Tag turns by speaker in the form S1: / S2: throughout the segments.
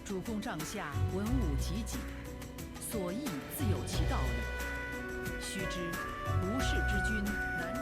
S1: 主公帐下文武济济，所议自有其道理。须知无事之君难。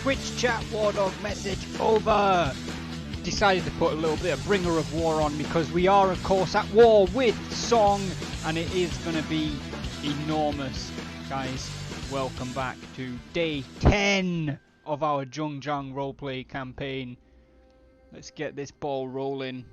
S2: Twitch chat War Dog message over. Decided to put a little bit of Bringer of War on because we are of course at war with Song, and it is going to be enormous. Guys, welcome back to day 10 of our Zhongjang roleplay campaign. Let's get this ball rolling.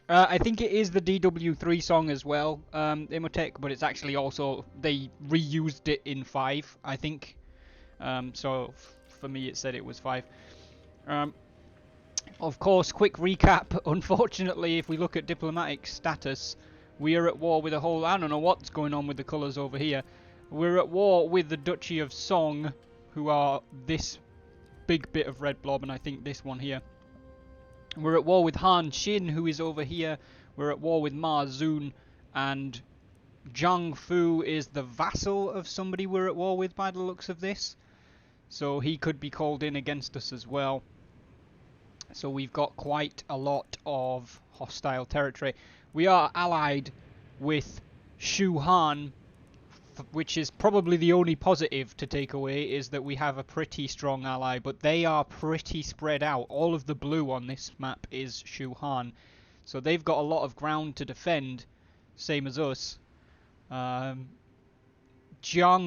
S2: I think it is the DW3 song as well, Imotech, but it's actually also, they reused it in 5, I think. So for me it said it was 5. Of course, quick recap, unfortunately, if we look at diplomatic status, we are at war with a whole, I don't know what's going on with the colours over here. We're at war with the Duchy of Song, who are this big bit of red blob, and I think this one here. We're at war with Han Xin, who is over here. We're at war with Ma Zun, and Zhang Fu is the vassal of somebody we're at war with by the looks of this. So he could be called in against us as well. So we've got quite a lot of hostile territory. We are allied with Shu Han, which is probably the only positive to take away, is that we have a pretty strong ally, but they are pretty spread out. All of the blue on this map is Shu Han, so they've got a lot of ground to defend, same as us. Jiang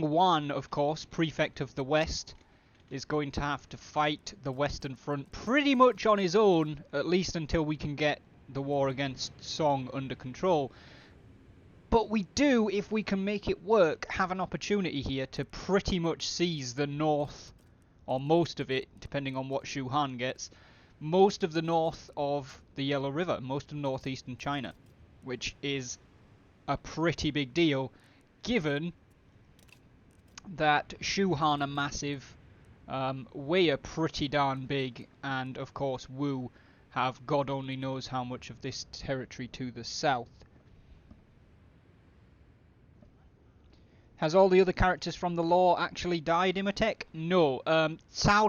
S2: Wan, of course, prefect of the West, is going to have to fight the Western Front pretty much on his own, at least until we can get the war against Song under control. But we do, if we can make it work, have an opportunity here to pretty much seize the north, or most of it, depending on what Shu Han gets, most of the north of the Yellow River, most of northeastern China, which is a pretty big deal, given that Shu Han are massive, Wei are pretty darn big, and of course Wu have God only knows how much of this territory to the south. Has all the other characters from the lore actually died, Imotech? No. Cao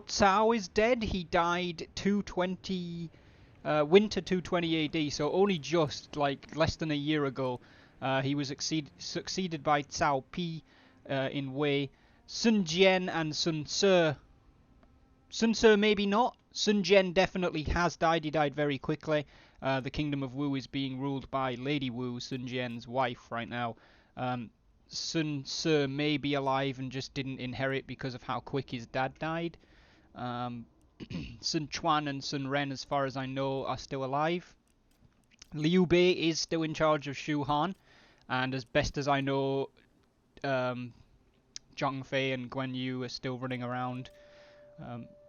S2: Cao is dead. He died 220, winter 220 AD, so only just, like, less than a year ago. He was succeeded by Cao Pi in Wei. Sun Jian and Sun Ce. Sun Ce maybe not. Sun Jian definitely has died. He died very quickly. The Kingdom of Wu is being ruled by Lady Wu, Sun Jian's wife, right now. Sun Ce may be alive and just didn't inherit because of how quick his dad died. Sun Quan and Sun Ren, as far as I know, are still alive. Liu Bei is still in charge of Shu Han, and as best as I know, Zhang Fei and Guan Yu are still running around.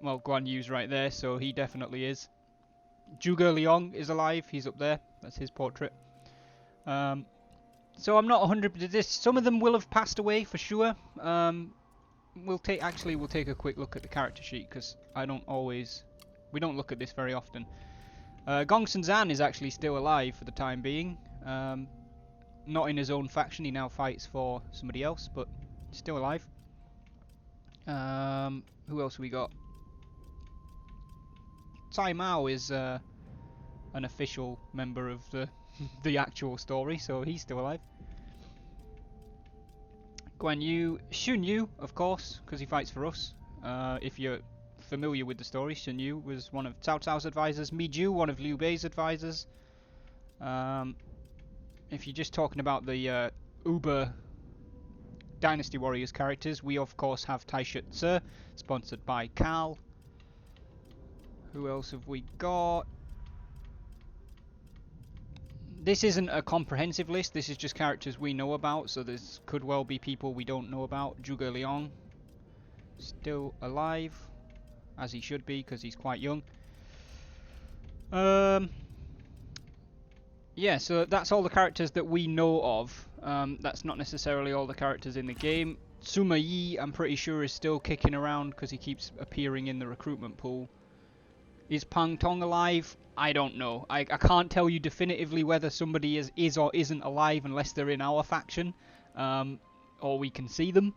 S2: Well, Guan Yu's right there, so he definitely is. Zhuge Liang is alive, he's up there, that's his portrait. So I'm not 100%. Some of them will have passed away for sure. We'll take a quick look at the character sheet because we don't look at this very often. Gongsun Zan is actually still alive for the time being. Not in his own faction. He now fights for somebody else, but still alive. Who else we got? Cai Mao is an official member of the actual story, so he's still alive. Guan Yu, Xun Yu, of course, because he fights for us. If you're familiar with the story, Xun Yu was one of Cao Cao's advisors. Mi Ju, one of Liu Bei's advisors. If you're just talking about the Uber Dynasty Warriors characters, we of course have Taisha Tse, sponsored by Cal. Who else have we got? This isn't a comprehensive list, this is just characters we know about, so there could well be people we don't know about. Zhuge Liang, still alive, as he should be, because he's quite young. Yeah, so that's all the characters that we know of. That's not necessarily all the characters in the game. Sima Yi, I'm pretty sure, is still kicking around, because he keeps appearing in the recruitment pool. Is Pang Tong alive? I don't know. I can't tell you definitively whether somebody is or isn't alive unless they're in our faction, or we can see them.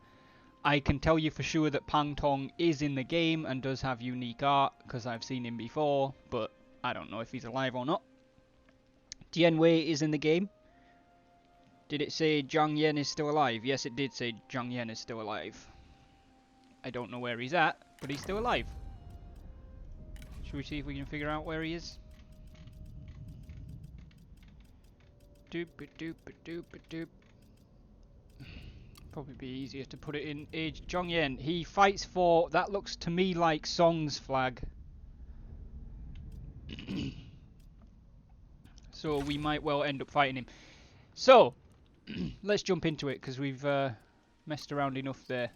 S2: I can tell you for sure that Pang Tong is in the game and does have unique art, because I've seen him before, but I don't know if he's alive or not. Tian Wei is in the game. Did it say Zhang Yan is still alive? Yes, it did say Zhang Yan is still alive. I don't know where he's at, but he's still alive. Should we see if we can figure out where he is? Doop doop doop doop. Probably be easier to put it in age. Zhang Yan, he fights for, that looks to me like Song's flag. So we might well end up fighting him. So, let's jump into it, because we've messed around enough there.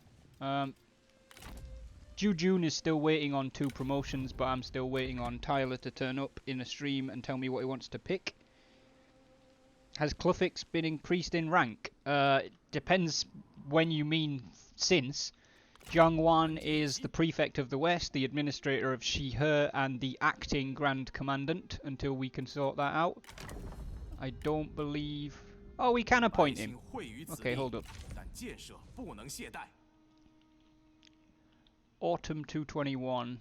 S2: Jun is still waiting on 2 promotions, but I'm still waiting on Tyler to turn up in a stream and tell me what he wants to pick. Has Cluffix been increased in rank? Depends when you mean since. Jiang Wan is the Prefect of the West, the Administrator of Shi-He, and the Acting Grand Commandant until we can sort that out. I don't believe... Oh, we can appoint him. Okay, hold up. Autumn 221.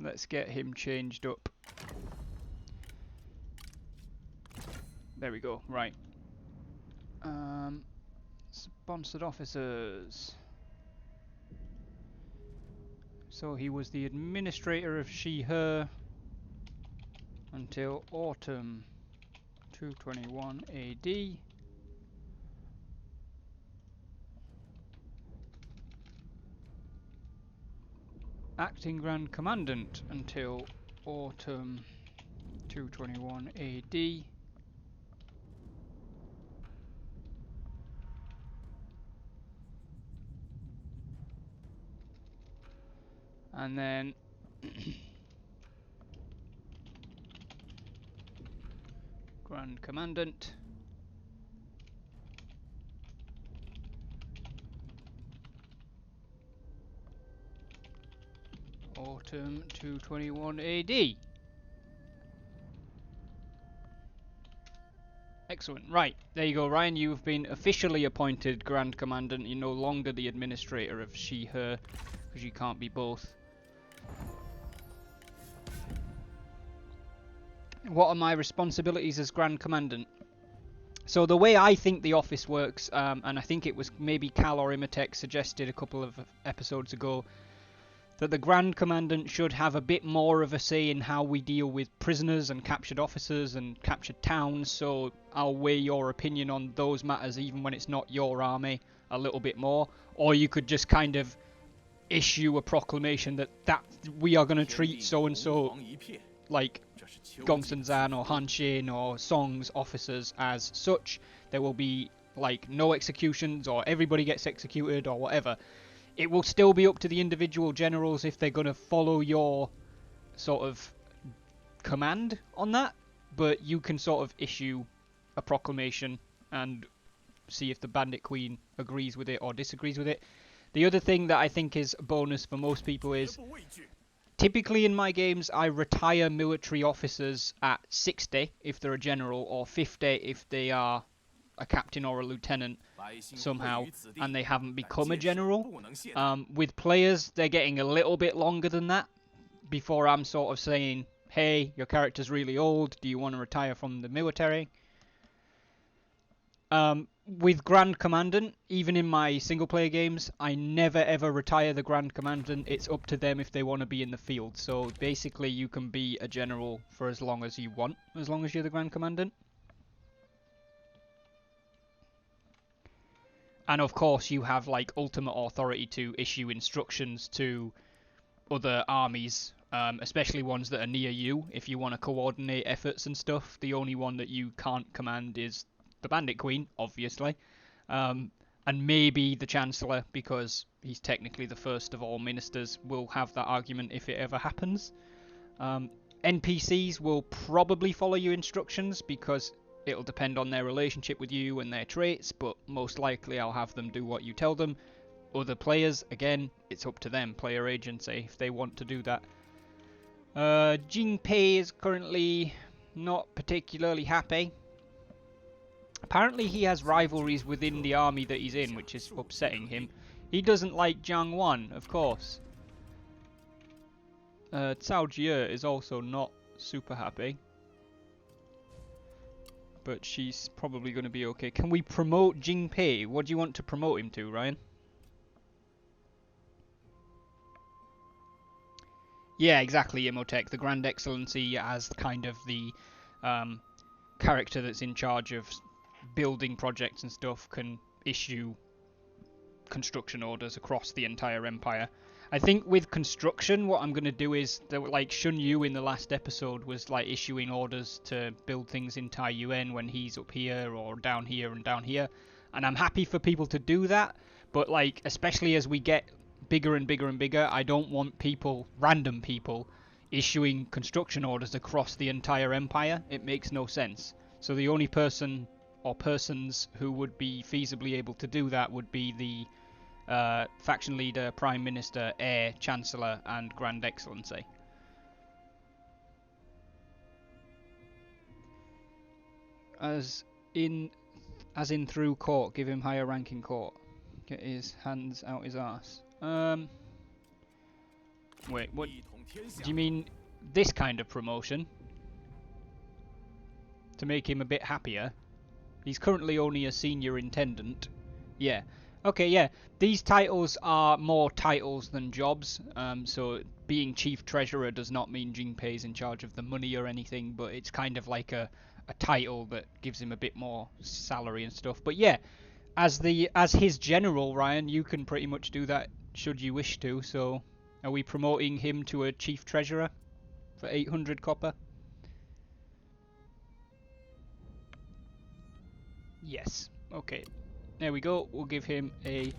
S2: Let's get him changed up. There we go, right. Sponsored officers. So he was the administrator of Shi-He until autumn 221 AD. Acting Grand Commandant until autumn 221 AD. And then Grand Commandant. Autumn 221 AD. Excellent. Right, there you go, Ryan. You've been officially appointed Grand Commandant. You're no longer the administrator of Shi-He, because you can't be both. What are my responsibilities as Grand Commandant? So the way I think the office works, and I think it was maybe Cal or Imatech suggested a couple of episodes ago, that the Grand Commandant should have a bit more of a say in how we deal with prisoners and captured officers and captured towns, so I'll weigh your opinion on those matters even when it's not your army a little bit more. Or you could just kind of issue a proclamation that we are going to treat so-and-so like Gongsun Zan or Han Xin or Song's officers as such. There will be like no executions, or everybody gets executed, or whatever. It will still be up to the individual generals if they're going to follow your sort of command on that, but you can sort of issue a proclamation and see if the Bandit Queen agrees with it or disagrees with it. The other thing that I think is a bonus for most people is, typically in my games I retire military officers at 60 if they're a general, or 50 if they are a captain or a lieutenant somehow and they haven't become a general. With players, they're getting a little bit longer than that before I'm sort of saying, hey, your character's really old, do you want to retire from the military? With Grand Commandant, even in my single player games, I never ever retire the Grand Commandant. It's up to them if they want to be in the field. So basically you can be a general for as long as you want, as long as you're the Grand Commandant. And of course you have like ultimate authority to issue instructions to other armies, especially ones that are near you, if you want to coordinate efforts and stuff. The only one that you can't command is the Bandit Queen, obviously, and maybe the Chancellor, because he's technically the first of all ministers. Will have that argument if it ever happens. NPCs will probably follow your instructions because it'll depend on their relationship with you and their traits, but most likely I'll have them do what you tell them. Other players, again, it's up to them, player agency, if they want to do that. Jinpei is currently not particularly happy. Apparently he has rivalries within the army that he's in, which is upsetting him. He doesn't like Jiang Wan, of course. Cao Jie is also not super happy. But she's probably going to be okay. Can we promote Jing Pei? What do you want to promote him to, Ryan? Yeah, exactly, Imhotep. The Grand Excellency as kind of the character that's in charge of building projects and stuff can issue construction orders across the entire empire. I think with construction, what I'm going to do is, like Shun Yu in the last episode was like issuing orders to build things in Taiyuan when he's up here or down here and down here. And I'm happy for people to do that, but like, especially as we get bigger and bigger and bigger, I don't want people, random people, issuing construction orders across the entire empire. It makes no sense. So the only person or persons who would be feasibly able to do that would be the faction leader, prime minister, heir, chancellor, and grand excellency. As in through court, give him higher rank in court. Get his hands out his arse. Wait, what? Do you mean this kind of promotion? To make him a bit happier? He's currently only a senior intendant. Yeah. Okay, yeah. These titles are more titles than jobs. So being chief treasurer does not mean Jinpei's in charge of the money or anything, but it's kind of like a title that gives him a bit more salary and stuff. But yeah, as his general, Ryan, you can pretty much do that should you wish to. So are we promoting him to a chief treasurer for 800 copper? Yes. Okay. There we go. We'll give him a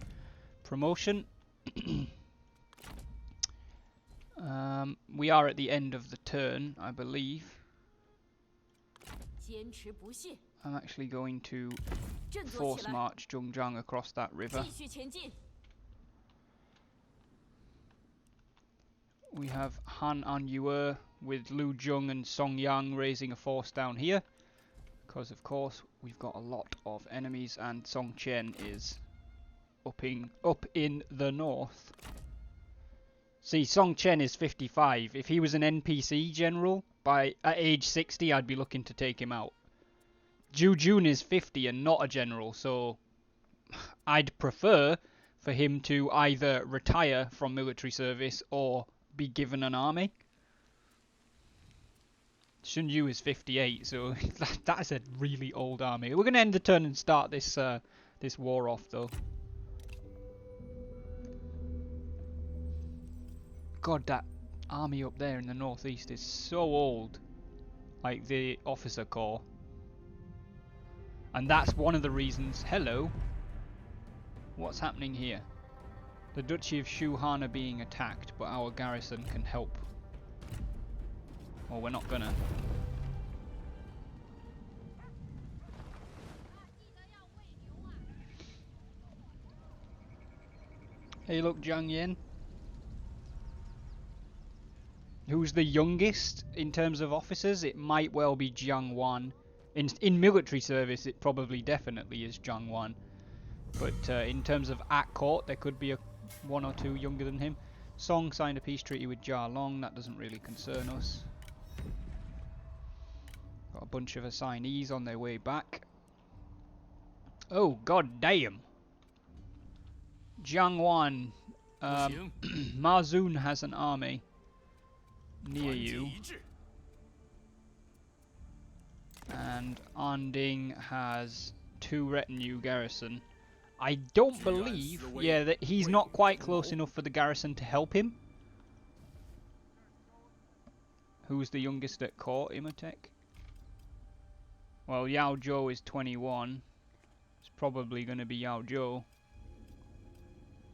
S2: promotion. We are at the end of the turn, I believe. I'm actually going to force march Zhongzhang across that river. We have Han Anyue with Lu Zheng and Song Yang raising a force down here. Because of course we've got a lot of enemies, and Song Chen is up in the north. See, Song Chen is 55. If he was an NPC general at age 60, I'd be looking to take him out. Zhu Jun is 50 and not a general, so I'd prefer for him to either retire from military service or be given an army. Shun Yu is 58, so that's a really old army. We're going to end the turn and start this this war off, though. God, that army up there in the northeast is so old. Like the officer corps. And that's one of the reasons... Hello? What's happening here? The Duchy of Shuhan are being attacked, but our garrison can help. Well, we're not gonna. Hey, look, Jiang Yin. Who's the youngest in terms of officers? It might well be Jiang Wan. In military service, it probably definitely is Jiang Wan. But in terms of at court, there could be one or two younger than him. Song signed a peace treaty with Jia Long. That doesn't really concern us. Got a bunch of assignees on their way back. Oh, god damn. Jiang Wan. Ma Zun has an army near you. And Anding has 2 retinue garrison. I don't believe, yeah, that he's not quite close enough for the garrison to help him. Who's the youngest at court, Imhotep? Well, Yao Zhou is 21. It's probably going to be Yao Zhou.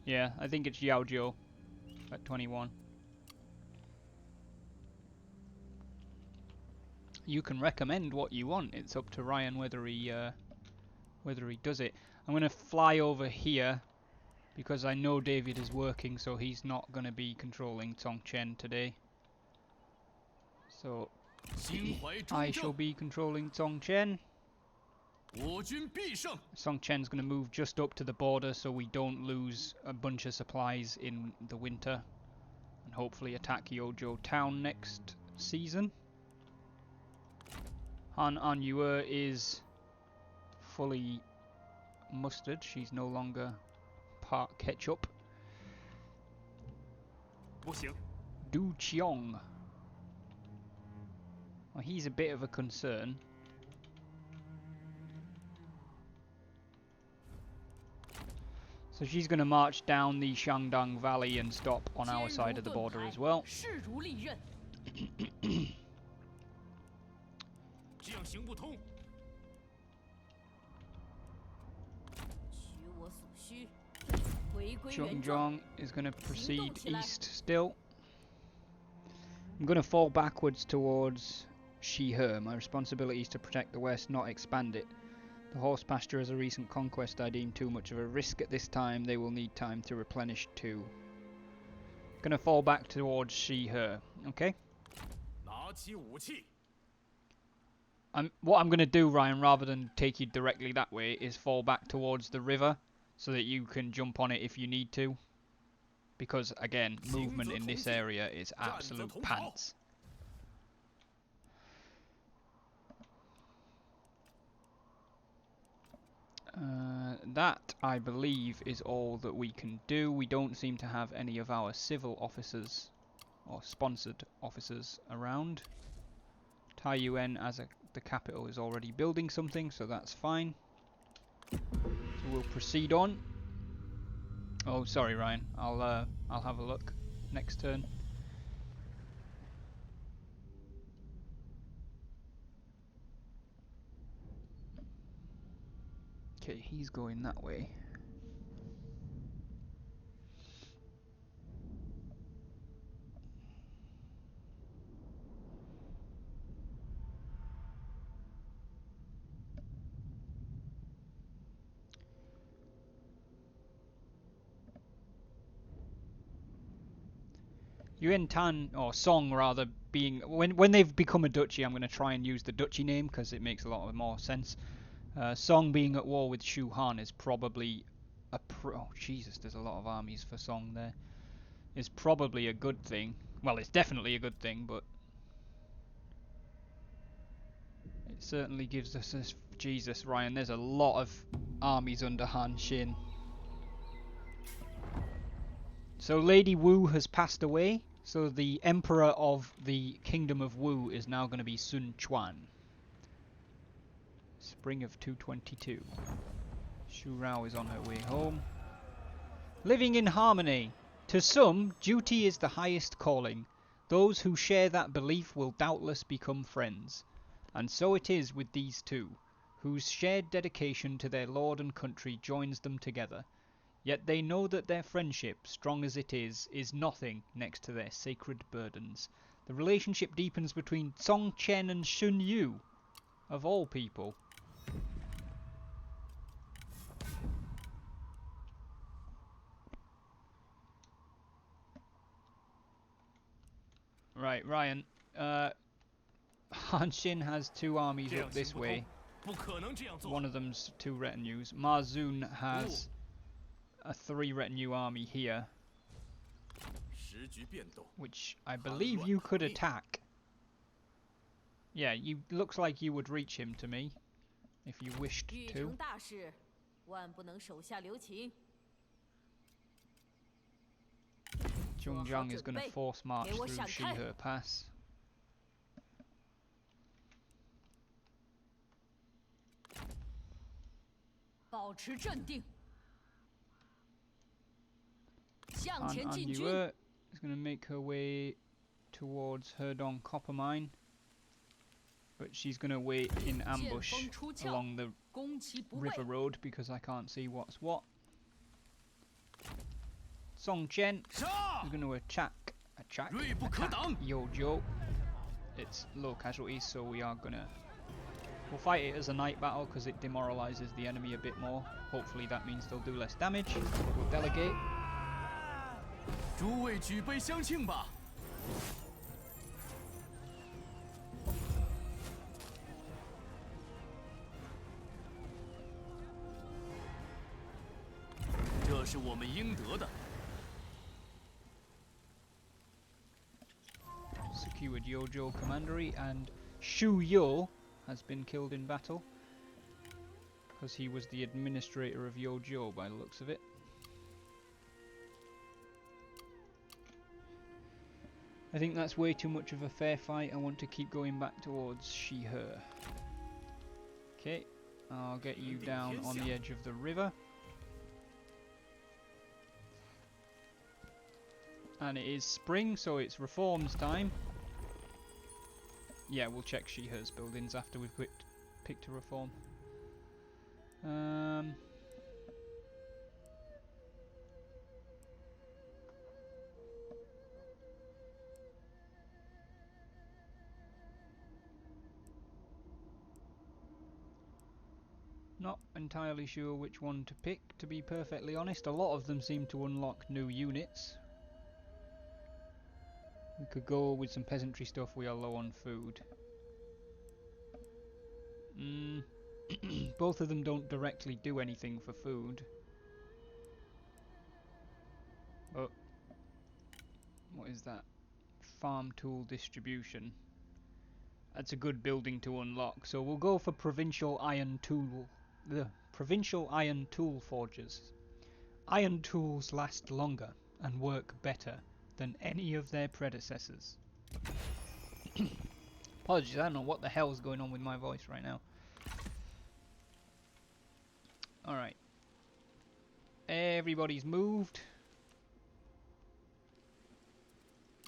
S2: Yeah, I think it's Yao Zhou at 21. You can recommend what you want. It's up to Ryan whether he does it. I'm going to fly over here because I know David is working, so he's not going to be controlling Song Chen today. So I shall be controlling Song Chen. Song Chen's going to move just up to the border so we don't lose a bunch of supplies in the winter. And hopefully attack Yojo Town next season. Han Anyue is fully mustered. She's no longer part ketchup. Du Qiong. Well, he's a bit of a concern. So she's going to march down the Shandong Valley and stop on our side of the border as well. Zhongzhong is going to proceed east still. I'm going to fall backwards towards Shihe. My responsibility is to protect the west, not expand it. The horse pasture is a recent conquest I deem too much of a risk at this time. They will need time to replenish too. Going to fall back towards Shihe, okay? What I'm going to do, Ryan, rather than take you directly that way, is fall back towards the river so that you can jump on it if you need to. Because, again, movement in this area is absolute pants. That, I believe, is all that we can do. We don't seem to have any of our civil officers or sponsored officers around. Taiyuan, as the capital, is already building something, so that's fine. So we'll proceed on. Oh, sorry, Ryan. I'll have a look next turn. Okay, he's going that way. Yuan Tan, or Song rather, being when they've become a duchy, I'm going to try and use the duchy name because it makes a lot more sense. Song being at war with Shu Han is probably oh Jesus, there's a lot of armies for Song there. Is probably a good thing. Well, it's definitely a good thing, but it certainly gives us this. Jesus, Ryan, there's a lot of armies under Han Xin. So Lady Wu has passed away, so the Emperor of the Kingdom of Wu is now going to be Sun Quan. Spring of 222. Shu Rao is on her way home. Living in harmony. To some, duty is the highest calling. Those who share that belief will doubtless become friends. And so it is with these two, whose shared dedication to their lord and country joins them together. Yet they know that their friendship, strong as it is nothing next to their sacred burdens. The relationship deepens between Song Chen and Shun Yu, of all people. Right, Ryan. Han Xin has two armies up this way. One of them's 2 retinues. Ma Zun has a 3 retinue army here, which I believe you could attack. Yeah, you looks like you would reach him to me if you wished to. Zhongzhang is going to force march through Shihe Pass. Han Anyue is going to make her way towards Herdong Copper Mine, but she's going to wait in ambush along the river road because I can't see what's what. Song Chen is going to attack Yojo. It's low casualties, so we'll fight it as a night battle because it demoralizes the enemy a bit more. Hopefully that means they'll do less damage. We'll delegate.
S3: 诸位举杯相庆吧！这是我们应得的。
S2: Yojo Commandery, and Shu Yo has been killed in battle because he was the administrator of Yojo by the looks of it. I think that's way too much of a fair fight. I want to keep going back towards She-Her. Okay, I'll get you down on the edge of the river. And it is spring, so it's reforms time. Yeah, we'll check She-Her's buildings after we've picked a reform. Not entirely sure which one to pick, to be perfectly honest. A lot of them seem to unlock new units. We could go with some peasantry stuff. We are low on food. Both of them don't directly do anything for food. But what is that? Farm tool distribution. That's a good building to unlock. So we'll go for provincial iron tool. The provincial iron tool forges. Iron tools last longer and work better than any of their predecessors. Apologies, I don't know what the hell is going on with my voice right now. Alright. Everybody's moved.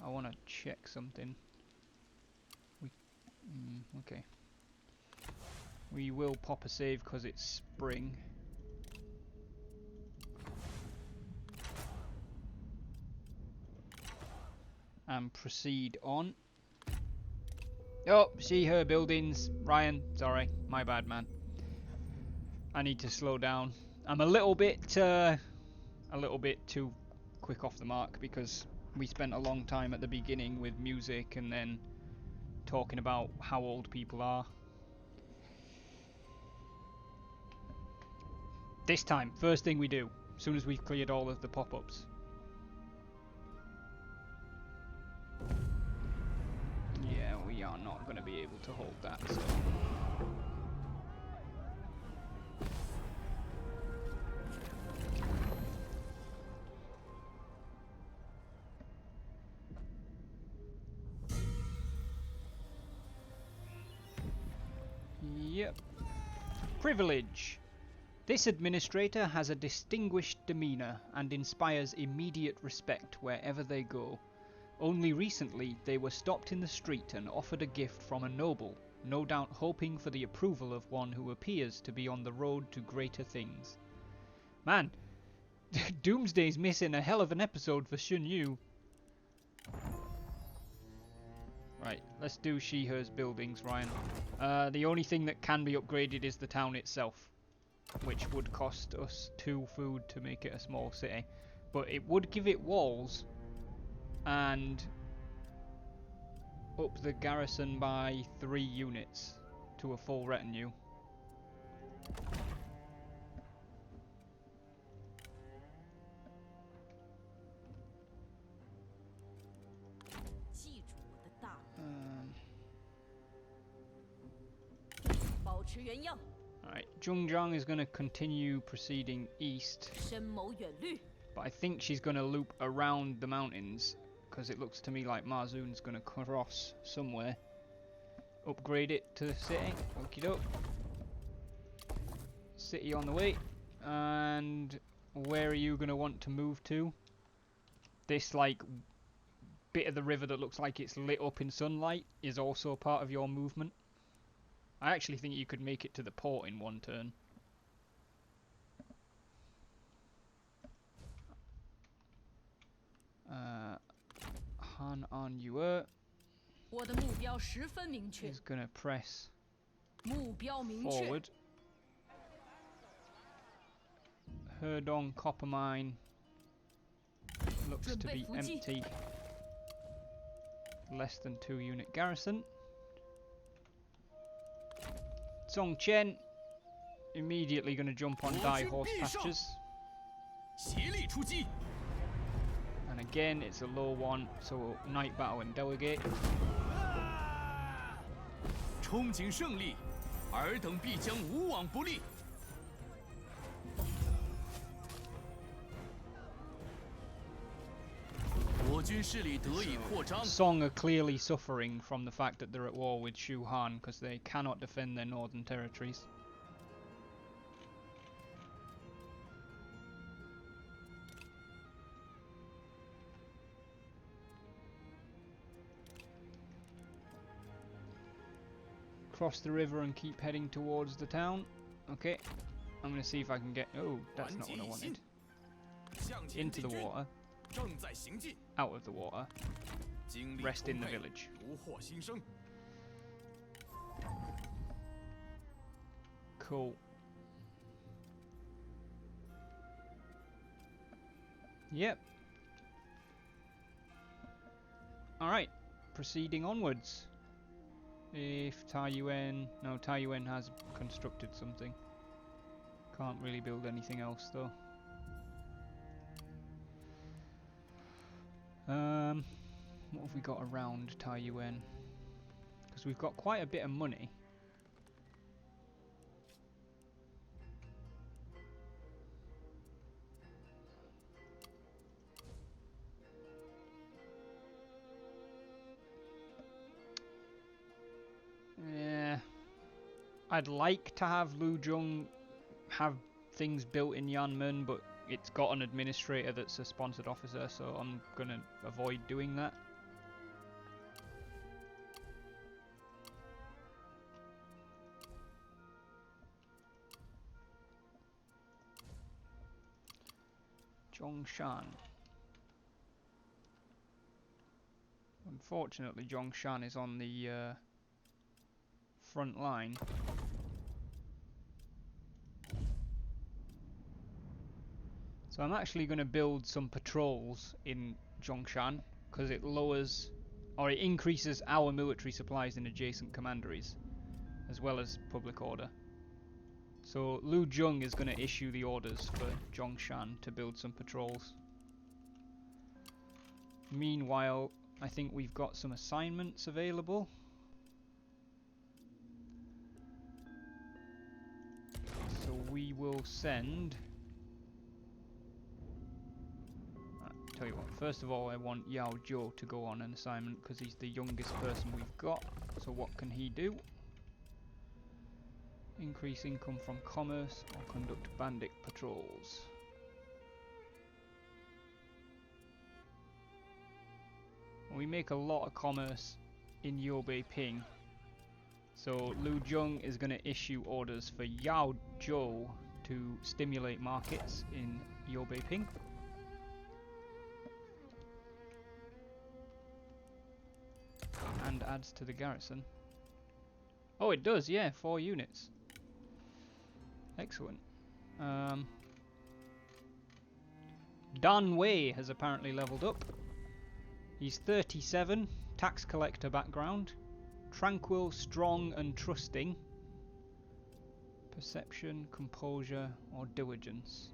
S2: I want to check something. Okay. We will pop a save because it's spring. And proceed on. Oh, She-Her buildings. Ryan, sorry, my bad, man. I need to slow down. I'm a little bit too quick off the mark because we spent a long time at the beginning with music and then talking about how old people are. This time, first thing we do, as soon as we've cleared all of the pop-ups. Yeah, we are not going to be able to hold that, so... Yep. Privilege. This administrator has a distinguished demeanour and inspires immediate respect wherever they go. Only recently they were stopped in the street and offered a gift from a noble, no doubt hoping for the approval of one who appears to be on the road to greater things. Man, Doomsday's missing a hell of an episode for Shun Yu. Right, let's do She-Her's buildings, Ryan. The only thing that can be upgraded is the town itself, which would cost us 2 food to make it a small city. But it would give it walls and up the garrison by 3 units to a full retinue. Alright, Zhongzhang is going to continue proceeding east, but I think she's going to loop around the mountains, because it looks to me like Marzoon's going to cross somewhere. Upgrade it to the city, okie doke. City on the way, and where are you going to want to move to? This like bit of the river that looks like it's lit up in sunlight is also part of your movement. I actually think you could make it to the port in 1 turn. Han An Yue is gonna press forward. Herdong copper mine looks to be empty. Less than 2 unit garrison. Song Chen immediately going to jump on Dai horse pastures. And again, it's a low one, so night battle and delegate.
S3: 憧憬胜利，尔等必将无往不利。我军势力得以扩张。
S2: Song are clearly suffering from the fact that they're at war with Shu Han because they cannot defend their northern territories. Cross the river and keep heading towards the town. Okay, I'm going to see if I can get... Oh, that's not what I wanted. Into the water. Out of the water. Rest in the village. Cool. Yep. Alright, proceeding onwards. If Taiyuan... No, Taiyuan has constructed something. Can't really build anything else though. What have we got around Taiyuan? Because we've got quite a bit of money. Yeah, I'd like to have Lu Zhong have things built in Yanmen, but it's got an administrator that's a sponsored officer, so I'm gonna avoid doing that. Zhongshan. Unfortunately, Zhongshan is on the front line. So I'm actually going to build some patrols in Zhongshan because it lowers or it increases our military supplies in adjacent commanderies as well as public order. So Lu Zhong is going to issue the orders for Zhongshan to build some patrols. Meanwhile, I think we've got some assignments available. So we will send... Tell you what, first of all I want Yao Zhou to go on an assignment because he's the youngest person we've got. So what can he do? Increase income from commerce or conduct bandit patrols. We make a lot of commerce in Yobei Ping. So Lu Zhong is going to issue orders for Yao Zhou to stimulate markets in Yobei Ping. And adds to the garrison. Oh, it does, yeah, 4 units. Excellent. Dan Wei has apparently leveled up. He's 37, tax collector background, tranquil, strong and trusting. Perception, composure or diligence.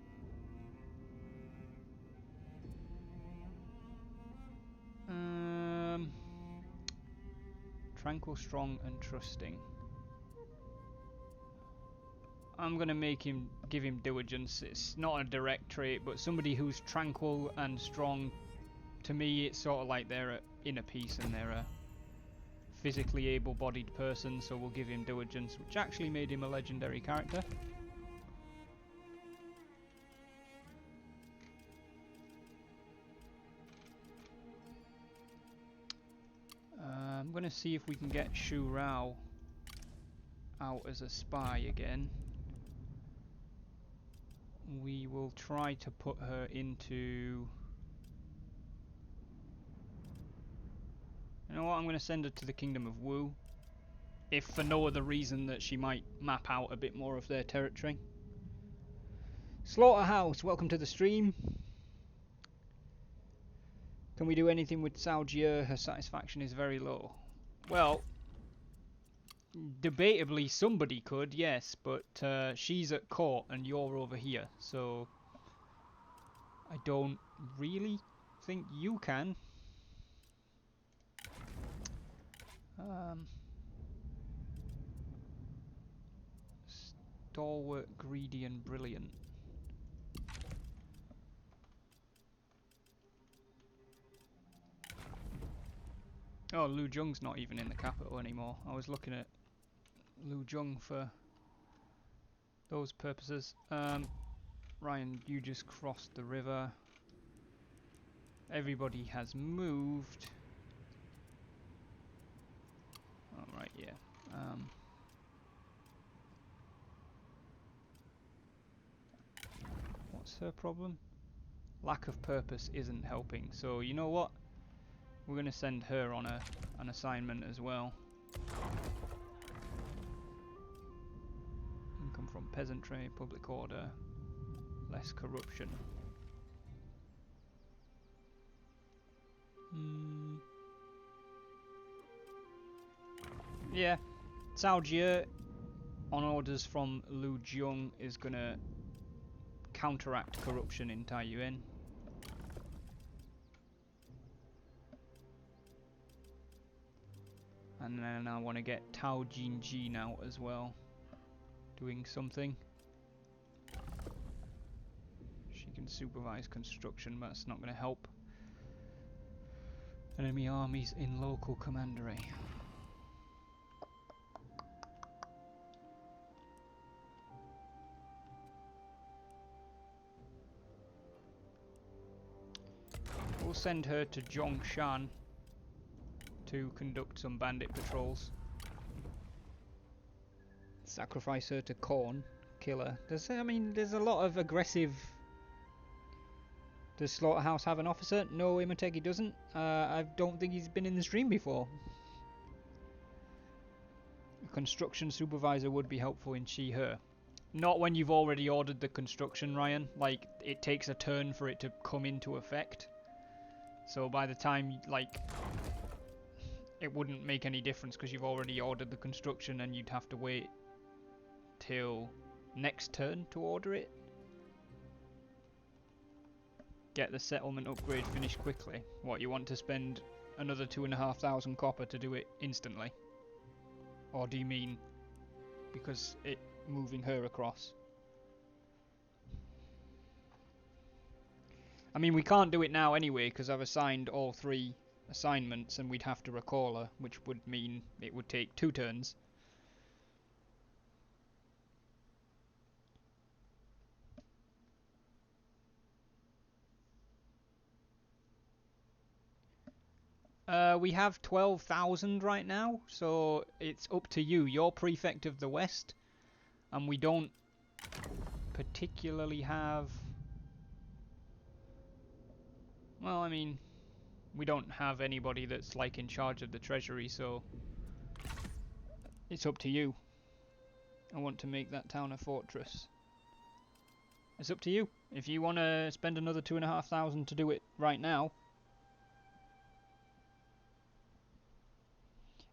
S2: Tranquil, strong and trusting. I'm gonna give him diligence. It's not a direct trait, but somebody who's tranquil and strong, to me it's sort of like they're at inner peace and they're a physically able-bodied person, so we'll give him diligence, which actually made him a legendary character. I'm gonna see if we can get Shu Rao out as a spy again. We will try to put her into... You know what, I'm going to send her to the Kingdom of Wu. If for no other reason that she might map out a bit more of their territory. Slaughterhouse, welcome to the stream. Can we do anything with Cao Jie? Her satisfaction is very low. Well, debatably somebody could, yes, but she's at court and you're over here, so I don't really think you can. Stalwart, greedy, and brilliant. Oh, Lu Jung's not even in the capital anymore. I was looking at Lu Jung for those purposes. Ryan, you just crossed the river. Everybody has moved. Alright, yeah. What's her problem? Lack of purpose isn't helping. So, you know what? We're going to send her on an assignment as well. Income from peasantry, public order, less corruption. Yeah, Cao Jie, on orders from Lu Jung, is going to counteract corruption in Taiyuan. And then I want to get Tao Jinji out as well, doing something. She can supervise construction, but that's not going to help. Enemy armies in local commandery. We'll send her to Zhongshan to conduct some bandit patrols. Sacrifice her to Korn, kill her. There's a lot of aggressive. Does Slaughterhouse have an officer? No, Imateki doesn't. I don't think he's been in the stream before. A construction supervisor would be helpful in she/her. Not when you've already ordered the construction, Ryan. Like, it takes a turn for it to come into effect. So by the time, like, it wouldn't make any difference because you've already ordered the construction and you'd have to wait till next turn to order it. Get the settlement upgrade finished quickly. What, you want to spend another 2,500 copper to do it instantly? Or do you mean because it moving her across? I mean, we can't do it now anyway because I've assigned all 3 assignments and we'd have to recall her, which would mean it would take 2 turns. We have 12,000 right now, so it's up to you. You're Prefect of the West, and we don't particularly have... Well, I mean, we don't have anybody that's like in charge of the treasury, so it's up to you. I want to make that town a fortress. It's up to you. If you want to spend another 2,500 to do it right now.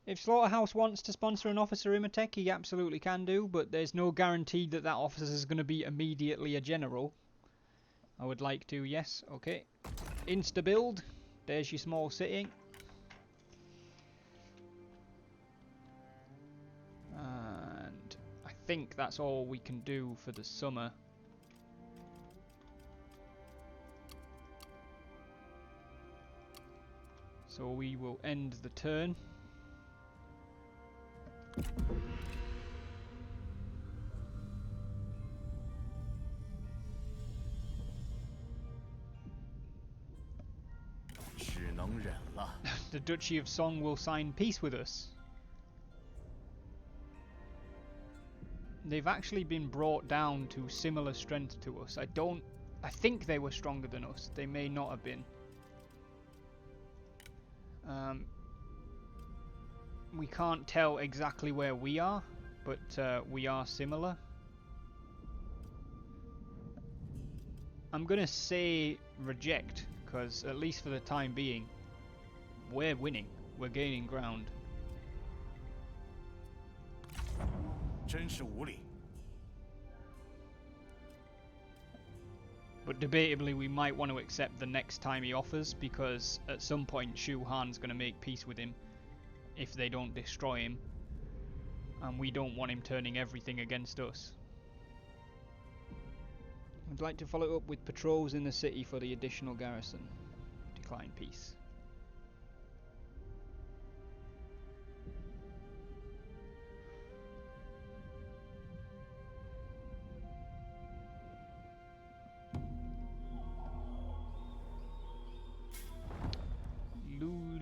S2: If Slaughterhouse wants to sponsor an officer Imateki, he absolutely can do, but there's no guarantee that that officer is going to be immediately a general. I would like to, yes, okay. Insta build. There's your small city. And I think that's all we can do for the summer. So we will end the turn. The Duchy of Song will sign peace with us. They've actually been brought down to similar strength to us. I think they were stronger than us. They may not have been. We can't tell exactly where we are, but we are similar. I'm gonna say reject, because at least for the time being, we're winning. We're gaining ground. But debatably, we might want to accept the next time he offers, because at some point Shu Han's going to make peace with him if they don't destroy him, and we don't want him turning everything against us. I'd like to follow up with patrols in the city for the additional garrison. Decline peace.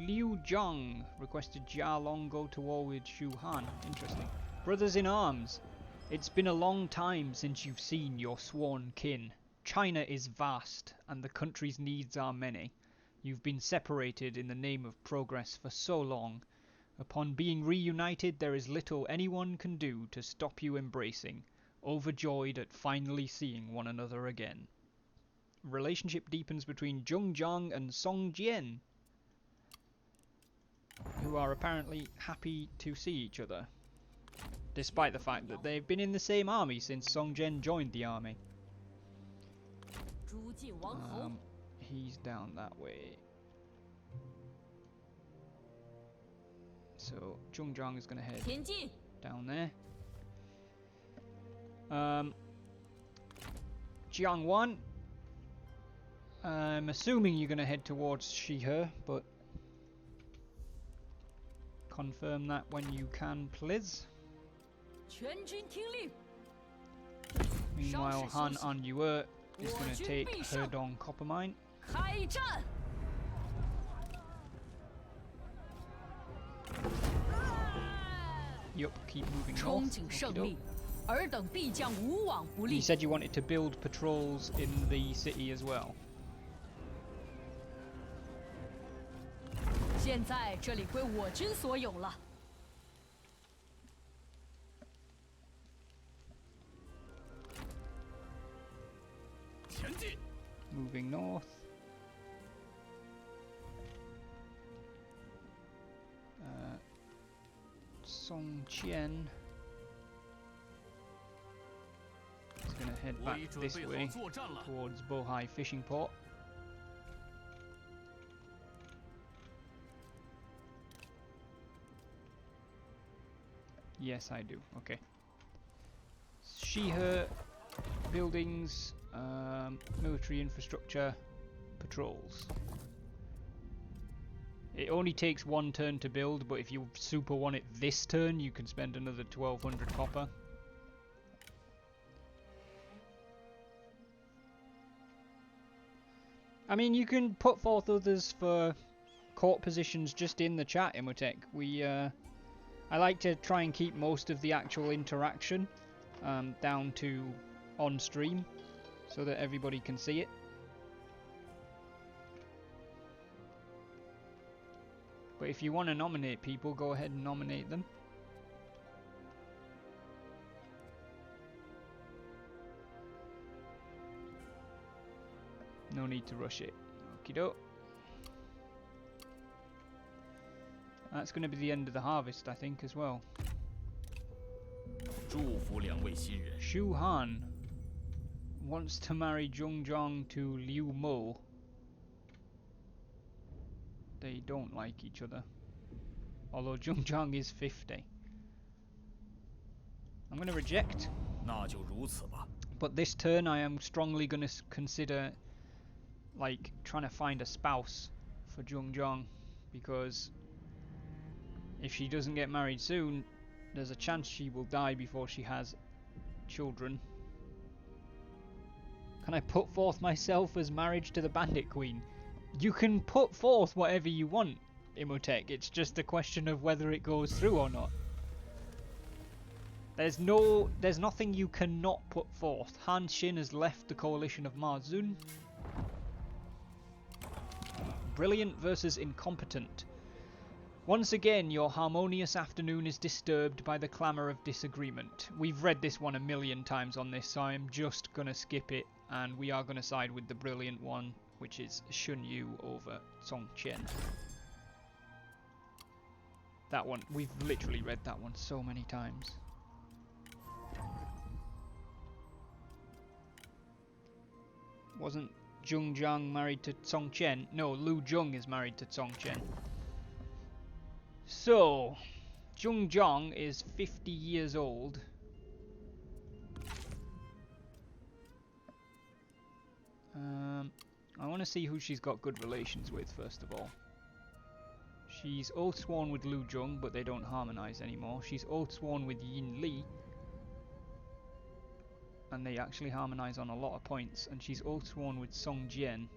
S2: Liu Zhang requested Jia Long go to war with Shu Han. Interesting. Brothers in arms, it's been a long time since you've seen your sworn kin. China is vast, and the country's needs are many. You've been separated in the name of progress for so long. Upon being reunited, there is little anyone can do to stop you embracing, overjoyed at finally seeing one another again. Relationship deepens between Zhong Zhang and Song Jian, who are apparently happy to see each other, despite the fact that they've been in the same army since Song Jian joined the army. He's down that way. So Zhong Zhang is going to head down there. Jiang Wan, I'm assuming you're going to head towards Shihe, but confirm that when you can, please. Meanwhile, Han An Yue is going to take Hedong Copper Mine. Yup, keep moving north. You said you wanted to build patrols in the city as well. Moving north. Song Qian is going to head back this way towards Bohai Fishing Port. Yes, I do. Okay. Shihe, buildings, military infrastructure, patrols. It only takes one turn to build, but if you super want it this turn, you can spend another 1200 copper. I mean, you can put forth others for court positions just in the chat, Imotech. I like to try and keep most of the actual interaction down to on stream so that everybody can see it. But if you want to nominate people, go ahead and nominate them. No need to rush it. Okie doke. That's going to be the end of the harvest, I think, as well. Shu Han wants to marry Zhong Zhang to Liu Mo. They don't like each other. Although Zhong Zhang is 50. I'm going to reject. But this turn I am strongly going to consider like trying to find a spouse for Zhong Zhang, because if she doesn't get married soon, there's a chance she will die before she has children. Can I put forth myself as marriage to the Bandit Queen? You can put forth whatever you want, Imotech. It's just a question of whether it goes through or not. There's nothing you cannot put forth. Han Xin has left the coalition of Ma Zun. Brilliant versus incompetent. Once again, your harmonious afternoon is disturbed by the clamour of disagreement. We've read this one a million times on this, so I'm just going to skip it, and we are going to side with the brilliant one, which is Shun Yu over Song Qian. That one, we've literally read that one so many times. Wasn't Zhong Zhang married to Song Qian? No, Lu Zhong is married to Song Qian. So, Zhong Zhang is 50 years old. I want to see who she's got good relations with, first of all. She's oath sworn with Lu Zhong, but they don't harmonise anymore. She's oath sworn with Yin Li, and they actually harmonise on a lot of points. And she's oath sworn with Song Jian.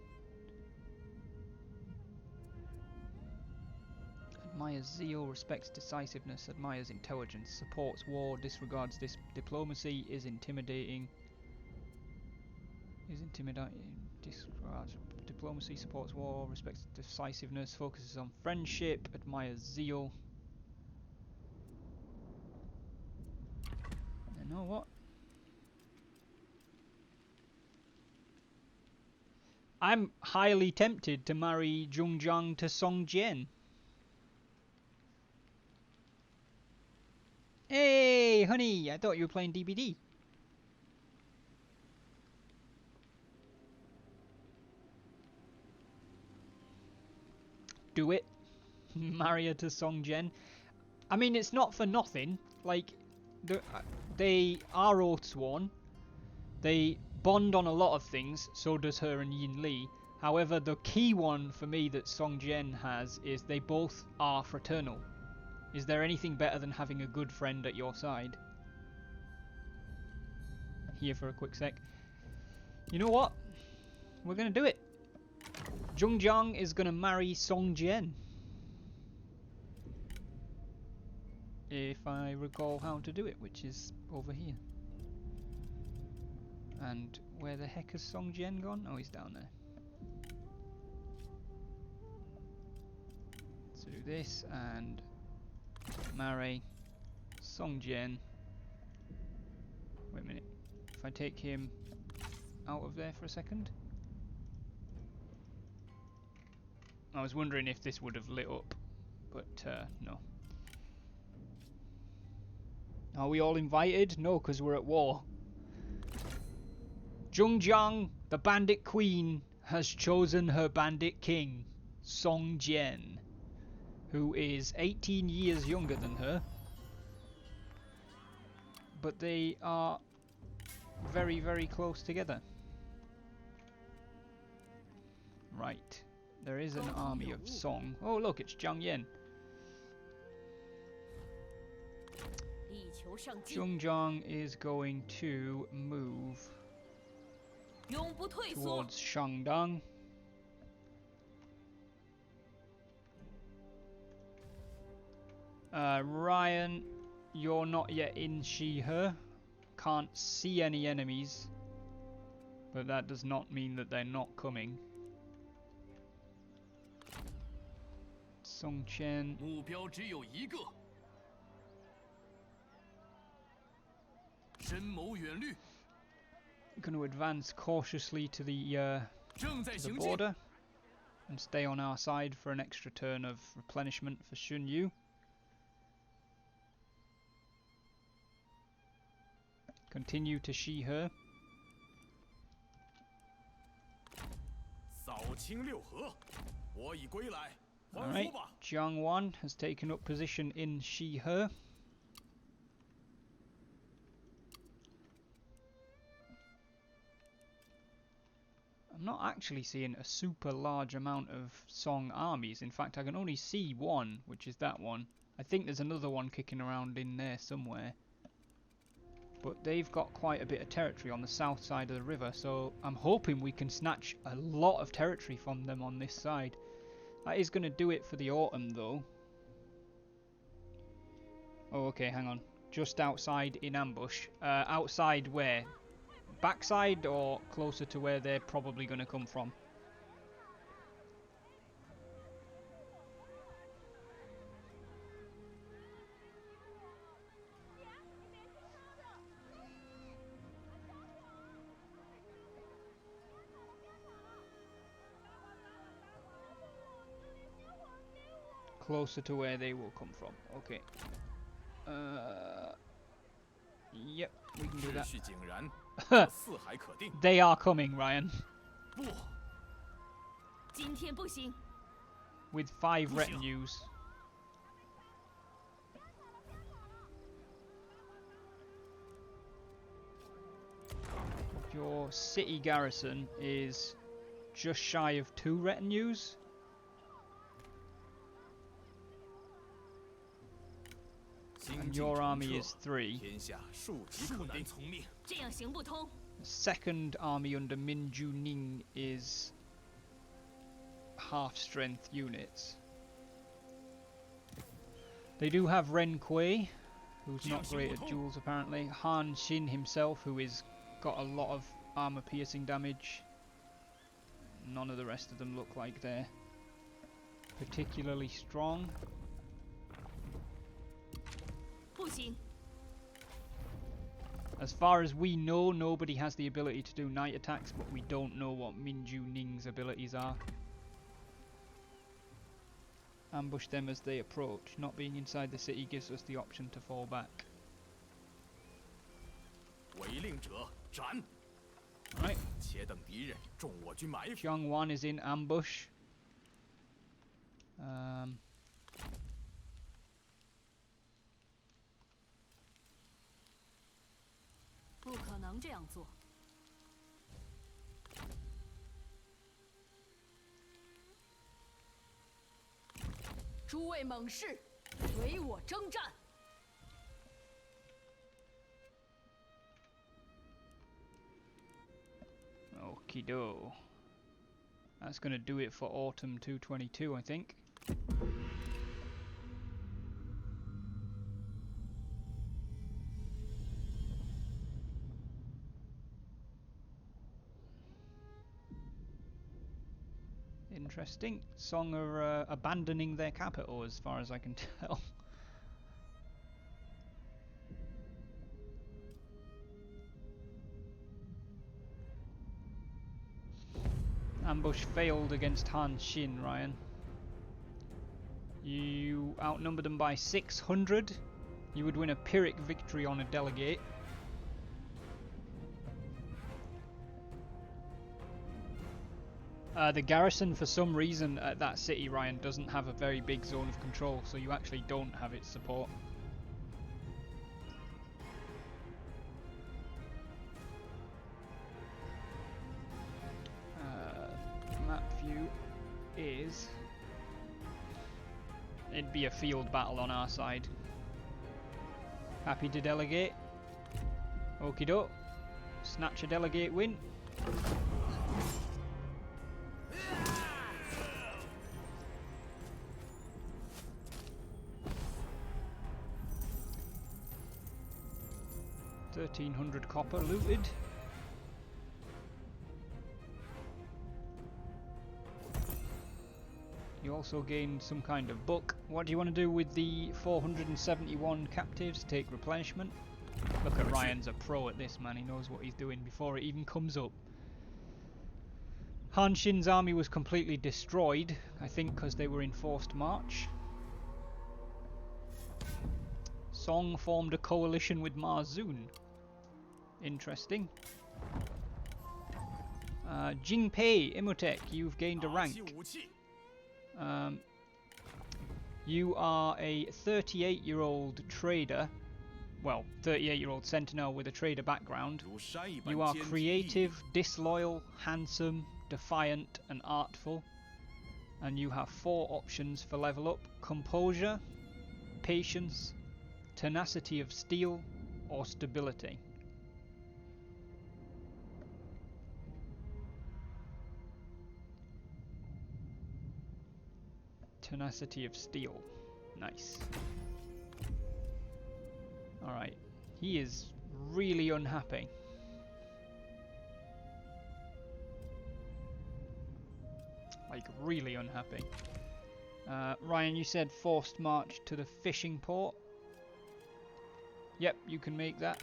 S2: Admires zeal, respects decisiveness, admires intelligence, supports war, disregards diplomacy, is intimidating. Disregards diplomacy, supports war, respects decisiveness, focuses on friendship, admires zeal. You know what? I'm highly tempted to marry Zhongjiang to Song Jian. Hey, honey, I thought you were playing DBD. Do it. Marry her to Song Jian. I mean, it's not for nothing. Like, they are oath sworn. They bond on a lot of things, so does her and Yin Li. However, the key one for me that Song Jian has is they both are fraternal. Is there anything better than having a good friend at your side? Here for a quick sec. You know what? We're going to do it. Zhongjiang is going to marry Song Jian. If I recall how to do it, which is over here. And where the heck has Song Jian gone? Oh, he's down there. Let's do this and marry Song Jian. Wait a minute. If I take him out of there for a second. I was wondering if this would have lit up, but no. Are we all invited? No, because we're at war. Zhongjiang, the bandit queen, has chosen her bandit king, Song Jian, who is 18 years younger than her. But they are very, very close together. Right. There is an army of Song. Oh, look, it's Zhang Yan. Zhongjiang is going to move towards Shangdang. Ryan, you're not yet in She-Her. Can't see any enemies, but that does not mean that they're not coming. Song Chen.
S3: 目标只有一个，深谋远虑，
S2: Going to advance cautiously to the
S3: 正在行进。
S2: border and stay on our side for an extra turn of replenishment for Shun Yu. Continue to She-Her.
S3: 扫清六合，我已归来，欢
S2: Alright,
S3: 呼吧！
S2: Jiang Wan has taken up position in She-Her. I'm not actually seeing a super large amount of Song armies. In fact, I can only see one, which is that one. I think there's another one kicking around in there somewhere. But they've got quite a bit of territory on the south side of the river, so I'm hoping we can snatch a lot of territory from them on this side. That is going to do it for the autumn, though. Oh, okay, hang on. Just outside in ambush. Outside where? Backside or closer to where they're probably going to come from? Closer to where they will come from. Okay. Yep, we can do
S3: 秩
S2: that.
S3: 序井然，四海可定。
S2: They are coming, Ryan.
S3: 不，
S1: 今天不行，
S2: With 5
S3: 不行。
S2: retinues. Your city garrison is just shy of 2 retinues. And your army is 3.
S3: 天下庶几可难从命。
S4: 这样行不通。
S2: The second army under Minju Ning is half-strength units. They do have Ren Kui, who's not great at duels apparently. Han Xin himself, who is got a lot of armor-piercing damage. None of the rest of them look like they're particularly strong.
S4: 不行，
S2: As far as we know, nobody has the ability to do night attacks, but we don't know what Minju Ning's abilities are. Ambush them as they approach. Not being inside the city gives us the option to fall back.
S3: 违令者斩！
S2: Right.
S3: 且等敌人中我军埋伏。
S2: Jiang Wan is in ambush.
S4: 不可能这样做。诸位猛士，随我征战！
S2: Okie do. That's going to do it for Autumn 222, I think. Interesting. Song are abandoning their capital, as far as I can tell. Ambush failed against Han Xin, Ryan. You outnumbered them by 600. You would win a Pyrrhic victory on a delegate. The garrison, for some reason, at that city, Ryan, doesn't have a very big zone of control, so you actually don't have its support. Map view is... It'd be a field battle on our side. Happy to delegate. Okie doke. Snatch a delegate win. $1,300 copper looted. You also gained some kind of book. What do you want to do with the 471 captives? Take replenishment. Look at Ryan's a pro at this, man. He knows what he's doing before it even comes up. Han Xin's army was completely destroyed, I think because they were in forced march. Song formed a coalition with Ma Zun. Interesting. Jingpei, Imhotep, you've gained a rank. You are a 38-year-old trader. Well, 38-year-old sentinel with a trader background. You are creative, disloyal, handsome, defiant and artful. And you have 4 options for level up: composure, patience, tenacity of steel, or stability. Tenacity of steel. Nice. Alright. He is really unhappy. Like, really unhappy. Ryan, you said forced march to the fishing port. Yep, you can make that.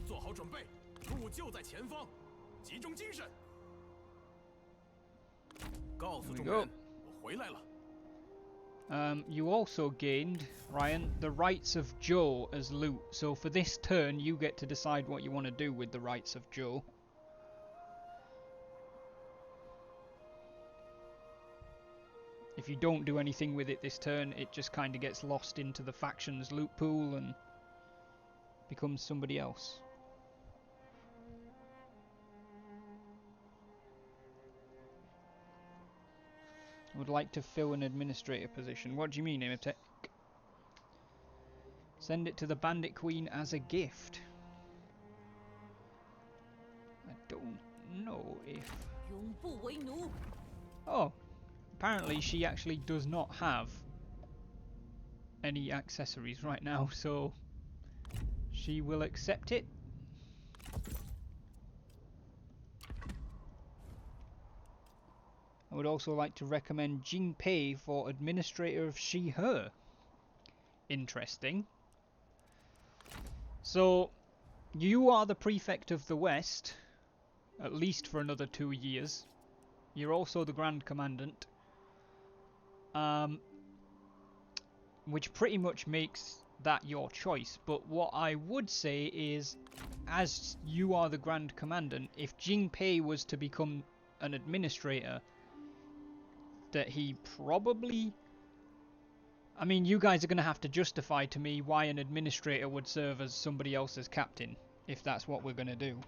S3: 做好准备，路就在前方，集中精神。告诉众人，我回来了。
S2: You also gained, Ryan, the rights of Zhou as loot. So for this turn, you get to decide what you want to do with the rights of Zhou. If you don't do anything with it this turn, it just kind of gets lost into the faction's loot pool and becomes somebody else. would like to fill an administrator position. What do you mean, Imitek? Send it to the Bandit Queen as a gift. I don't know if...
S4: 永不为奴。
S2: Oh, apparently she actually does not have any accessories right now, so she will accept it. I would also like to recommend Jingpei for administrator of she-her. Interesting. So, you are the prefect of the West, at least for another 2 years. You're also the Grand Commandant. Which pretty much makes that your choice. But what I would say is, as you are the Grand Commandant, if Jingpei was to become an administrator, that he probably... I mean, you guys are going to have to justify to me why an administrator would serve as somebody else's captain, if that's what we're going to do.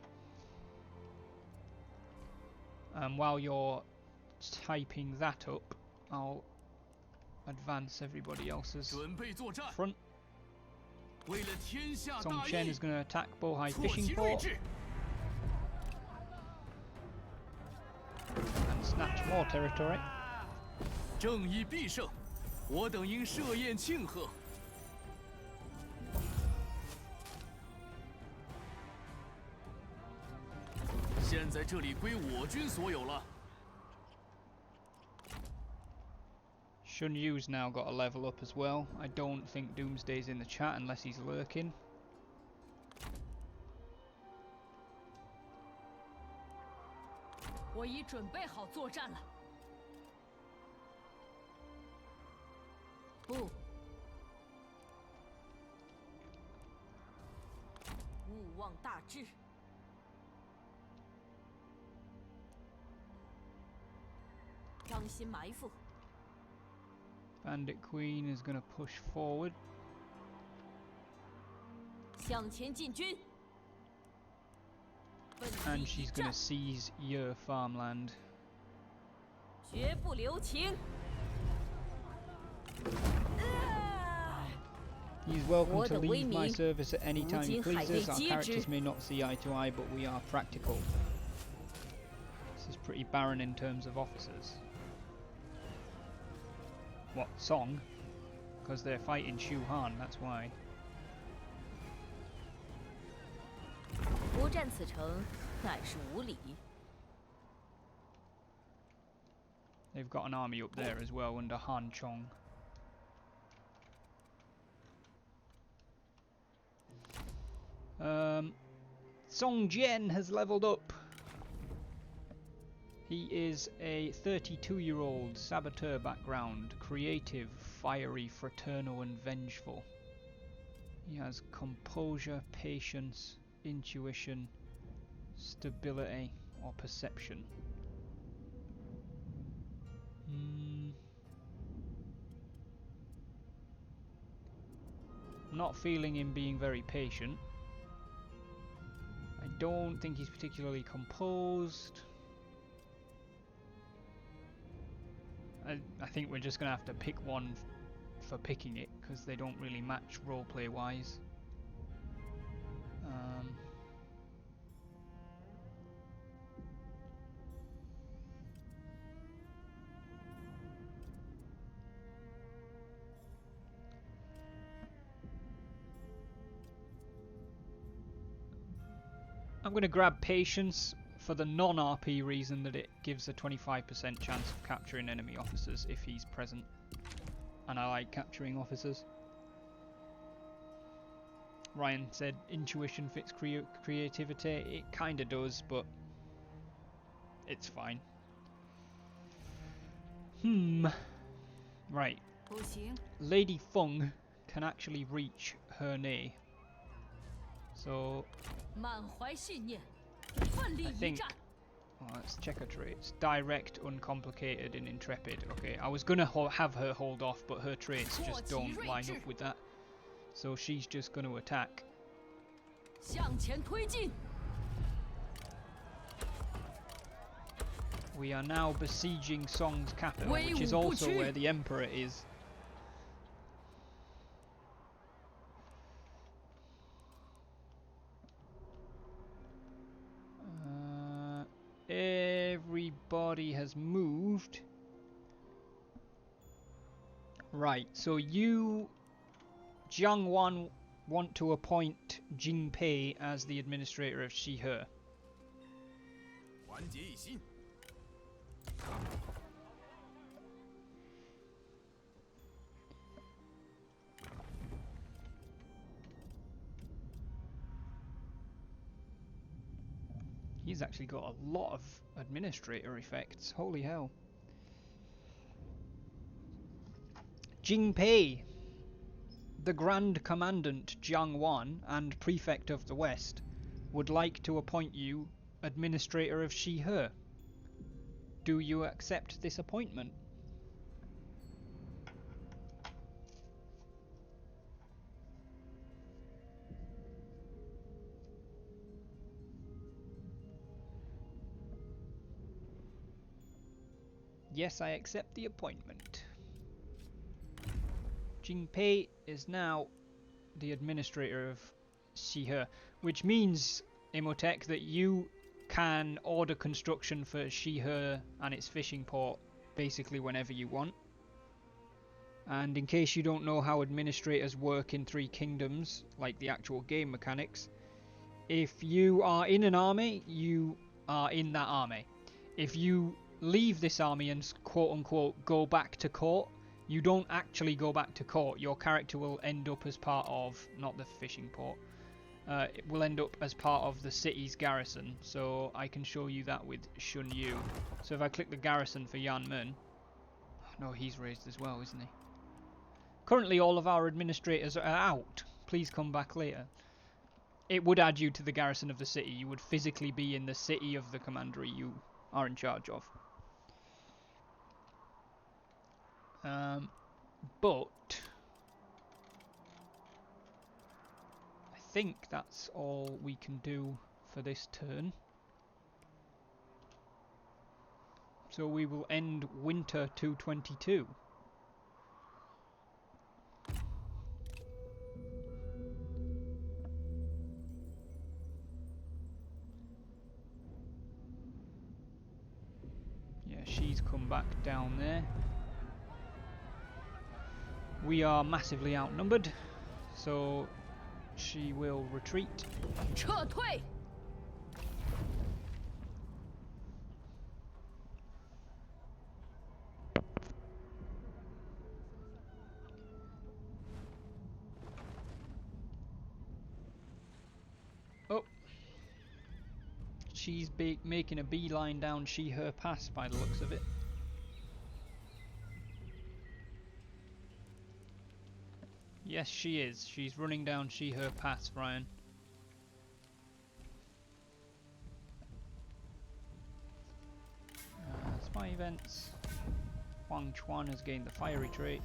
S2: While you're typing that up, I'll advance everybody else's front. Song Chen is going to attack Bohai Fishing Port and snatch more territory.
S3: 正义必胜，我等应设宴庆贺。现在这里归我军所有了。
S2: Shun Yu's now got a level up as well. I don't think Doomsday's in the chat unless he's lurking.
S4: 我已准备好作战了。不，勿忘大志。 当心埋伏。
S2: Bandit Queen is going to push forward.
S4: 向前进军。
S2: And she's going to seize your farmland.
S4: 绝不留情。
S2: He's welcome to leave my service at any time he pleases. Our characters may not see eye to eye, but we are practical. This is pretty barren in terms of officers. What, Song? Because they're fighting Shu Han, that's why.
S4: 不战此城，乃是无礼。
S2: They've got an army up there as well under Han Chong. Song Jian has leveled up. He is a 32-year-old saboteur background, creative, fiery, fraternal and vengeful. He has composure, patience, intuition, stability or perception. I'm not feeling him being very patient. I don't think he's particularly composed. I think we're just going to have to pick one for picking it, because they don't really match roleplay wise. I'm going to grab Patience for the non-RP reason that it gives a 25% chance of capturing enemy officers if he's present. And I like capturing officers. Ryan said intuition fits creativity. It kinda does, but it's fine. Right.
S4: 不行，
S2: Lady Feng can actually reach her knee. So
S4: 满怀信念，奋力
S2: I
S4: 一
S2: think...
S4: 战。
S2: Oh, let's check her traits. Direct, uncomplicated, and intrepid. Okay, I was gonna have her hold off, but her traits just don't line up with that. So she's just gonna attack.
S4: 向前推进。
S2: We are now besieging Song's capital, which is also where the Emperor is. Everybody has moved. Right, so you, Jiang Wan, want to appoint Jing Pei as the administrator of Shihe.
S3: 团结一心。
S2: He's actually got a lot of administrator effects. Holy hell. Jing Pei, the Grand Commandant Jiang Wan and Prefect of the West, would like to appoint you Administrator of Shihe. Do you accept this appointment? Yes, I accept the appointment. Jing Pei is now the administrator of Shihe, which means, Imhotep, that you can order construction for Shihe and its fishing port basically whenever you want. And in case you don't know how administrators work in Three Kingdoms, like the actual game mechanics, if you are in an army, you are in that army. If you leave this army and quote-unquote go back to court, you don't actually go back to court. Your character will end up as part of, not the fishing port, it will end up as part of the city's garrison. So I can show you that with Shun Yu. So if I click the garrison for Yan Men, no, he's raised as well, isn't he? Currently all of our administrators are out. Please come back later. It would add you to the garrison of the city. You would physically be in the city of the commandery you are in charge of. But I think that's all we can do for this turn. So we will end winter 222. Yeah, she's come back down there. We are massively outnumbered, so she will retreat.
S4: 撤退！
S2: Oh, she's making a beeline down Shihe Pass by the looks of it. Yes, she is. She's running down Shihe Pass, Brian. Spy events. Huang Chuan has gained the fiery trait.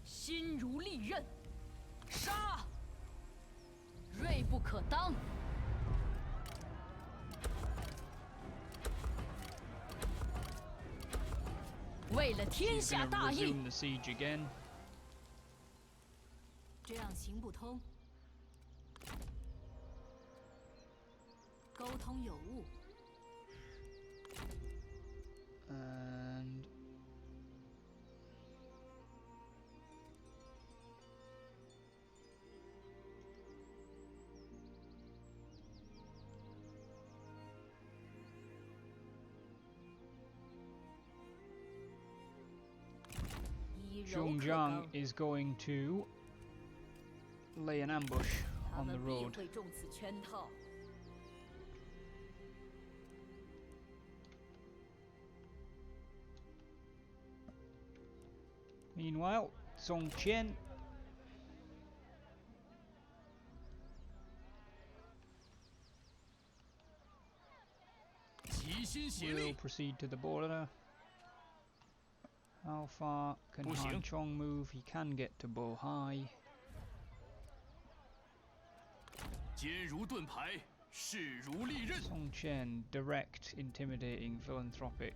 S4: 心如利刃，杀！锐不可当。 为了天下大义，
S2: resume the siege again.
S4: 这样行不通。沟通有误。
S2: And Zhongjiang is going to lay an ambush on the road.
S4: 会中此圈套。
S2: Meanwhile, Song Qian will proceed to the border. How far can Han Chong move? He can get to Bohai.
S3: 坚如盾牌，势如利刃。
S2: Song Chen, direct, intimidating, philanthropic,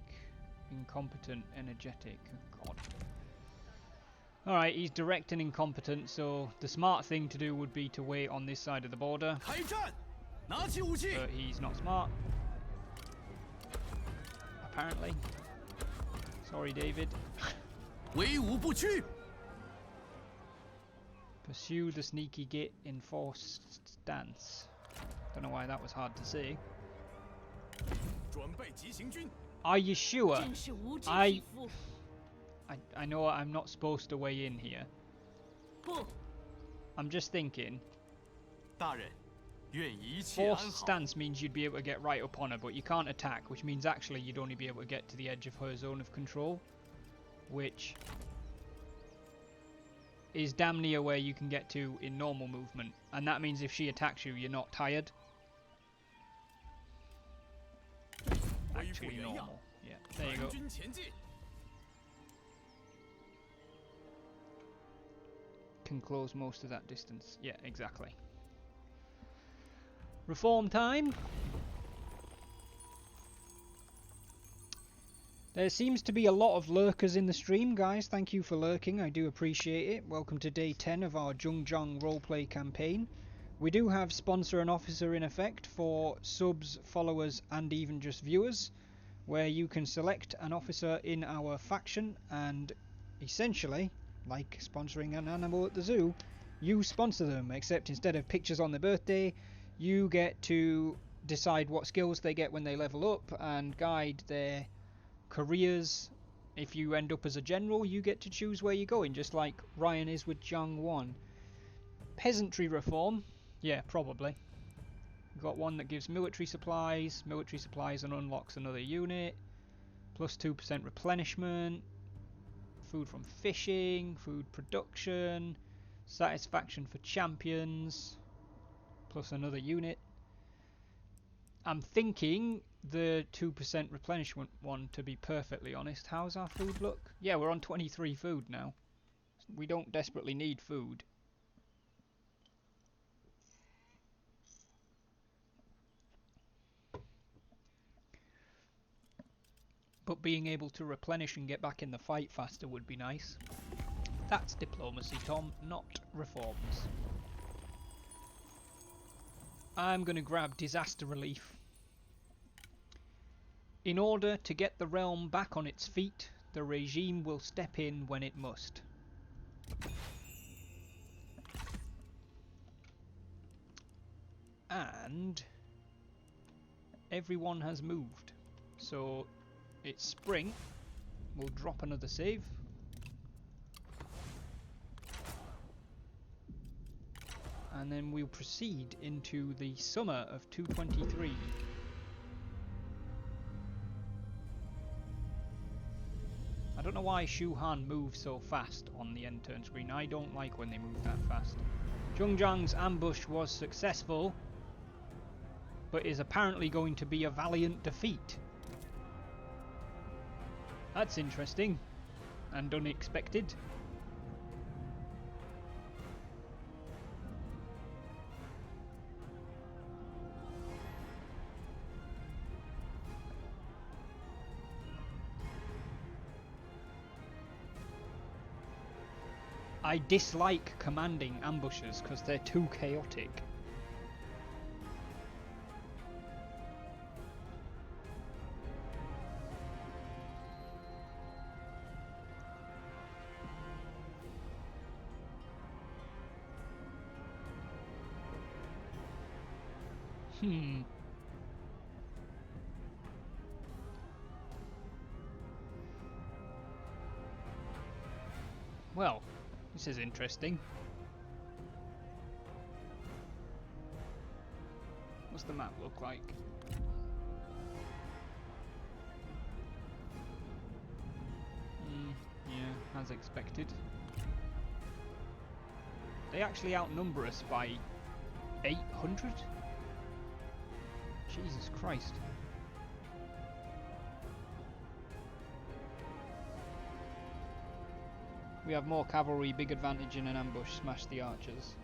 S2: incompetent, energetic. Oh, God. Alright, he's direct and incompetent, so the smart thing to do would be to wait on this side of the border.
S3: 开战！拿起武器！
S2: But he's not smart. Apparently. Sorry, David.
S3: 威武不屈！
S2: Pursue the sneaky git, enforced stance. Don't know why that was hard to say.
S3: 转备急行军。
S2: Are you sure?
S4: 真是无知
S2: I-
S4: 匹夫！
S2: I know I'm not supposed to weigh in here.
S4: 不，
S2: I'm just thinking.
S3: 大人，愿一切安
S2: Forced
S3: 好。
S2: stance means you'd be able to get right up on her, but you can't attack, which means actually you'd only be able to get to the edge of her zone of control, which is damn near where you can get to in normal movement, and that means if she attacks you, you're not tired.
S3: 恢复
S2: Actually
S3: 原样，
S2: normal. Yeah, there you
S3: 全
S2: go.
S3: 军前进。
S2: Can close most of that distance. Yeah, exactly. Reform time. There seems to be a lot of lurkers in the stream, guys. Thank you for lurking. I do appreciate it. Welcome to day 10 of our Zhongjang roleplay campaign. We do have sponsor and officer in effect for subs, followers, and even just viewers, where you can select an officer in our faction and essentially, like sponsoring an animal at the zoo, you sponsor them, except instead of pictures on their birthday, you get to decide what skills they get when they level up and guide their careers. If you end up as a general, you get to choose where you're going, just like Ryan is with Jiang 1. Peasantry reform, yeah, probably. We've got one that gives military supplies and unlocks another unit, plus 2% replenishment, food from fishing, food production, satisfaction for champions, plus another unit. I'm thinking the 2% replenishment one, to be perfectly honest. How's our food look? Yeah, we're on 23 food now. We don't desperately need food. But being able to replenish and get back in the fight faster would be nice. That's diplomacy, Tom, not reforms. I'm going to grab disaster relief. In order to get the realm back on its feet, the regime will step in when it must. And everyone has moved. So it's spring. We'll drop another save. And then we'll proceed into the summer of 223. I don't know why Shu Han moves so fast on the end turn screen. I don't like when they move that fast. Zhongjiang's ambush was successful, but is apparently going to be a valiant defeat. That's interesting and unexpected. I dislike commanding ambushes because they're too chaotic. Well, this is interesting. What's the map look like? Yeah, as expected. They actually outnumber us by 800? Jesus Christ. We have more cavalry, big advantage in an ambush, smash the archers.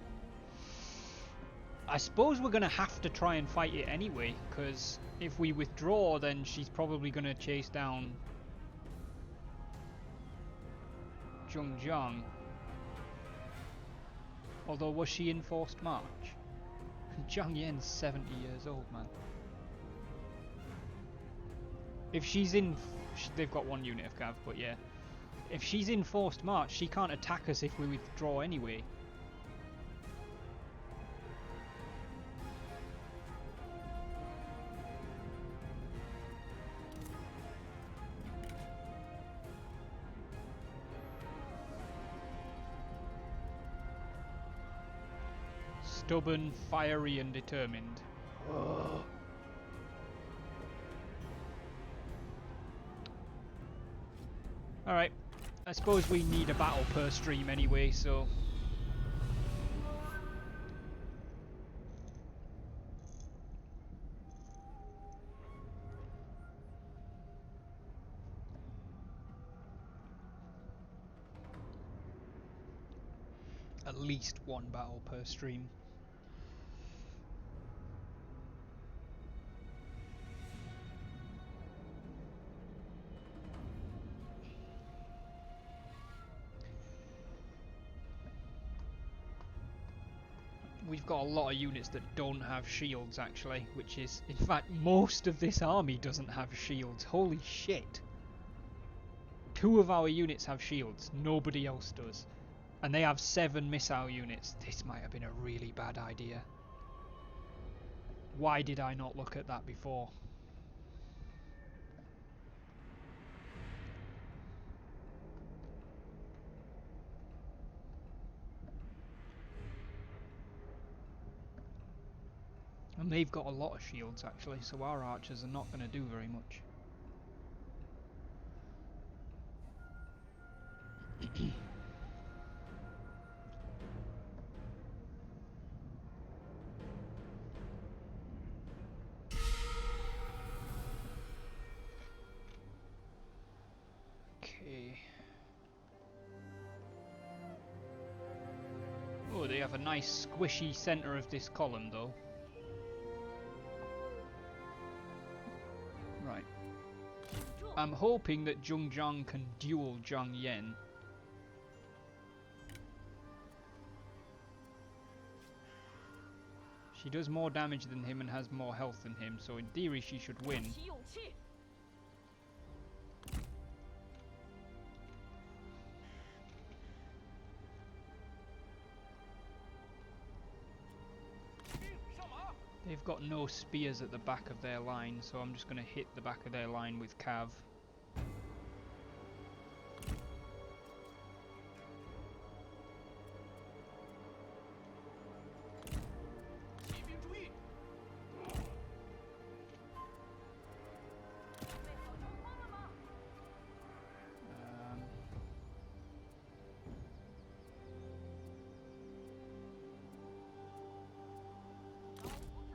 S2: I suppose we're going to have to try and fight it anyway, because if we withdraw, then she's probably going to chase down Zhongjiang. Although, was she in forced march? Zhang Yan's 70 years old, man. If she's in... they've got one unit of cav, but yeah. If she's in forced march, she can't attack us if we withdraw anyway. Stubborn, fiery and determined. Ugh. Alright, I suppose we need a battle per stream anyway, so... at least one battle per stream. We've got a lot of units that don't have shields actually, which is, in fact, most of this army doesn't have shields. Holy shit. 2 of our units have shields, nobody else does. And they have 7 missile units. This might have been a really bad idea. Why did I not look at that before? And they've got a lot of shields actually, so our archers are not going to do very much. Okay. Oh, they have a nice squishy centre of this column though. Right. I'm hoping that Zhongjiang can duel Zhang Yan. She does more damage than him and has more health than him, so in theory she should win. They've got no spears at the back of their line, so I'm just going to hit the back of their line with cav.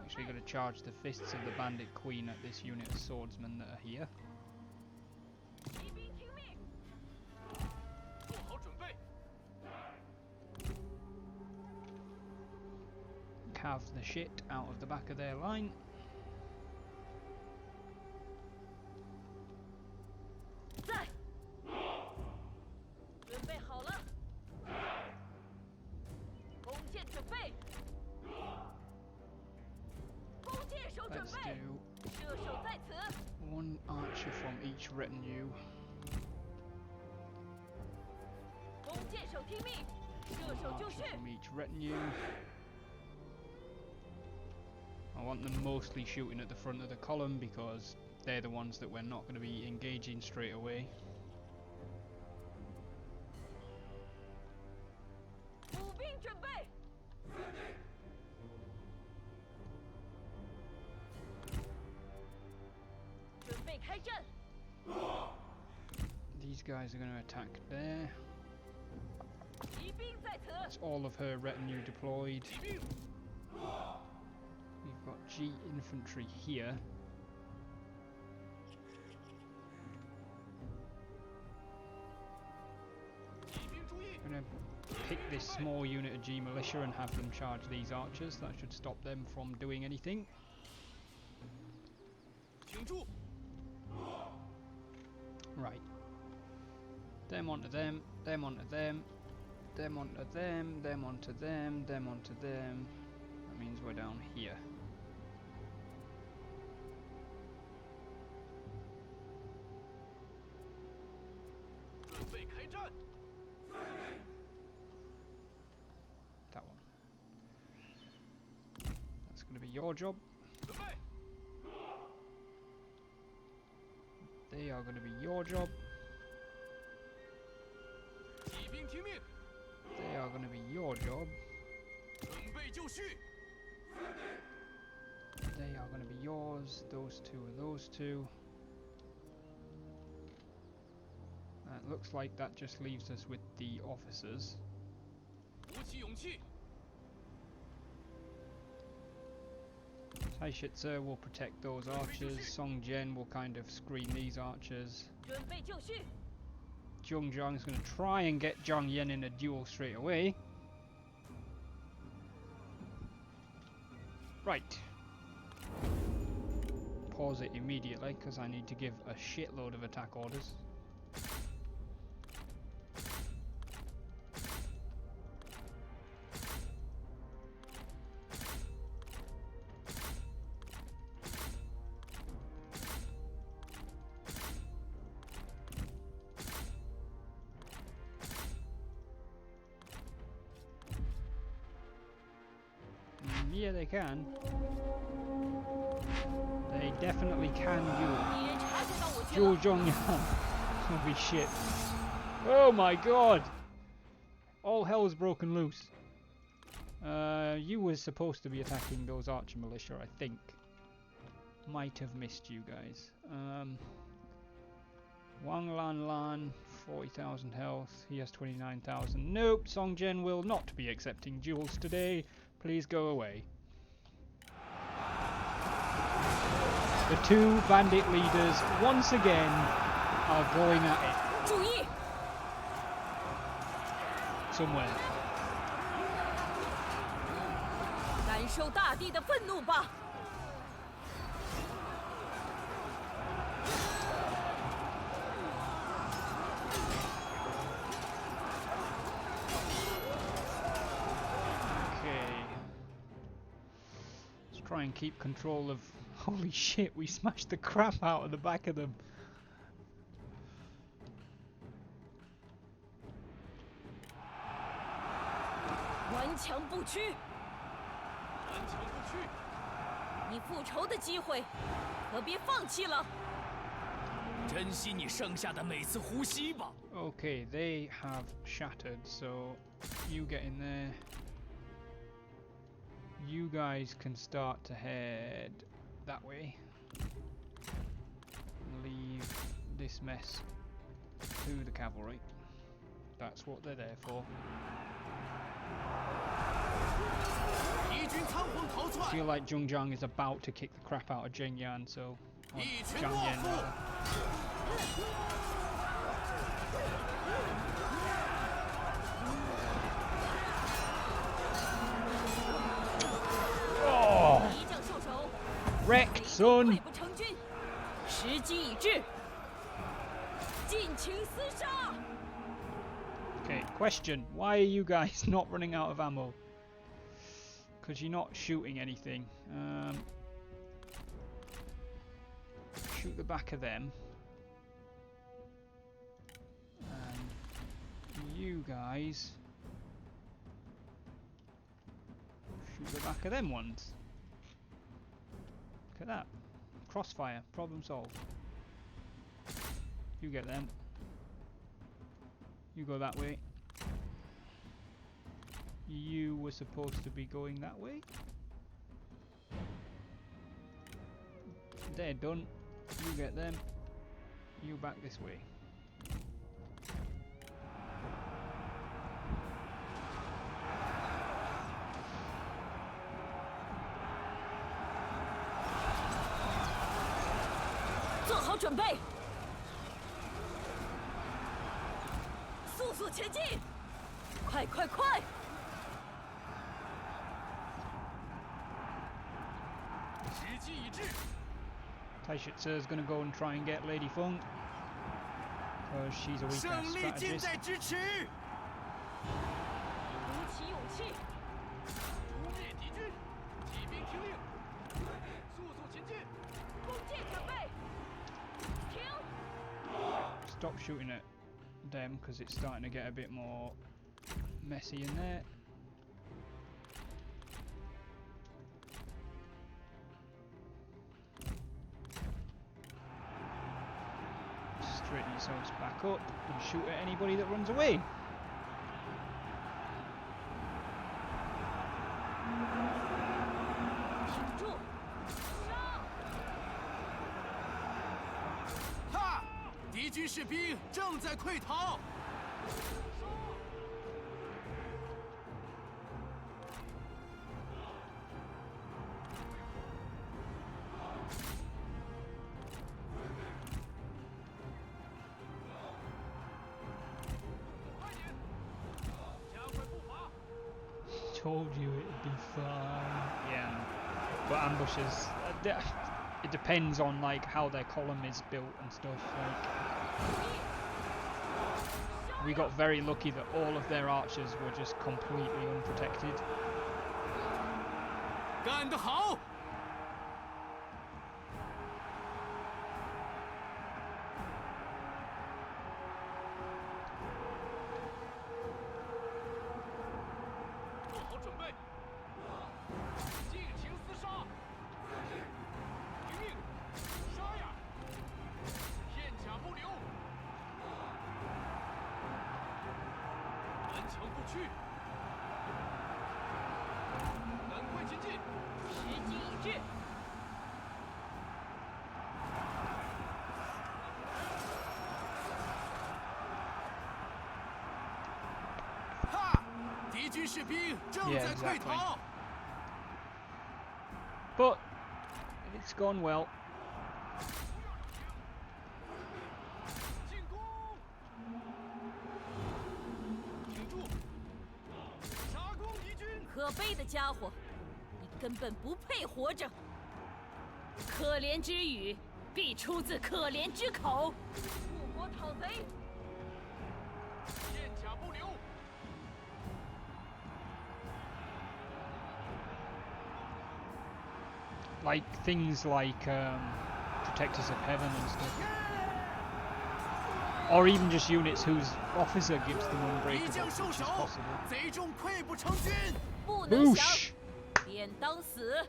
S2: Actually going to charge the fists of the Bandit Queen at this unit of swordsmen that are here. Cav the shit out of the back of their line. Let's do 1 archer from each retinue. Archer from each retinue. I want them mostly shooting at the front of the column because they're the ones that we're not going to be engaging straight away. These guys are going to attack there. That's all of her retinue deployed. We've got G infantry here. I'm going pick this small unit of G militia and have them charge these archers. That should stop them from doing anything.
S3: 挺住！
S2: Right. Them onto them, them onto them, them onto them, them onto them, them onto them. That means we're down here. That one. That's going to be your job. They are going to be your job.
S3: 骑兵听命，
S2: They are going to be your job.
S3: 准备就绪。
S2: They are going to be yours. Those two are those two. It looks like that just leaves us with the officers.
S3: 鼓起勇气，
S2: Taishitsu will protect those archers. Song Jian will kind of screen these archers.
S4: 准备就绪，
S2: Zhong Zhang is going to try and get Zhang Yan in a duel straight away. Right. Pause it immediately because I need to give a shitload of attack orders. Yeah, they can. They definitely can duel.
S4: 敌人察觉到我去
S2: Zhou
S4: 了，
S2: Zhongyan. Holy shit. Oh my god! All hell's broken loose. You were supposed to be attacking those archer militia, I think. Might have missed you guys. Wang Lan Lan, 40,000 health. He has 29,000. Nope, Song Jian will not be accepting duels today. Please go away. The two bandit leaders once again are going at it
S4: 注意，
S2: somewhere.
S4: 感受大地的愤怒吧！
S2: Okay. Let's try and keep control of... Holy shit, we smashed the crap out of the back of them.
S4: "顽强不屈，
S3: 顽强不屈。
S4: 你复仇的机会，可别放弃了。
S3: 珍惜你剩下的每次呼吸吧。
S2: Okay, they have shattered, so you get in there. You guys can start to head that way. Leave this mess to the cavalry. That's what they're there for.
S3: 敌军仓皇逃
S2: I
S3: 窜，
S2: feel like Zhong Zhang is about to kick the crap out of Zheng Yan, so... or
S3: 一群
S2: Zhang
S3: 懦
S2: Yan,
S3: 夫。
S2: rather. Oh!
S4: 一将受首，
S2: Wrecked,
S4: 溃
S2: son!
S4: 不成军，时机已至，尽情厮杀！
S2: Okay, question. Why are you guys not running out of ammo? Because you're not shooting anything. Shoot the back of them. And you guys... shoot the back of them ones. Look at that. Crossfire. Problem solved. You get them. You go that way. You were supposed to be going that way. They're done. You get them. You back this way.
S4: "做好准备，速速前进！快快快！
S3: 时机已至，
S2: Taishitsu is going to go and try and get Lady Feng. Because she's a weak
S3: 胜
S2: ass
S3: 利近
S2: strategist.
S3: 在咫尺。
S4: 鼓起勇气，
S3: 污蔑敌军，骑兵听令，速速前进。
S4: 弓箭准备，停！
S2: Stop shooting at them because it's starting to get a bit more messy in there. Straighten yourselves back up and shoot at anybody that runs away.
S4: Stop!
S3: 哈！敌军士兵正在溃逃。
S2: Told you it'd be fine. Yeah, but ambushes. It depends on like how their column is built and stuff. Like, we got very lucky that all of their archers were just completely unprotected.
S3: 干得好！ 做好准备，尽情厮杀！听命，杀呀！片甲不留，顽强不屈，赶快前进！
S4: 时机已至，
S3: 哈！敌军士兵正
S2: Yeah,
S3: 在溃逃。
S2: But it's gone well.
S3: 进攻！挺住！杀攻敌军！
S4: 可悲的家伙，你根本不配活着。可怜之语，必出自可怜之口。复国讨贼，
S3: 片甲不留。
S2: Like things like Protectors of Heaven and stuff. Or even just units whose officer gives them
S3: 一
S2: unbreakable,
S3: 将受
S2: which is
S3: 首，
S2: possible.
S3: 贼众溃不成军。
S4: 不能降，
S2: Boosh!
S4: 便当死。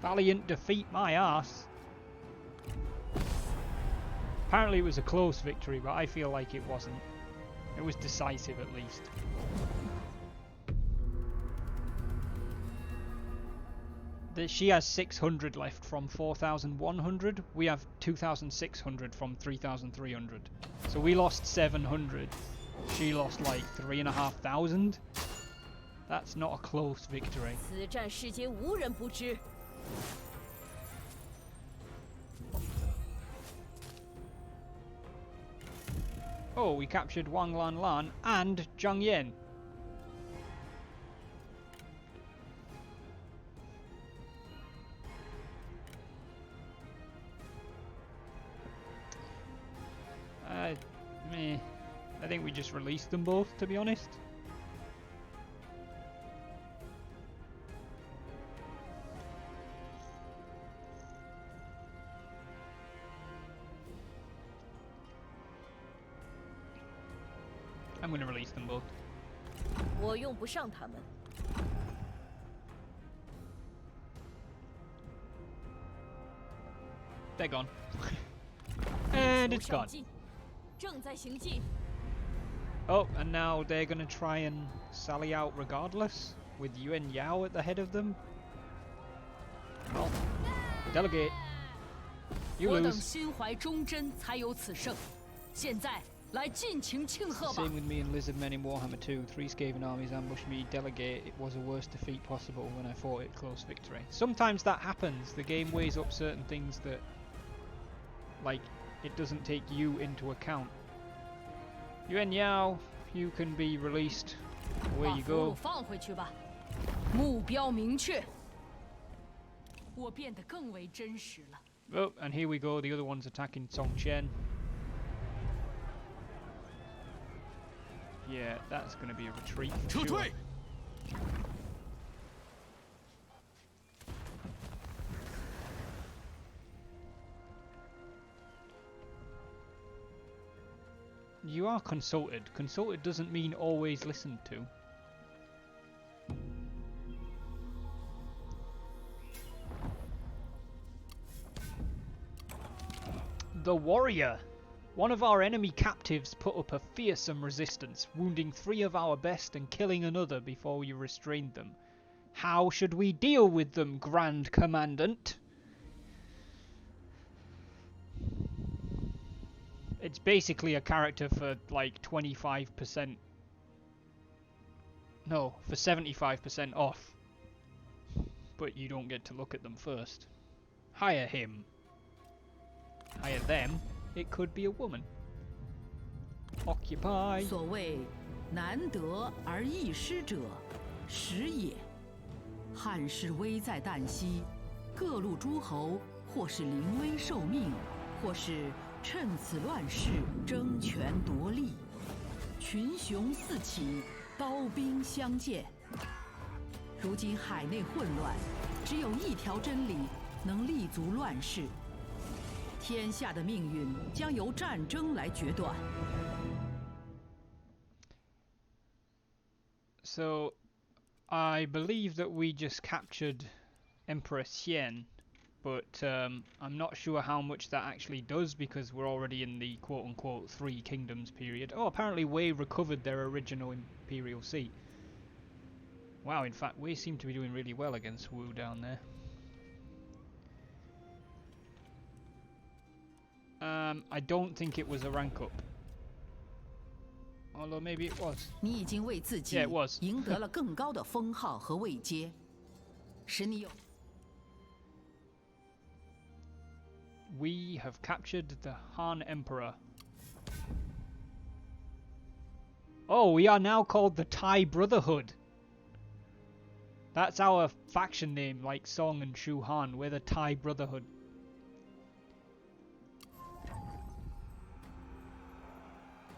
S2: Valiant defeat my ass. Apparently it was a close victory, but I feel like it wasn't. It was decisive at least. She has 600 left from 4,100. We have 2,600 from 3,300. So we lost 700. She lost like 3,500. That's not a close victory.
S4: 此战世间无人不知。
S2: Oh, we captured Wang Lan Lan and Zhang Yan. Meh. I think we just released them both, to be honest. I'm going to release them both.
S4: 我用不上他们。
S2: They're gone. And it's
S4: 上
S2: gone.
S4: 进，正在行进。
S2: Oh, and now they're going to try and sally out regardless, with Yuan Yao at the head of them. Well, delegate. You
S4: 我等
S2: lose.
S4: 心怀忠贞，才有此胜。现在来尽情庆贺吧！
S2: Same with me and Lizardmen in Warhammer 2. 3 Skaven armies ambushed me. Delegate. It was the worst defeat possible when I fought it close victory. Sometimes that happens. The game weighs up certain things that, like, it doesn't take you into account. Yuan Yao, you can be released Away
S4: 把
S2: you
S4: 俘虏
S2: go.
S4: 放回去吧，目标明确。我变得更为真实了。
S2: Oh, and here we go. The other one's attacking Songchen. Yeah, that's going to be a retreat. For
S3: 撤
S2: sure.
S3: 退！
S2: You are consulted. Consulted doesn't mean always listened to. The warrior! One of our enemy captives put up a fearsome resistance, wounding 3 of our best and killing another before we restrained them. How should we deal with them, Grand Commandant? It's basically a character for like 25%. No, for 75% off. But you don't get to look at them first. Hire him. Hire them. It could be a woman. Occupy.
S1: 所谓难得而易失者，时也。汉室危在旦夕，各路诸侯或是临危受命，或是趁此乱世争权夺利，群雄四起，刀兵相见。如今海内混乱，只有一条真理能立足乱世。天下的命运将由战争来决断。
S2: So, I believe that we just captured Emperor Xian, but I'm not sure how much that actually does because we're already in the quote-unquote 3 kingdoms period. Oh, apparently Wei recovered their original imperial seat. Wow, in fact, Wei seem to be doing really well against Wu down there. I don't think it was a rank up. Although maybe it was.
S1: 你已经为自己
S2: Yeah, it was.
S1: 赢得了更高的封号和位阶，使你有。
S2: We have captured the Han Emperor. Oh, we are now called the Thai Brotherhood. That's our faction name, like Song and Shu Han. We're the Thai Brotherhood.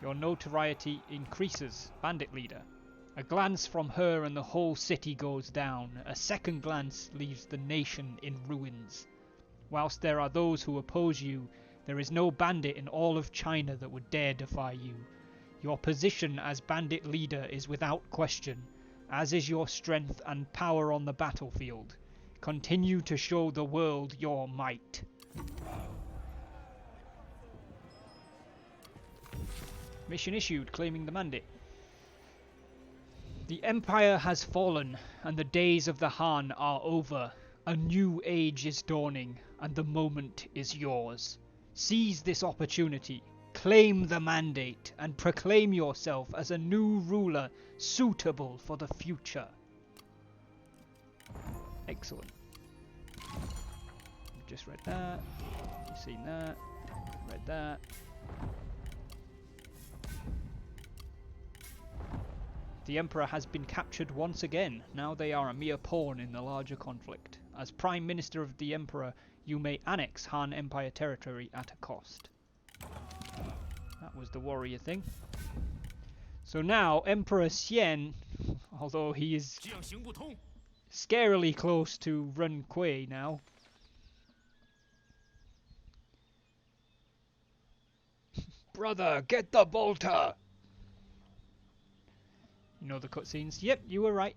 S2: Your notoriety increases, Bandit Leader. A glance from her and the whole city goes down. A second glance leaves the nation in ruins. Whilst there are those who oppose you, there is no bandit in all of China that would dare defy you. Your position as Bandit Leader is without question, as is your strength and power on the battlefield. Continue to show the world your might. Mission issued, claiming the mandate. The Empire has fallen, and the days of the Han are over. A new age is dawning, and the moment is yours. Seize this opportunity, claim the mandate, and proclaim yourself as a new ruler suitable for the future. Excellent. Just read that. You've seen that. Read that. The Emperor has been captured once again. Now they are a mere pawn in the larger conflict. As Prime Minister of the Emperor, you may annex Han Empire territory at a cost. That was the warrior thing. So now, Emperor Xian, although he is
S3: 这样行不通。
S2: scarily close to Ren Kui now. Brother, get the bolter! You know the cutscenes? Yep, you were right.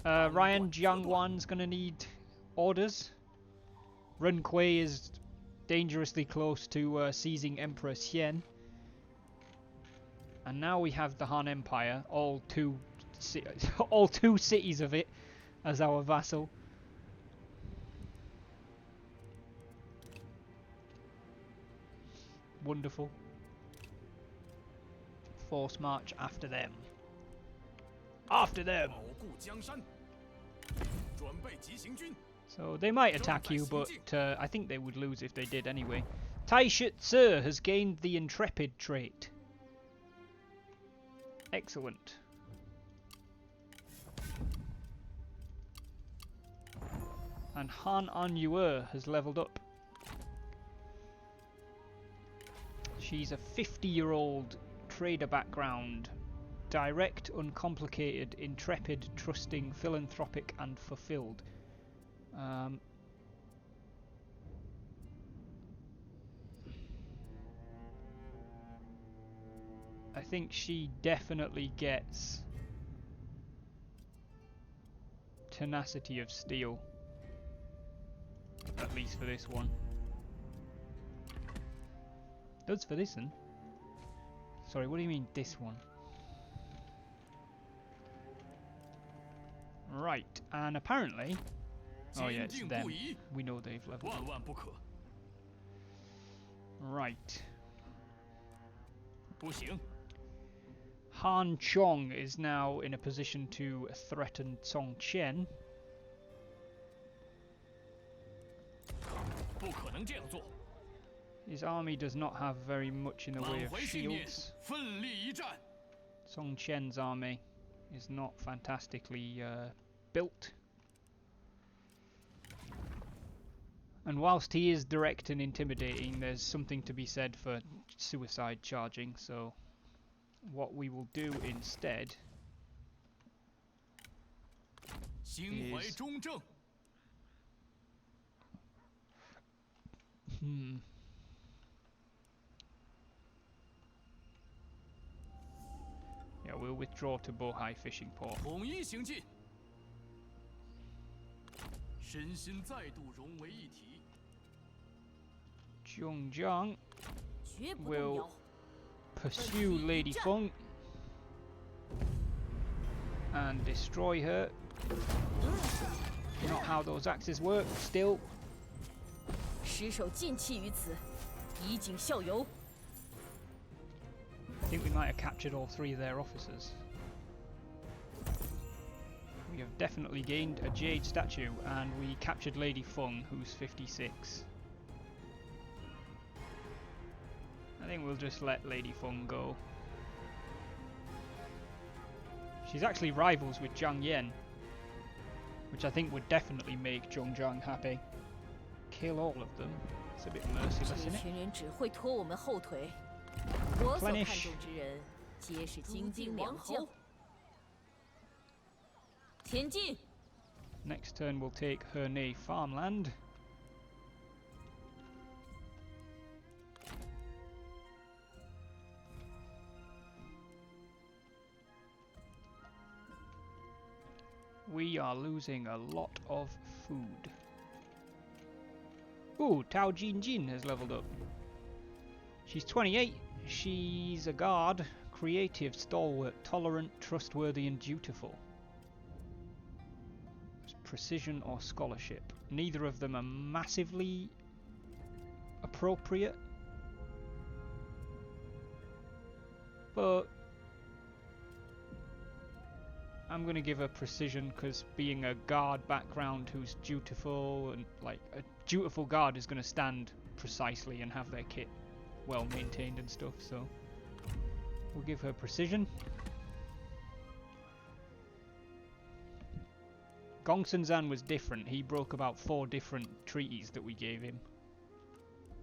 S2: Ryan Jiangwan's gonna need orders. Ren Kui is dangerously close to seizing Emperor Xian. And now we have the Han Empire, all two cities of it, as our vassal. Wonderful. Force march after them. After them!
S3: 保护江山，准备急行军。
S2: So they might attack you, but I think they would lose if they did anyway. Tai Shi has gained the intrepid trait. Excellent. And Han An has leveled up. She's a 50-year-old trader background. Direct, uncomplicated, intrepid, trusting, philanthropic and fulfilled. I think she definitely gets tenacity of steel. At least for this one. Does for this one? Sorry, what do you mean this one? Right, and apparently... Oh yeah, it's them. We know they've leveled up. Right. Han Chong is now in a position to threaten Song Chen. His army does not have very much in the way of shields. Song Chen's army is not fantastically built. And whilst he is direct and intimidating, there's something to be said for suicide charging, so what we will do instead is... Yeah, we'll withdraw to Bohai Fishing Port. Zhongjiang will pursue Lady Feng and destroy her. Not how those axes work, still. I think we might have captured all 3 of their officers. We have definitely gained a jade statue, and we captured Lady Feng, who's 56. I think we'll just let Lady Feng go. She's actually rivals with Zhang Yan, which I think would definitely make Zhongjiang happy. Kill all of them. It's a bit merciless, isn't it? Replenish. Next turn we'll take Hernay farmland. We are losing a lot of food. Ooh, Tao Jinjin has leveled up. She's 28. She's a guard. Creative, stalwart, tolerant, trustworthy and dutiful. Precision or scholarship. Neither of them are massively appropriate. But I'm going to give her precision because being a guard background who's dutiful, and like a dutiful guard is going to stand precisely and have their kit well maintained and stuff, so we'll give her precision. Gongsun Zan was different. He broke about 4 different treaties that we gave him.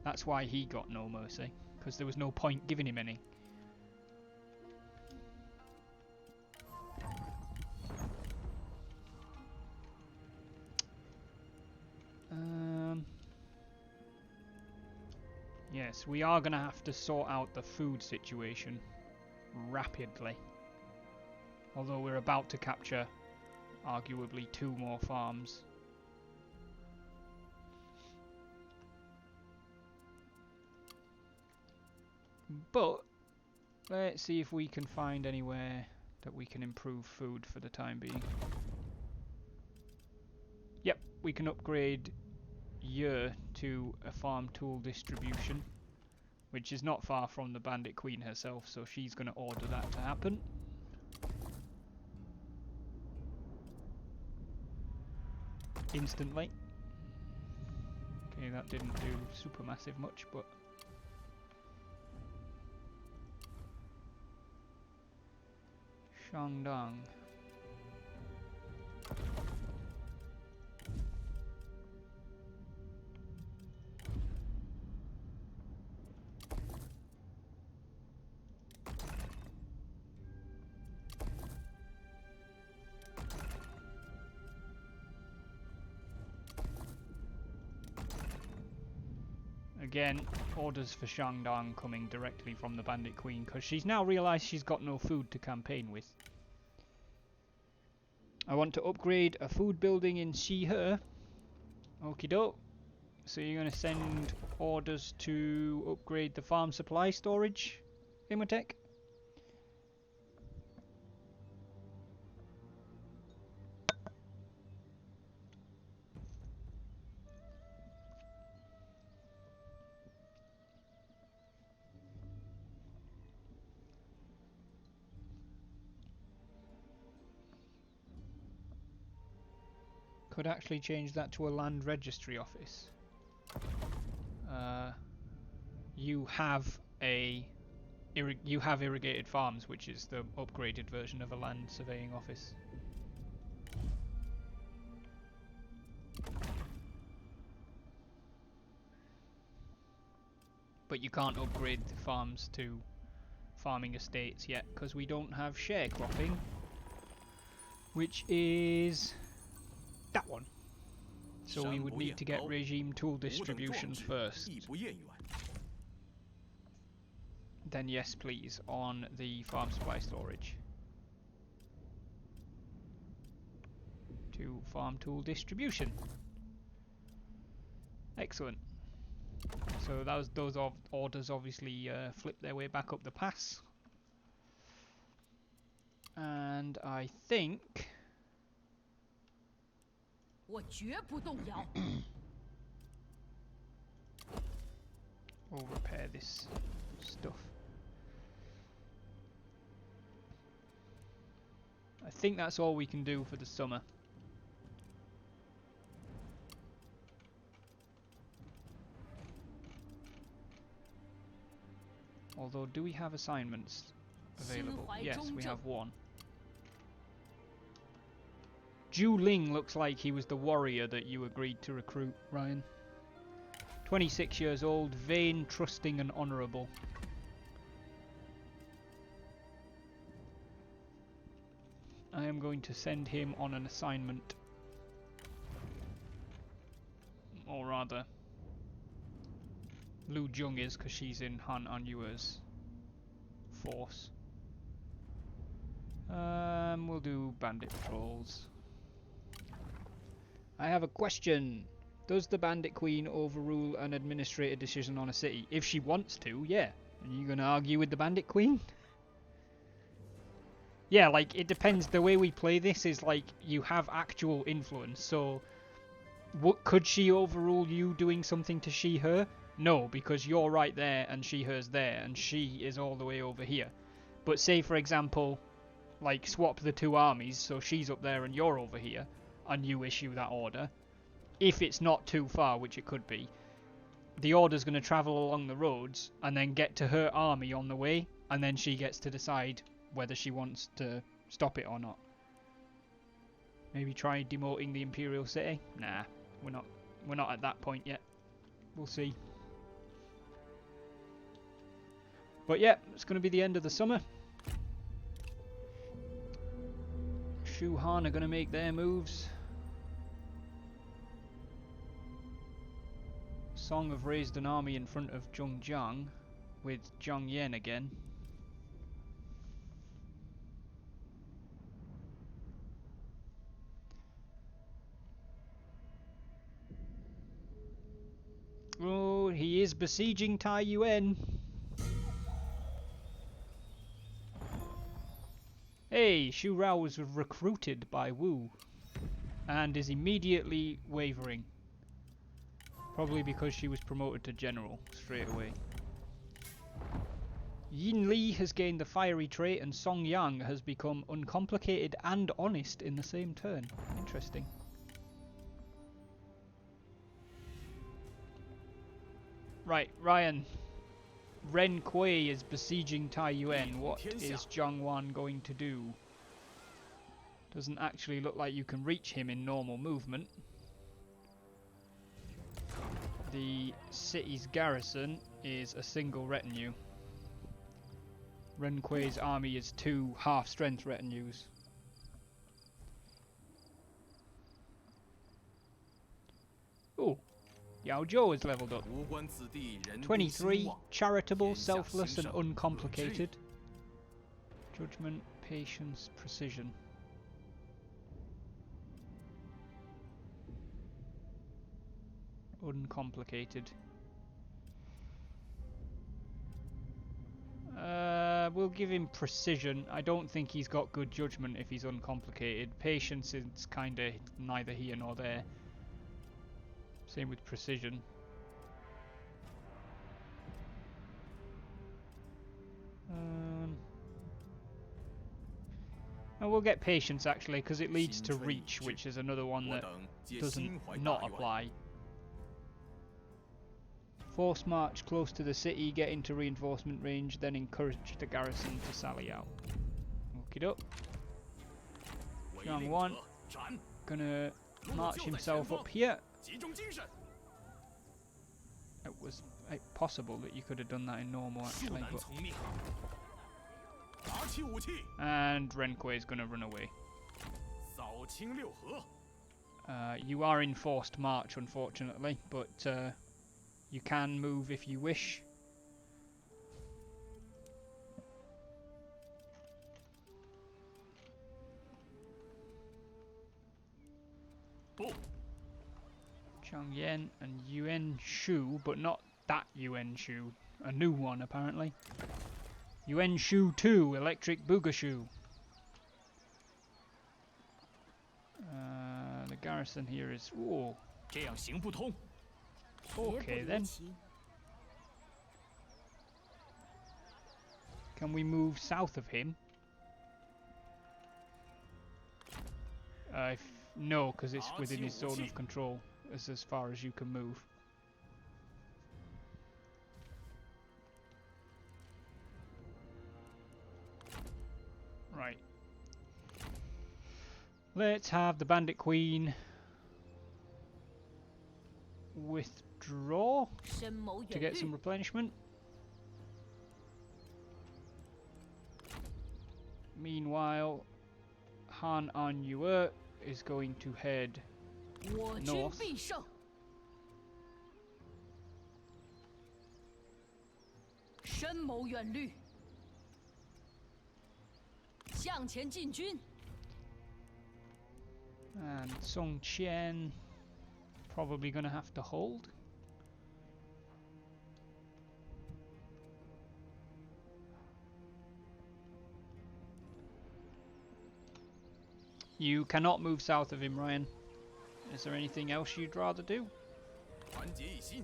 S2: That's why he got no mercy, because there was no point giving him any. Yes, we are going to have to sort out the food situation rapidly. Although we're about to capture arguably 2 more farms. But let's see if we can find anywhere that we can improve food for the time being. Yep, we can upgrade Ye to a farm tool distribution, which is not far from the Bandit Queen herself, so she's going to order that to happen. Instantly. Okay, that didn't do super massive much, but Shandong. Again, orders for Shandong coming directly from the Bandit Queen, because she's now realised she's got no food to campaign with. I want to upgrade a food building in Shihe. Okie doke. So you're going to send orders to upgrade the farm supply storage, Imhotep? Could actually change that to a land registry office. You have irrigated farms, which is the upgraded version of a land surveying office. But you can't upgrade the farms to farming estates yet, because we don't have sharecropping, which is that one. So we would need to get regime tool distributions first. Then yes please, on the farm supply storage. To farm tool distribution. Excellent. So those orders obviously flip their way back up the pass. And I think...
S1: 我绝不动摇。
S2: we'll repair this stuff. I think that's all we can do for the summer. Although, do we have assignments available? Yes, we have one. Zhu Ling looks like he was the warrior that you agreed to recruit, Ryan. 26 years old, vain, trusting and honourable. I am going to send him on an assignment. Or rather, Lu Jung is, because she's in Han Anyua's force. We'll do bandit patrols. I have a question. Does the Bandit Queen overrule an administrative decision on a city? If she wants to, yeah. Are you going to argue with the Bandit Queen? Yeah, like, it depends. The way we play this is, like, you have actual influence. So, could she overrule you doing something to she-her? No, because you're right there and she-her's there and she is all the way over here. But say, for example, like, swap the two armies, so she's up there and you're over here, and you issue that order. If it's not too far, which it could be, the order's going to travel along the roads and then get to her army on the way, and then she gets to decide whether she wants to stop it or not. Maybe try demoting the Imperial City? Nah, we're not at that point yet. We'll see. But yeah, it's going to be the end of the summer. Shu Han are going to make their moves. Song have raised an army in front of Zhongjiang with Zhang Yan again. Oh, he is besieging Taiyuan. Hey, Xu Rao was recruited by Wu and is immediately wavering. Probably because she was promoted to general straight away. Yin Li has gained the fiery trait and Song Yang has become uncomplicated and honest in the same turn. Interesting. Right, Ryan. Ren Kui is besieging Taiyuan. What is Zhang Wan going to do? Doesn't actually look like you can reach him in normal movement. The city's garrison is a single retinue. Ren Kui's army is 2 half-strength retinues. Oh, Yao Zhou is leveled up.
S3: 无官此地人丁兴
S2: 23,
S3: 旺，
S2: charitable,
S3: 天下
S2: selfless,
S3: 兴
S2: and
S3: 盛，
S2: uncomplicated. Judgment, patience, precision. Uncomplicated. We'll give him precision. I don't think he's got good judgment if he's uncomplicated. Patience is kinda neither here nor there. Same with precision. And we'll get patience actually, because it leads to reach, which is another one
S3: 我
S2: that
S3: 等皆
S2: doesn't
S3: 心怀
S2: not
S3: 大愿，
S2: apply. Force march close to the city, get into reinforcement range, then encourage the garrison to sally out. Okie doke.
S3: 违
S2: Jiang
S3: 令
S2: Wan
S3: 者斩，
S2: gonna
S3: 路
S2: march
S3: 就在前
S2: himself
S3: 方
S2: up here.
S3: 集中精神，
S2: It was possible that you could have done that in normal
S3: 恕
S2: actually,
S3: 难
S2: but
S3: 从命。拿起武器，
S2: and Renquei is gonna run away.
S3: 扫清六合。
S2: You are in forced march, unfortunately, but you can move if you wish. Zhang Yan and Yuan Shu, but not that Yuan Shu. A new one, apparently. Yuan Shu 2, Electric Boogashu. The garrison here is... Whoa.
S3: 这样行不通。
S2: Okay then. Can we move south of him? No, because it's within his zone of control. It's as far as you can move. Right. Let's have the Bandit Queen withdraw
S4: 深谋
S2: to
S4: 远
S2: get some
S4: 虑，
S2: replenishment. Meanwhile, Han An Yue is going to head
S4: 我军
S2: north.
S4: 必胜。深谋远虑，向前进军。
S2: And Song Qian probably going to have to hold. You cannot move south of him, Ryan. Is there anything else you'd rather do?
S3: 团结一心，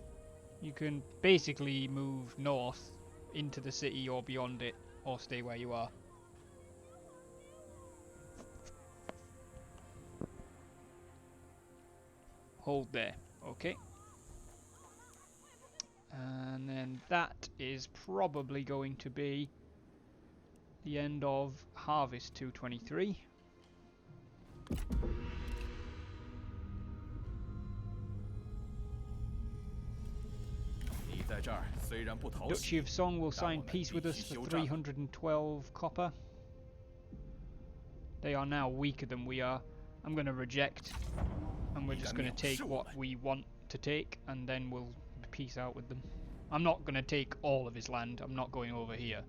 S2: You can basically move north into the city or beyond it, or stay where you are. Hold there, okay. And then that is probably going to be the end of Harvest 223.
S3: 你在这儿虽然不讨喜，
S2: Duchy of Song will
S3: 但我
S2: sign
S3: 们
S2: peace
S3: 必
S2: with
S3: 须
S2: us for
S3: 休战。
S2: 312 copper. They are now weaker than we are. I'm going to reject, and we're just going to take what we want to take, and then we'll peace out with them. I'm not going to take all of his land. I'm not going over here.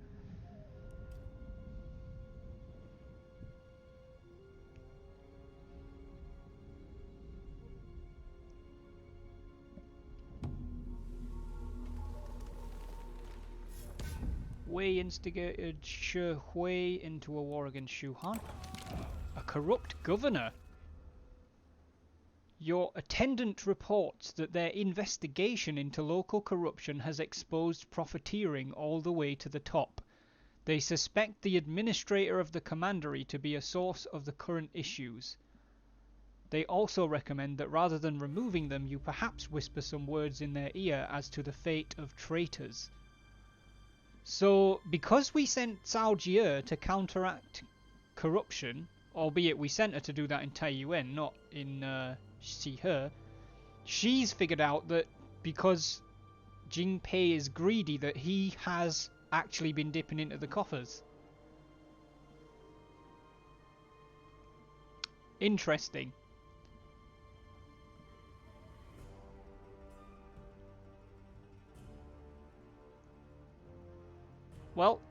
S2: Wei instigated Shi Hui into a war against Shu Han. A corrupt governor. Your attendant reports that their investigation into local corruption has exposed profiteering all the way to the top. They suspect the administrator of the commandery to be a source of the current issues. They also recommend that rather than removing them, you perhaps whisper some words in their ear as to the fate of traitors. So, because we sent Cao Jie to counteract corruption, albeit we sent her to do that in Taiyuan, not in Shihe, she's figured out that because Jing Pei is greedy, that he has actually been dipping into the coffers. Interesting. Well,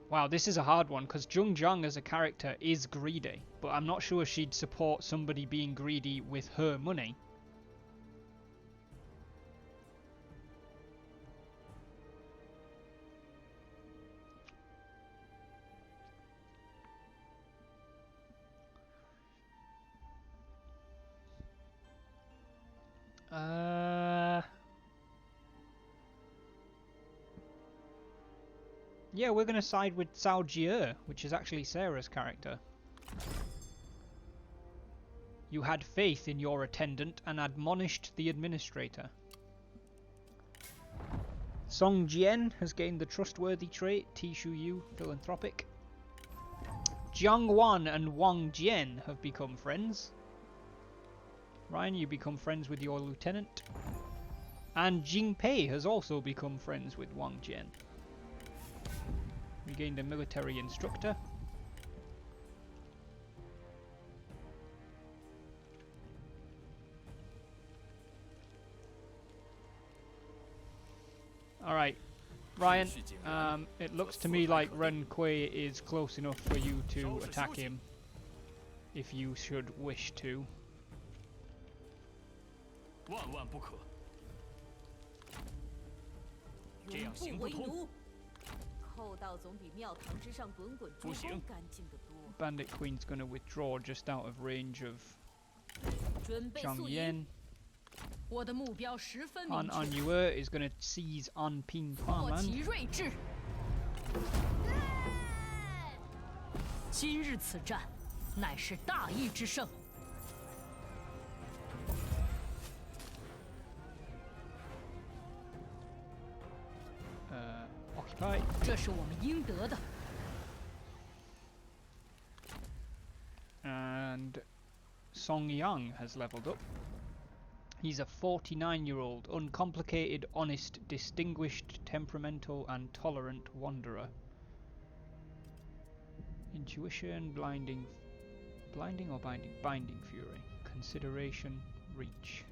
S2: wow, this is a hard one, because Zheng Zhang as a character is greedy, but I'm not sure she'd support somebody being greedy with her money. Yeah, we're going to side with Cao Jie, which is actually Sarah's character. You had faith in your attendant and admonished the administrator. Song Jian has gained the trustworthy trait, Tishu Yu, philanthropic. Jiang Wan and Wang Jian have become friends. Ryan, you become friends with your lieutenant. And Jing Pei has also become friends with Wang Jian. We gained a military instructor. Alright, Ryan, it looks to me like Ren Kui is close enough for you to attack him, if you should wish to. Bandit Queen's going to withdraw just out of range of Zhang Yan. Han An Yue is going to seize An Ping farmland. Occupy. And Song Yang has leveled up. He's a 49-year-old, uncomplicated, honest, distinguished, temperamental, and tolerant wanderer. Intuition, blinding or binding? Binding fury. Consideration, reach.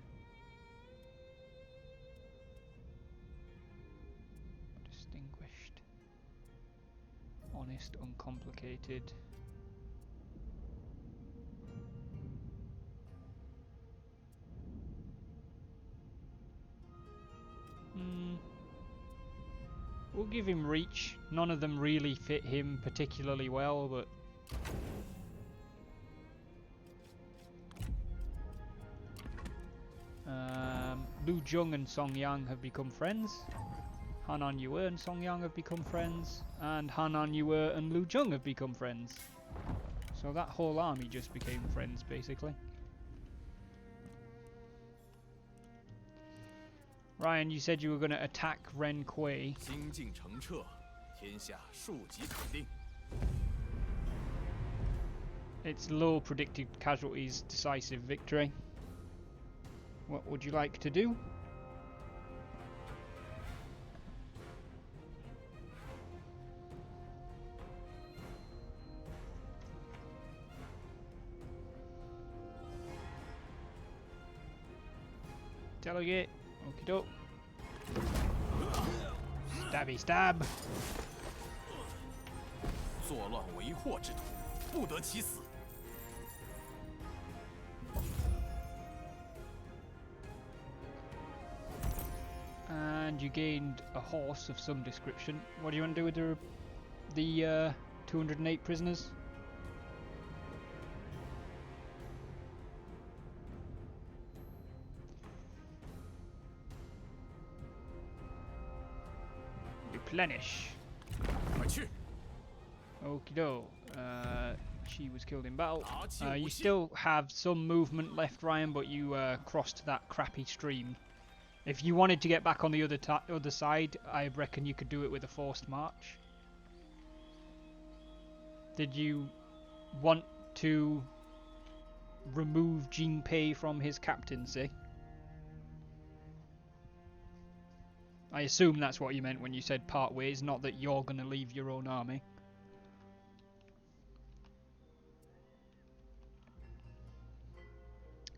S2: Distinguished, honest, uncomplicated. We'll give him reach. None of them really fit him particularly well, but Lu Zheng and Song Yang have become friends. Han An Yue and Song Yang have become friends, and Han An Yue and Lu Zheng have become friends. So that whole army just became friends, basically. Ryan, you said you were going to attack Ren Kui. It's low predicted casualties, decisive victory. What would you like to do? Delegate. Okie doke. Stabby stab. And you gained a horse of some description. What do you want to do with the 208 prisoners? Replenish. Okie doke. She was killed in battle. You still have some movement left, Ryan, but you crossed that crappy stream. If you wanted to get back on the other side, I reckon you could do it with a forced march. Did you want to remove Jing Pei from his captaincy? I assume that's what you meant when you said part ways, not that you're going to leave your own army.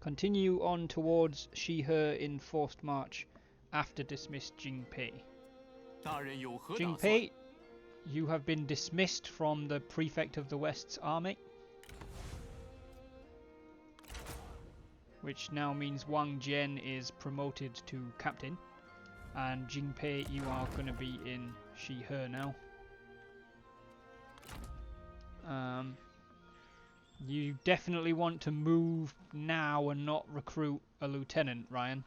S2: Continue on towards she-her in forced march after dismissed Jingpei.
S3: 大人有何打算？
S2: Jingpei, you have been dismissed from the Prefect of the West's army. Which now means Wang Jian is promoted to captain. And Jingpei, you are going to be in she/her now. You definitely want to move now and not recruit a lieutenant, Ryan.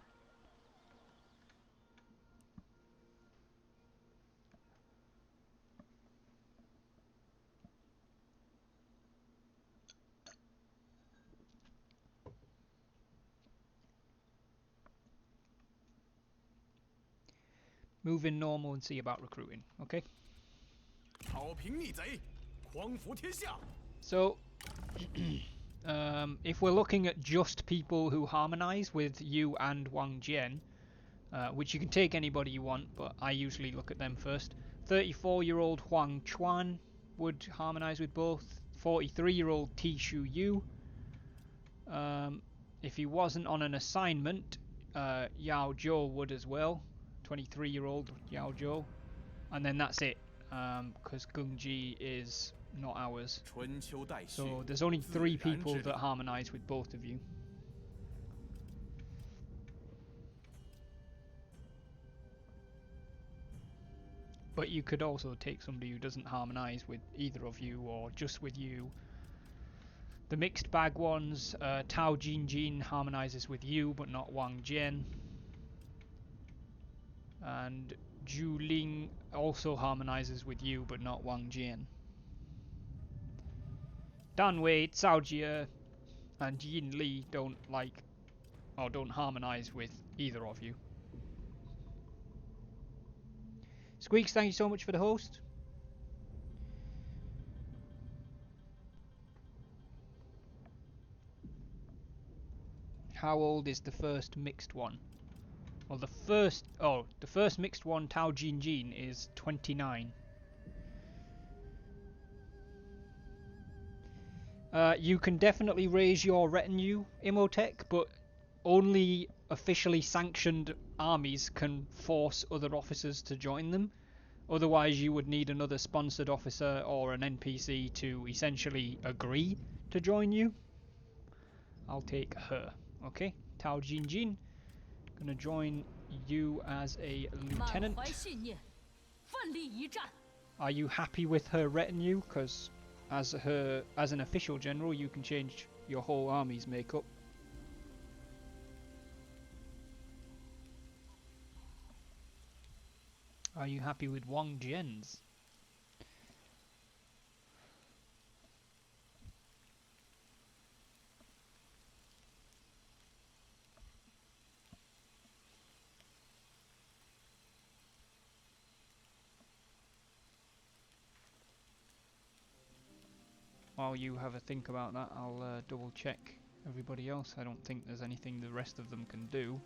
S2: Move in normal and see about recruiting, okay?
S3: 讨平逆贼，匡扶天下。
S2: So, if we're looking at just people who harmonise with you and Wang Jian, which you can take anybody you want, but I usually look at them first. 34-year-old Huang Chuan would harmonise with both. 43-year-old Ti Shu Yu. If he wasn't on an assignment, Yao Zhou would as well. 23-year-old Yao Zhou. And then that's it, because Gungji is not ours.
S3: 春秋代序，
S2: So there's only 3
S3: 自然
S2: people
S3: 之理
S2: that harmonise with both of you. But you could also take somebody who doesn't harmonise with either of you or just with you. The mixed bag ones, Tao Jinjin harmonises with you but not Wang Jian. And Zhu Ling also harmonises with you but not Wang Jian. Dan Wei, Cao Jie and Yin Li don't like or don't harmonise with either of you. Squeaks, thank you so much for the host. How old is the first mixed one? Well, the first mixed one, Tao Jinjin, is 29. You can definitely raise your retinue, Imhotep, but only officially sanctioned armies can force other officers to join them. Otherwise, you would need another sponsored officer or an NPC to essentially agree to join you. I'll take her. Okay, Tao Jinjin, gonna join you as a
S4: 满
S2: lieutenant.
S4: 怀信念，奋力一战。
S2: Are you happy with her retinue? Because as an official general, you can change your whole army's makeup. Are you happy with Wang Jian's? While you have a think about that, I'll double check everybody else. I don't think there's anything the rest of them can do.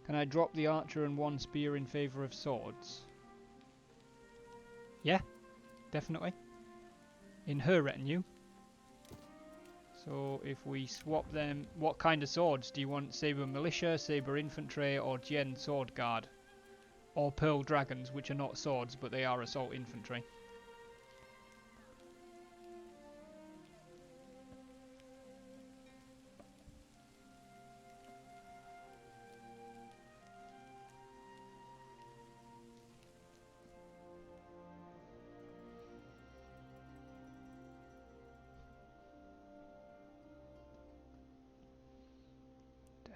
S2: Can I drop the archer and 1 spear in favour of swords? Yeah, definitely. In her retinue. So if we swap them, what kind of swords? Do you want saber militia, saber infantry, or Jian sword guard? Or pearl dragons, which are not swords but they are assault infantry?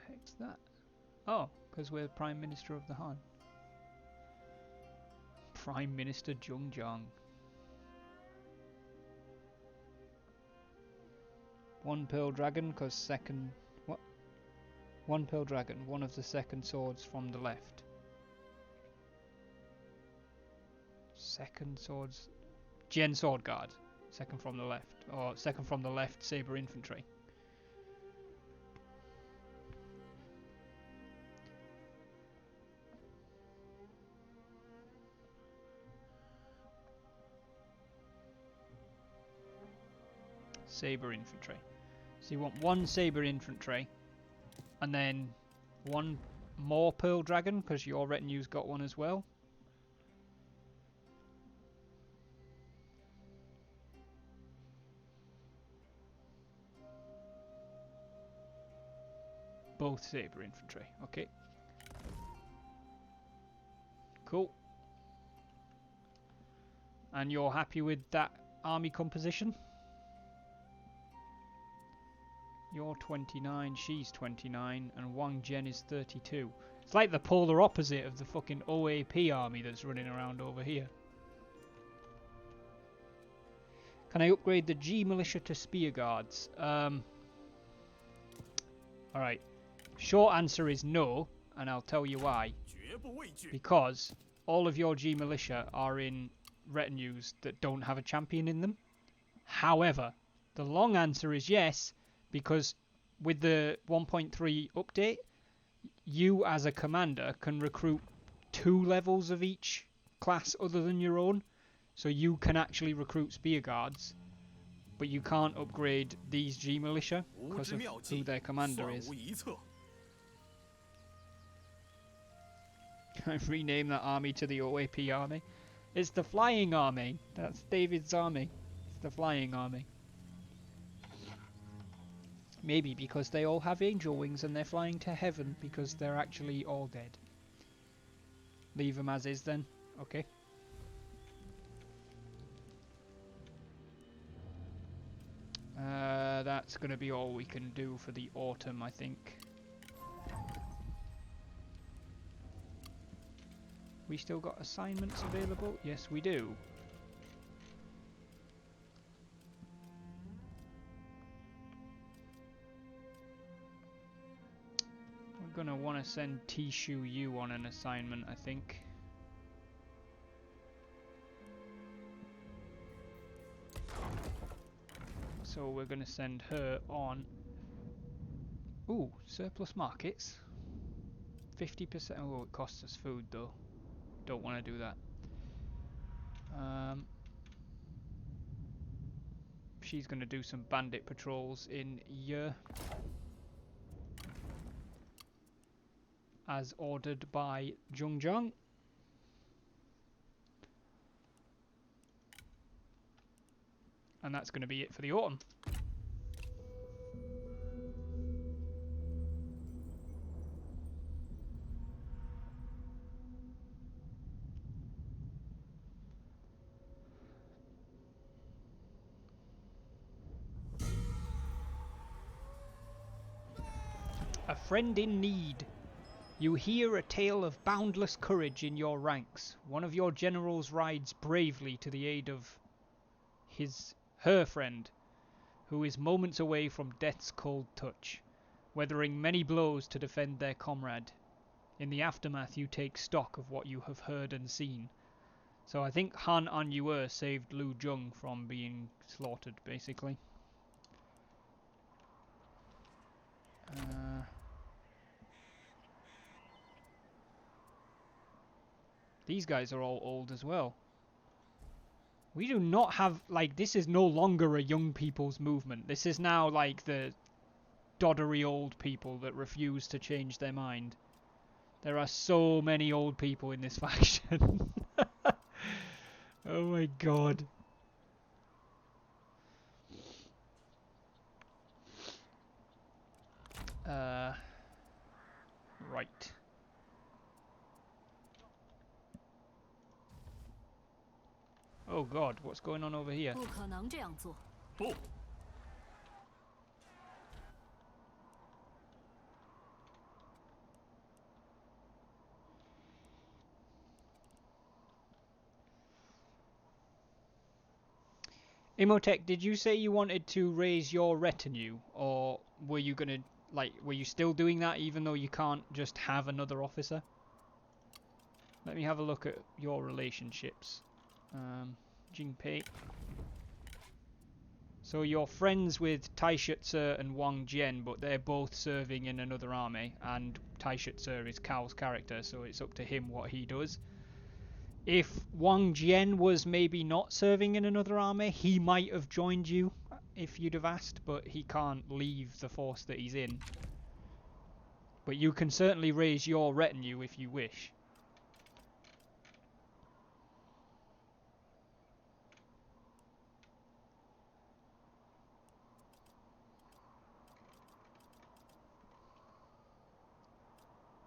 S2: Heck's that? Oh, because we're Prime Minister of the Han. Prime Minister Zhongjiang. 1 pearl dragon, because second... What? 1 pearl dragon, one of the second swords from the left. Second swords... Jian sword guard. Second from the left. Or second from the left, saber infantry. Saber infantry. So you want 1 saber infantry, and then one more Pearl Dragon, because your retinue's got one as well. Both Saber Infantry, okay. Cool. And you're happy with that army composition? You're 29, she's 29, and Wang Jian is 32. It's like the polar opposite of the fucking OAP army that's running around over here. Can I upgrade the G Militia to Spear Guards? Alright. Short answer is no, and I'll tell you why. Because all of your G Militia are in retinues that don't have a champion in them. However, the long answer is yes, because with the 1.3 update, you as a commander can recruit 2 levels of each class other than your own. So you can actually recruit Spear Guards, but you can't upgrade these G Militia because of who their commander is. I've renamed that army to the OAP army. It's the Flying Army. That's David's army. It's the Flying Army. Maybe because they all have angel wings and they're flying to heaven because they're actually all dead. Leave them as is then. Okay. That's going to be all we can do for the autumn, I think. We still got assignments available? Yes, we do. We're going to want to send Tishu Yu on an assignment, I think. So we're going to send her on. Ooh, surplus markets. 50%. Oh, it costs us food though. Don't want to do that. She's going to do some bandit patrols in Ye, as ordered by Zhongzhang. And that's going to be it for the autumn. A friend in need. You hear a tale of boundless courage in your ranks. One of your generals rides bravely to the aid of her friend, who is moments away from death's cold touch, weathering many blows to defend their comrade. In the aftermath you take stock of what you have heard and seen. So I think Han An Yue saved Lu Zheng from being slaughtered, basically. These guys are all old as well. We do not have, like, this is no longer a young people's movement. This is now, like, the doddery old people that refuse to change their mind. There are so many old people in this faction. Oh my god. Right. Oh god, what's going on over here?
S4: 不可能这样做。
S3: 不，
S2: Imhotep, did you say you wanted to raise your retinue, or were you gonna, like, were you still doing that even though you can't just have another officer? Let me have a look at your relationships. Jingpei. So you're friends with Taishutsu and Wang Jian, but they're both serving in another army, and Taishutsu is Cao's character, so it's up to him what he does. If Wang Jian was maybe not serving in another army, he might have joined you if you'd have asked, but he can't leave the force that he's in. But you can certainly raise your retinue if you wish.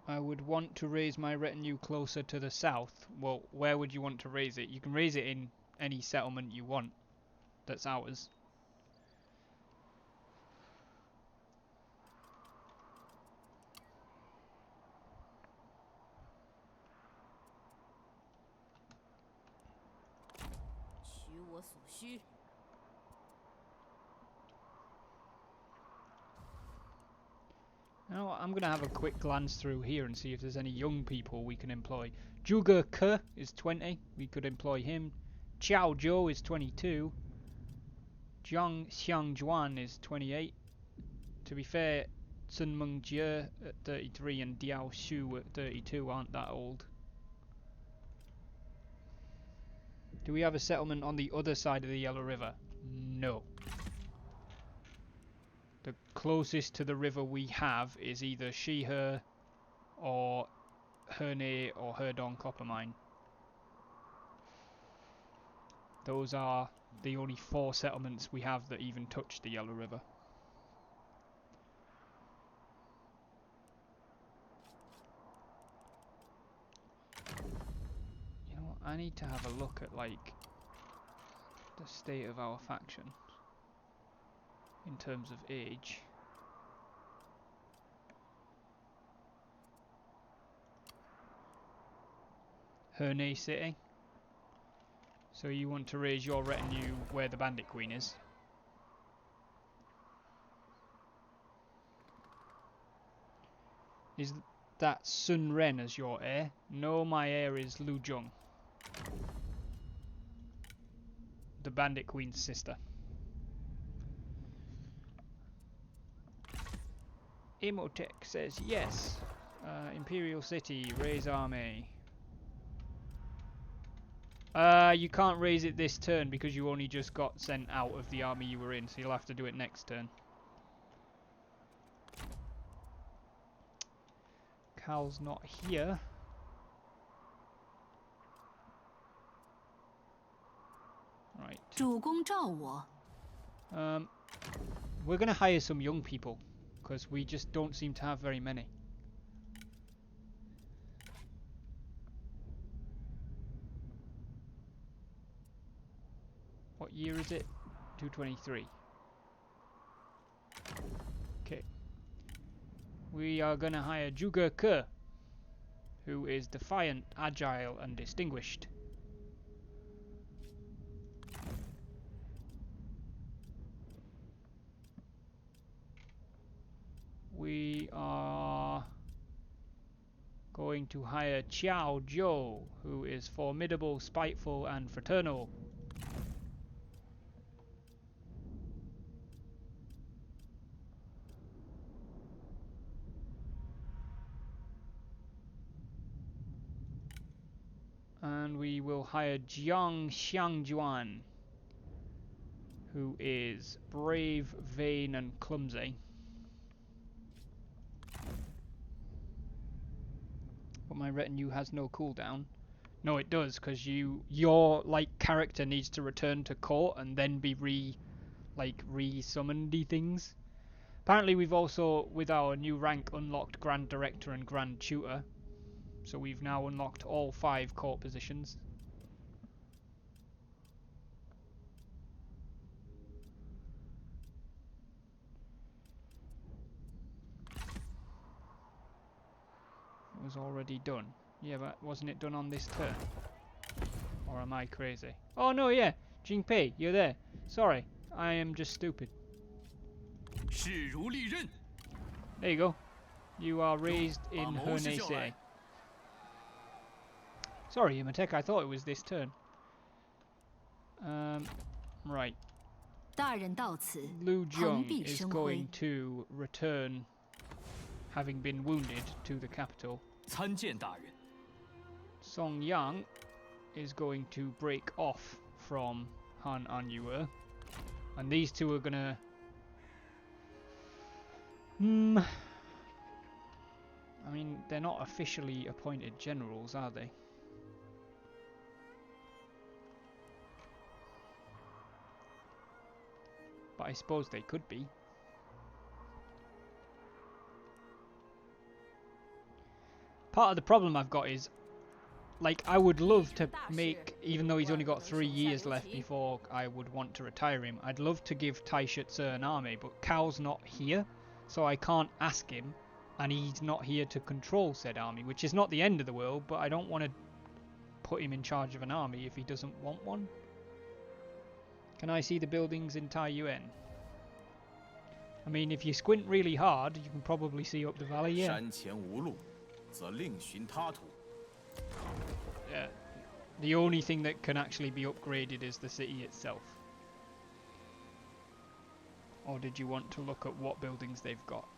S2: I would want to raise my retinue closer to the south. Well, where would you want to raise it? You can raise it in any settlement you want that's ours. You know what, I'm going to have a quick glance through here and see if there's any young people we can employ. Zhuge Ke is 20, we could employ him. Qiao Zhou is 22. Jiang Xiangjuan is 28. To be fair, Sun Mengjie at 33 and Diao Shu at 32 aren't that old. Do we have a settlement on the other side of the Yellow River? No. The closest to the river we have is either Shihe or Herne or Herdong Copper Mine. Those are the only 4 settlements we have that even touch the Yellow River. You know what, I need to have a look at like the state of our faction in terms of age. Herne City. So you want to raise your retinue where the Bandit Queen is. Is that Sun Ren as your heir? No, my heir is Lu Zhong, the Bandit Queen's sister. Imhotep says yes. Imperial City, raise army. You can't raise it this turn because you only just got sent out of the army you were in, so you'll have to do it next turn. Cal's not here. Right.
S1: 主公召我。
S2: We're going to hire some young people because we just don't seem to have very many. What year is it? 223. Okay. We are going to hire Zhuge Ke, who is defiant, agile, and distinguished. We are going to hire Qiao Zhou, who is formidable, spiteful, and fraternal. And we will hire Jiang Xiangjuan, who is brave, vain, and clumsy. But my retinue has no cooldown. No, it does, because your like character needs to return to court and then be re-summoned things. Apparently, we've also, with our new rank, unlocked Grand Director and Grand Tutor. So we've now unlocked all 5 court positions. It was already done. Yeah, but wasn't it done on this turn? Or am I crazy? Oh no, yeah! Jingpei, you're there. Sorry, I am just stupid.
S3: 势如利刃.
S2: There you go. You are raised in Herne City. Sorry, Imhotep, I thought it was this turn. Right.
S1: 大人到此，
S2: Lu
S1: 蓬
S2: Zhong
S1: 荜
S2: is
S1: 生辉。
S2: going to return, having been wounded, to the capital.
S3: 参见大人.
S2: Song Yang is going to break off from Han Anyue. And these two are gonna... mean, they're not officially appointed generals, are they? But I suppose they could be. Part of the problem I've got is, like, I would love to make, even though he's only got 3 years left before I would want to retire him, I'd love to give Taishutsu an army, but Kao's not here, so I can't ask him, and he's not here to control said army, which is not the end of the world, but I don't want to put him in charge of an army if he doesn't want one. Can I see the buildings in Taiyuan? I mean, if you squint really hard, you can probably see up the valley, yeah. Yeah. The only thing that can actually be upgraded is the city itself. Or did you want to look at what buildings they've got?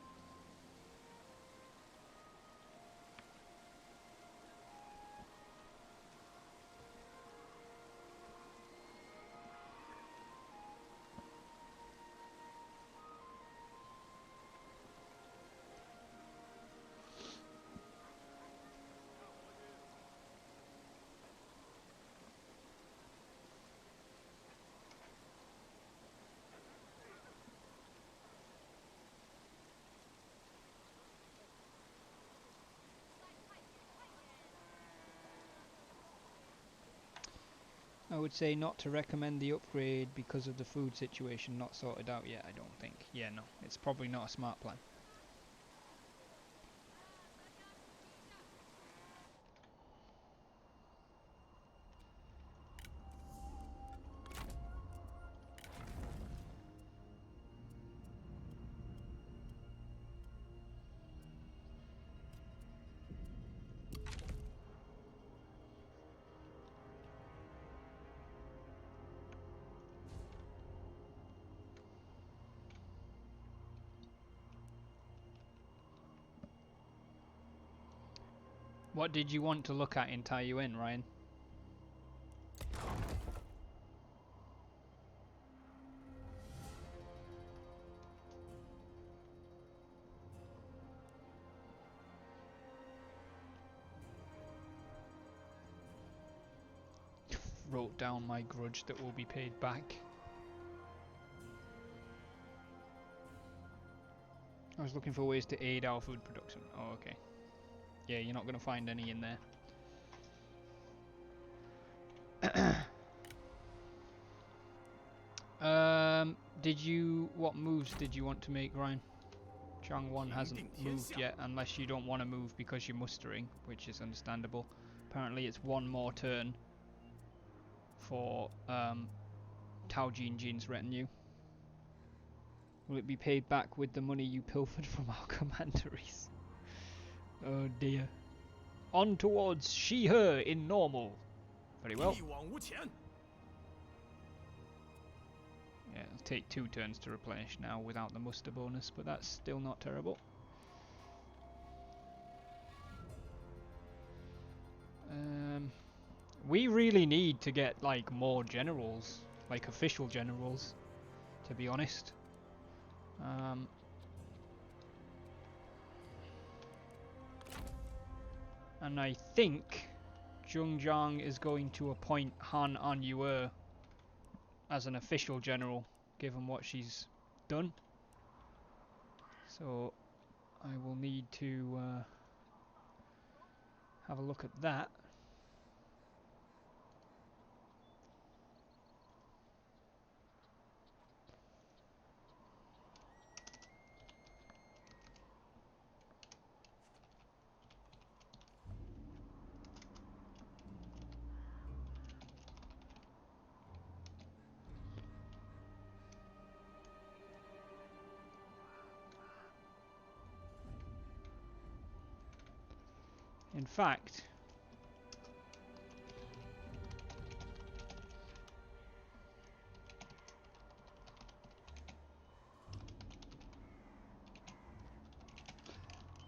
S2: I would say not to recommend the upgrade because of the food situation not sorted out yet, I don't think. Yeah, no, it's probably not a smart plan. What did you want to look at in Taiyuan, Ryan? Wrote down my grudge that will be paid back. I was looking for ways to aid our food production. Oh, okay. Yeah, you're not going to find any in there. What moves did you want to make, Ryan? Changwon hasn't moved yet, unless you don't want to move because you're mustering, which is understandable. Apparently it's one more turn for Tao Jinjin's retinue. Will it be paid back with the money you pilfered from our commanderies? Oh dear. On towards she-her in normal. Very well. Yeah, it'll take 2 turns to replenish now without the muster bonus, but that's still not terrible. We really need to get like more generals, like official generals, to be honest. And I think Zhongjiang is going to appoint Han Anyue as an official general, given what she's done. So I will need to have a look at that. In fact,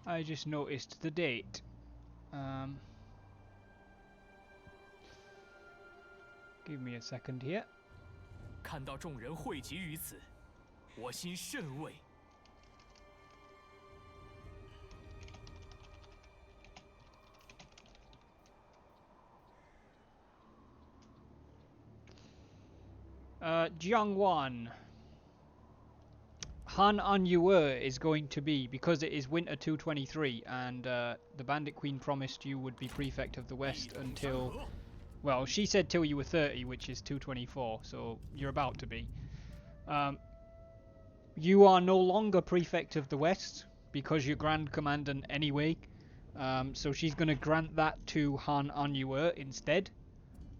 S2: I just noticed the date. Give me a second here.
S3: 看到众人汇集于此，我心甚慰。
S2: Jiangwan. Han Anyue is going to be, because it is winter 223, and the Bandit Queen promised you would be Prefect of the West until, well, she said till you were 30, which is 224, so you're about to be. You are no longer Prefect of the West, because you're Grand Commandant anyway, so she's going to grant that to Han Anyue instead,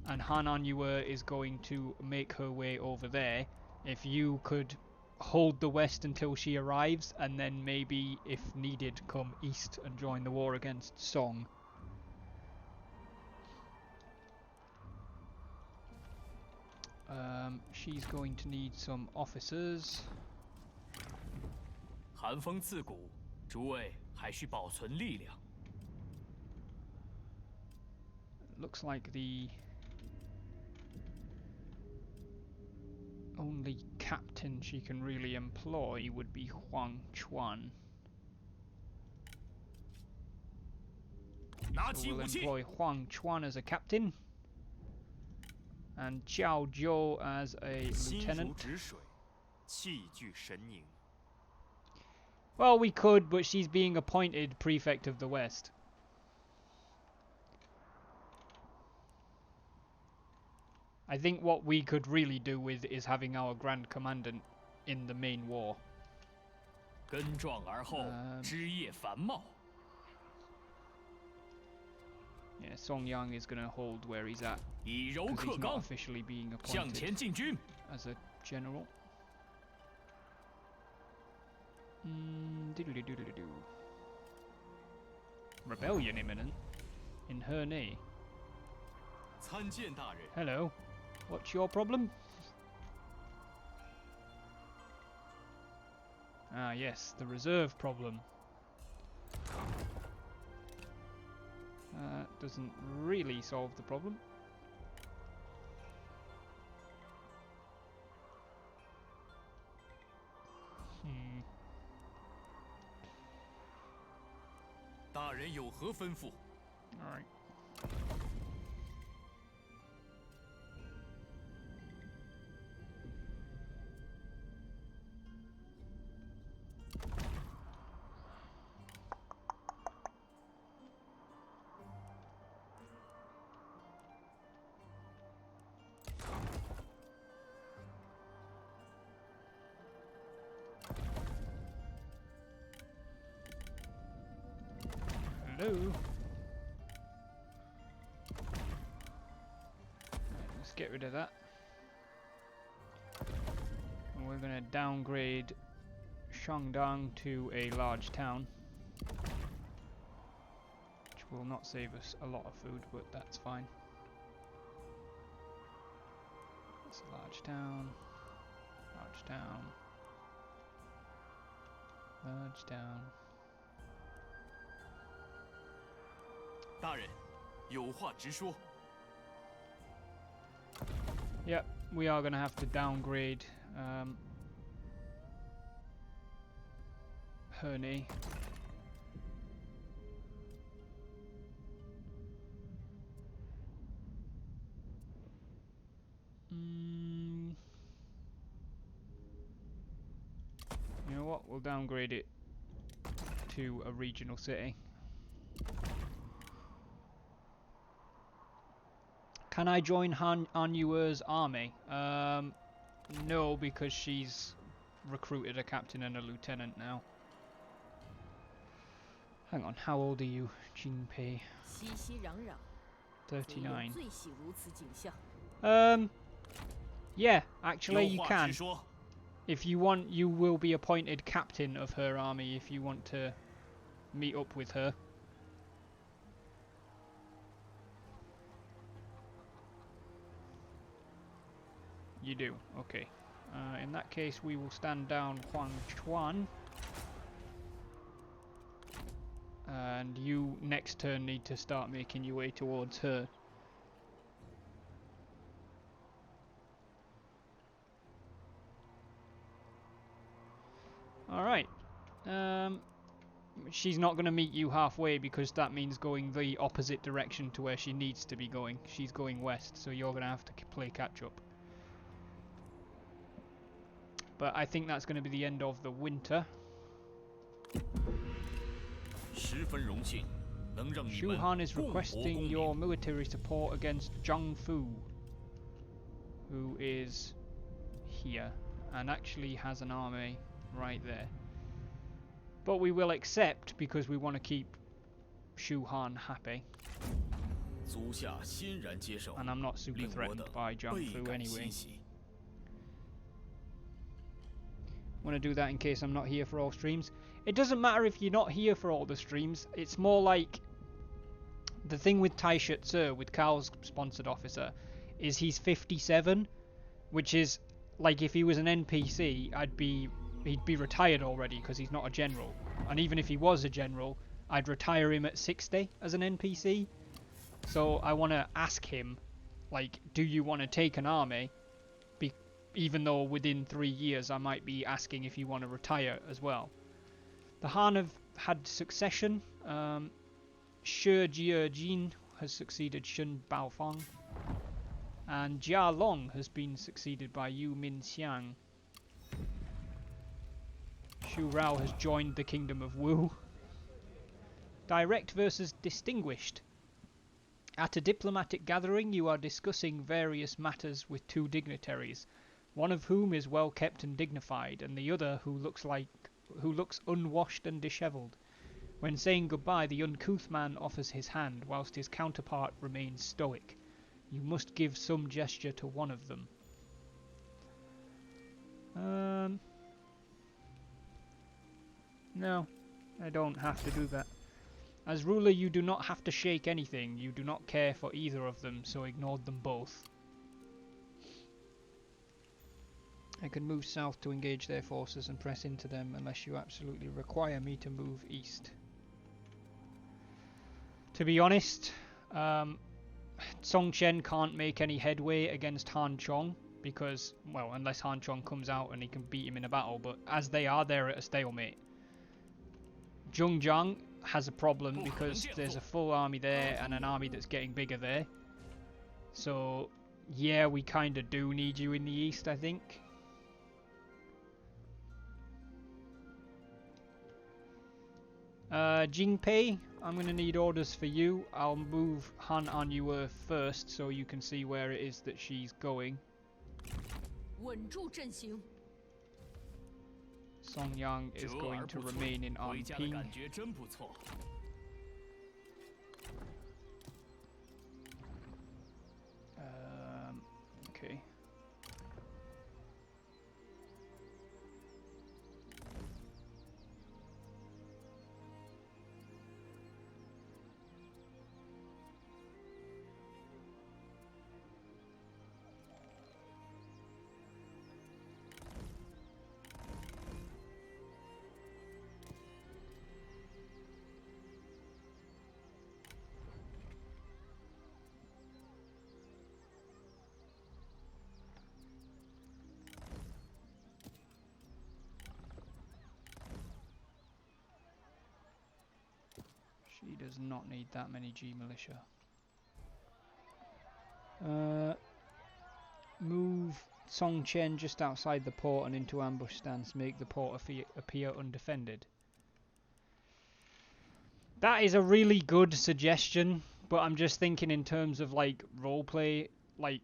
S2: and Han Anyue is going to make her way over there. If you could hold the West until she arrives, and then maybe, if needed, come east and join the war against Song. She's going to need some officers.
S3: 寒风刺骨，诸位还需保存力量。
S2: Looks like the only captain she can really employ would be Huang Chuan.
S3: 拿
S2: So
S3: 起
S2: we'll
S3: 武器，
S2: employ Huang Chuan as a captain, and Qiao Zhou as a
S5: 心如
S2: lieutenant.
S5: 止水，气聚神凝。
S2: Well, we could, but she's being appointed Prefect of the West. I think what we could really do with is having our Grand Commandant in the main war.
S3: 根壮而后，枝叶繁茂。
S2: Yeah, Song Yang is going to hold where he's at,
S3: 以柔
S2: because
S3: 克
S2: he's not
S3: 刚，
S2: officially being
S3: 向前
S2: appointed
S3: 进军。
S2: as a general. Doodly-doodly-doo. Rebellion imminent in Hernay.
S3: 参见大人。
S2: Hello, what's your problem? Ah yes, the reserve problem. Doesn't really solve the problem.
S3: 大人有何吩咐？
S2: Alright. Hello. Right, let's get rid of that. And we're going to downgrade Shandong to a large town, which will not save us a lot of food, but that's fine. It's a large town, large town, large town.
S3: 大人，有话直说。
S2: Yep, we are going to have to downgrade Hernay. You know what? We'll downgrade it to a regional city. Can I join Han Anyue's army? No, because she's recruited a captain and a lieutenant now. Hang on, how old are you, Jinpei?
S4: 熙熙攘攘，族人
S2: 39.
S4: 最喜如此景象。
S2: Yeah, actually
S3: 有
S2: you
S3: 话
S2: can.
S3: 直说。
S2: If you want, you will be appointed captain of her army if you want to meet up with her. You do, okay. In that case, we will stand down Huang Chuan. And you, next turn, need to start making your way towards her. Alright. She's not going to meet you halfway because that means going the opposite direction to where she needs to be going. She's going west, so you're going to have to play catch up. But I think that's going to be the end of the winter.
S3: 十分荣幸能让你
S2: Shu
S3: 们
S2: Han is
S3: 共活
S2: requesting
S3: 共
S2: your
S3: 勉。
S2: military support against Zhang Fu, who is here and actually has an army right there. But we will accept because we want to keep Shu Han happy.
S3: 足下欣然接受，
S2: And I'm not super
S3: 令我
S2: threatened
S3: 的
S2: by Zhang
S3: 倍
S2: Fu
S3: 感
S2: anyway.
S3: 欣喜。
S2: Want to do that in case I'm not here for all streams. It doesn't matter if you're not here for all the streams. It's more like the thing with Tai Shi with Carl's sponsored officer is he's 57, which is like if he was an NPC, he'd be retired already because he's not a general. And even if he was a general, I'd retire him at 60 as an NPC. So I want to ask him, like, do you want to take an army? Even though within 3 years I might be asking if you want to retire as well. The Han have had succession. Shi Jiejin has succeeded Shun Baofeng. And Jia Long has been succeeded by Yu Minxiang. Xu Rao has joined the Kingdom of Wu. Direct versus distinguished. At a diplomatic gathering you are discussing various matters with 2 dignitaries, one of whom is well kept and dignified, and the other who looks unwashed and dishevelled. When saying goodbye, the uncouth man offers his hand, whilst his counterpart remains stoic. You must give some gesture to one of them. No, I don't have to do that. As ruler, you do not have to shake anything. You do not care for either of them, so ignore them both. I can move south to engage their forces and press into them unless you absolutely require me to move east. To be honest, Song Chen can't make any headway against Han Chong because, well, unless Han Chong comes out and he can beat him in a battle, but as they are, they're at a stalemate. Zheng Jiang has a problem because there's a full army there and an army that's getting bigger there. So, yeah, we kind of do need you in the east, I think. Jingpei, I'm going to need orders for you. I'll move Han Anyue first so you can see where it is that she's going.
S4: 稳住阵型。
S2: Song Yang is
S3: 折
S2: going
S3: 而
S2: to
S3: 不摧，
S2: remain in
S3: 回家的
S2: Anping.
S3: 感觉真不错。
S2: Okay. She does not need that many G militia. Move Song Chen just outside the port and into ambush stance. Make the port appear undefended. That is a really good suggestion, but I'm just thinking in terms of like roleplay, like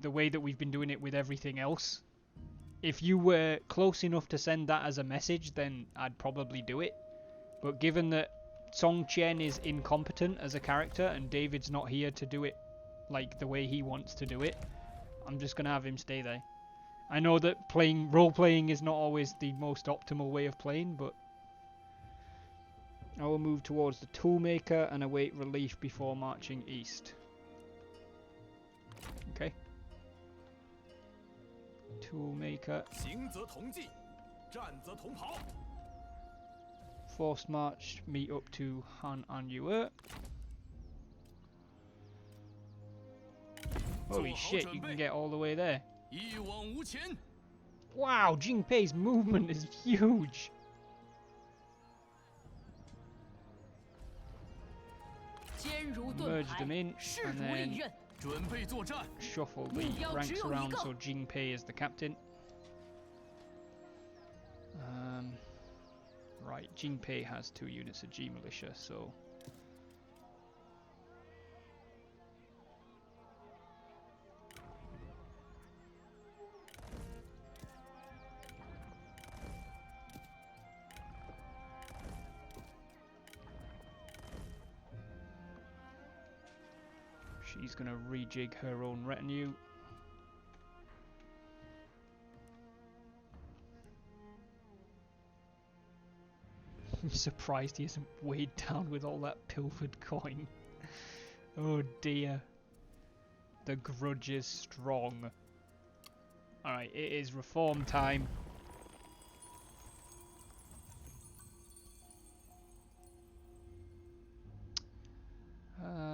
S2: the way that we've been doing it with everything else. If you were close enough to send that as a message, then I'd probably do it. But given that Song Chen is incompetent as a character and David's not here to do it like the way he wants to do it, I'm just gonna have him stay there. I know that role-playing is not always the most optimal way of playing, but I will move towards the toolmaker and await relief before marching east. Okay. Toolmaker.
S3: 行则同进，战则同跑。
S2: Forced march, meet up to Han Anyue. Holy shit, you can get all the way there.
S3: 一往无前。
S2: Wow, Jingpei's movement is huge. Merge them in and then
S3: 准备作战。
S2: shuffle the ranks around so Jingpei is the captain. Right, Jinpei has 2 units of G militia, so she's gonna rejig her own retinue. I'm surprised he isn't weighed down with all that pilfered coin. Oh dear. The grudge is strong. Alright, it is reform time.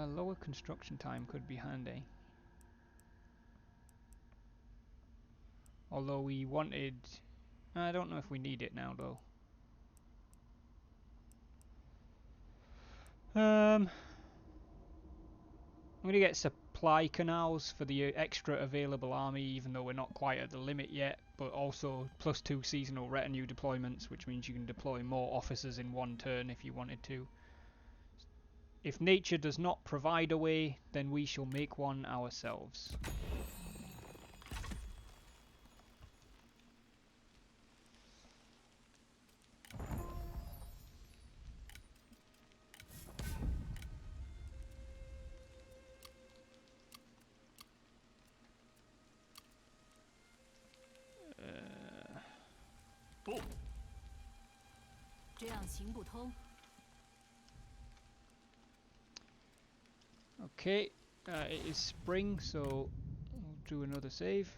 S2: Lower construction time could be handy. Although we wanted... I don't know if we need it now though. I'm gonna get supply canals for the extra available army, even though we're not quite at the limit yet, but also +2 seasonal retinue deployments, which means you can deploy more officers in one turn if you wanted to. If nature does not provide a way, then we shall make one ourselves. Okay, it is spring, so we'll do another save.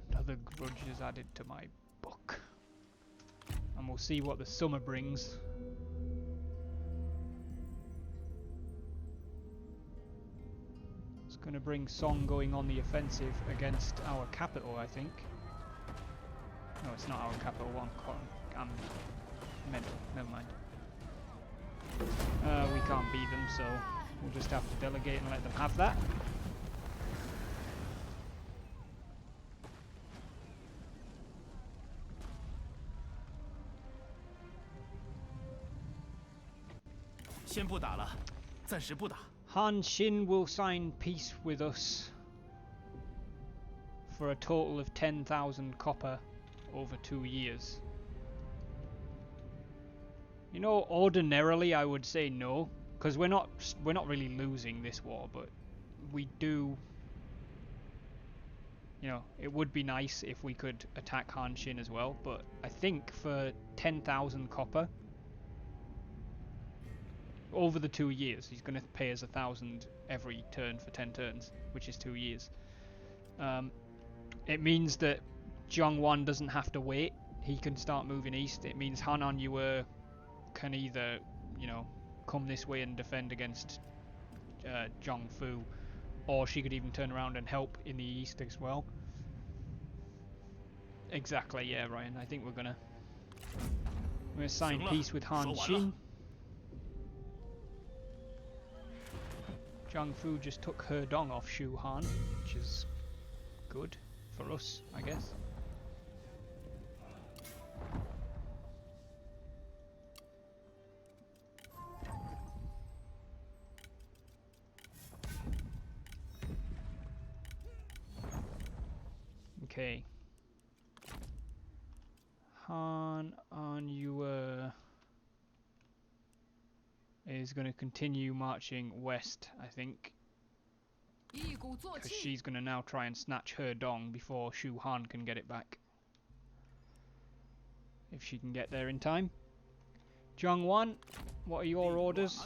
S2: Another grudge is added to my book. And we'll see what the summer brings. It's going to bring Song going on the offensive against our capital, I think. No, it's not our capital. I'm mental. Never mind. We can't beat them, so we'll just have to delegate and let them have that. Han Xin will sign peace with us for a total of 10,000 copper over 2 years. You know, ordinarily I would say no, because we're not really losing this war, but we do. You know, it would be nice if we could attack Han Xin as well, but I think for 10,000 copper over the 2 years, he's going to pay us 1,000 every turn for 10 turns, which is 2 years. It means that Zhongwan doesn't have to wait; he can start moving east. It means Han Anyue can either, you know, come this way and defend against Zhongfu, or she could even turn around and help in the east as well. Exactly, yeah, Ryan. I think we're gonna sign peace with Han Xin. Zhongfu just took He Dong off Shu Han, which is good for us, I guess. Okay. Han Anyue is going to continue marching west, I think. Because she's going to now try and snatch He Dong before Shu Han can get it back. If she can get there in time. Zhongwan, what are your orders?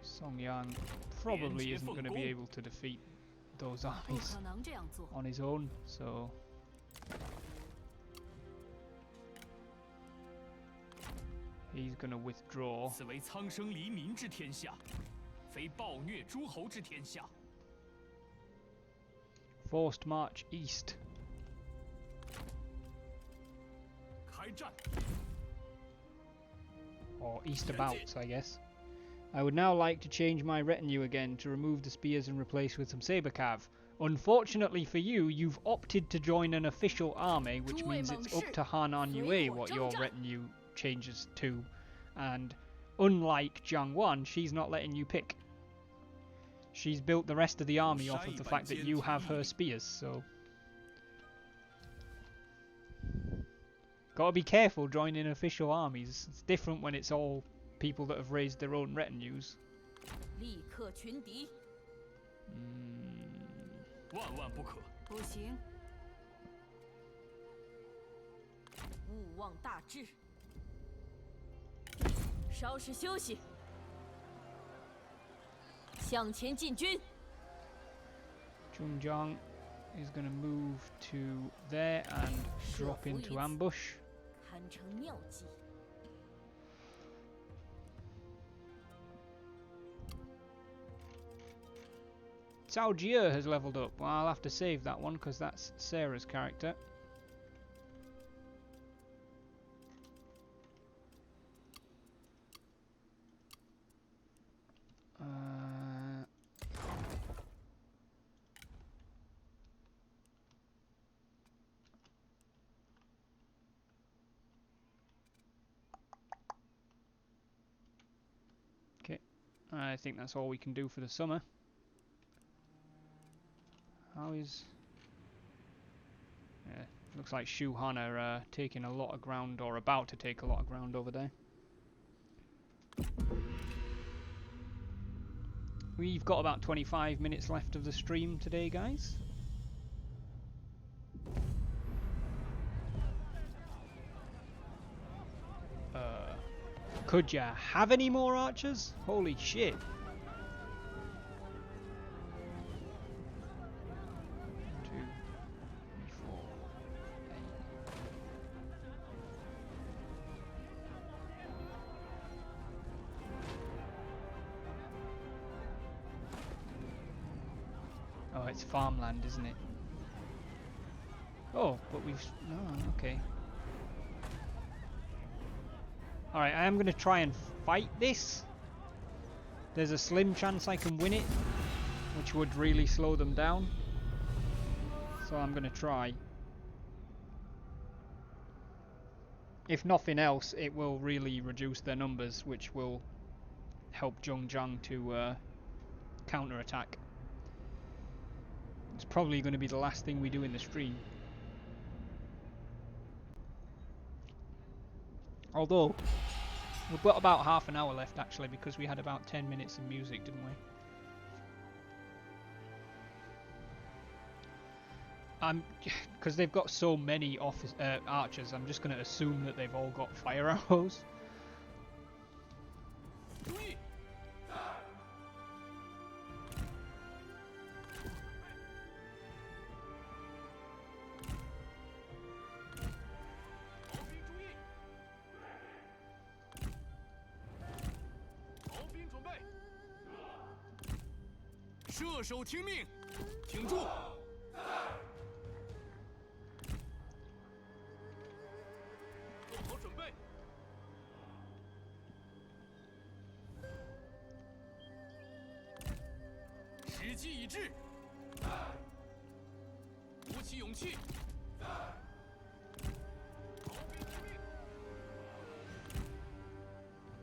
S2: Songyang probably isn't going to be able to defeat those armies on his own, so he's going to withdraw.
S3: 非暴虐诸侯之天下。
S2: Forced march east.
S3: 开战！
S2: Or eastabouts, I guess. I would now like to change my retinue again to remove the spears and replace with some saber cav. Unfortunately for you, you've opted to join an official army, which means it's up to Han Yue what your retinue changes to. And unlike Jiang Wan, she's not letting you pick. She's built the rest of the army off of the fact that you have her spears, so... Gotta be careful joining official armies. It's different when it's all people that have raised their own retinues.
S4: 立刻群敌。
S3: 万万不可！
S4: 不行。勿忘大志。稍事休息。向前进军。
S2: Zhongjiang is gonna move to there and drop into ambush.
S4: 堪称妙计。
S2: Cao Jie has leveled up. Well, I'll have to save that one because that's Sarah's character. Okay, I think that's all we can do for the summer. How is... Yeah, looks like Shu Han are taking a lot of ground, or about to take a lot of ground over there. We've got about 25 minutes left of the stream today, guys. Could ya have any more archers? Holy shit. Oh, it's farmland, isn't it? Oh, but we've... Oh, okay. Alright, I am going to try and fight this. There's a slim chance I can win it, which would really slow them down. So I'm going to try. If nothing else, it will really reduce their numbers, which will help Zhongjiang to counter-attack. It's probably going to be the last thing we do in the stream. Although, we've got about half an hour left actually, because we had about 10 minutes of music, didn't we? Because they've got so many archers, I'm just going to assume that they've all got fire arrows.
S3: 射手听命，挺住！做好准备。时机已至，鼓起勇气。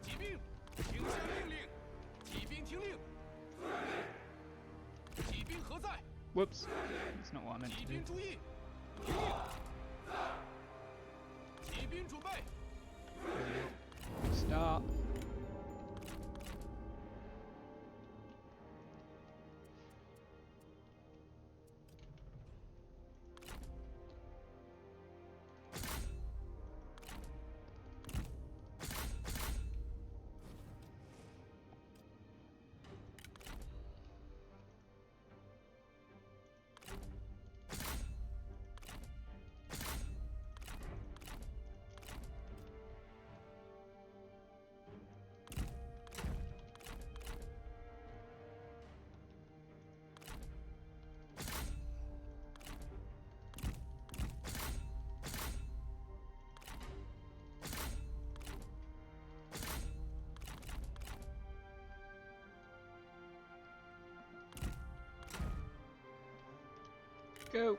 S3: 骑兵，听下命令！骑兵听令！ 骑兵何在？
S2: Whoops, that's not what I meant to
S3: 骑
S2: do.
S3: 兵注意！骑兵准备！
S2: Start. go.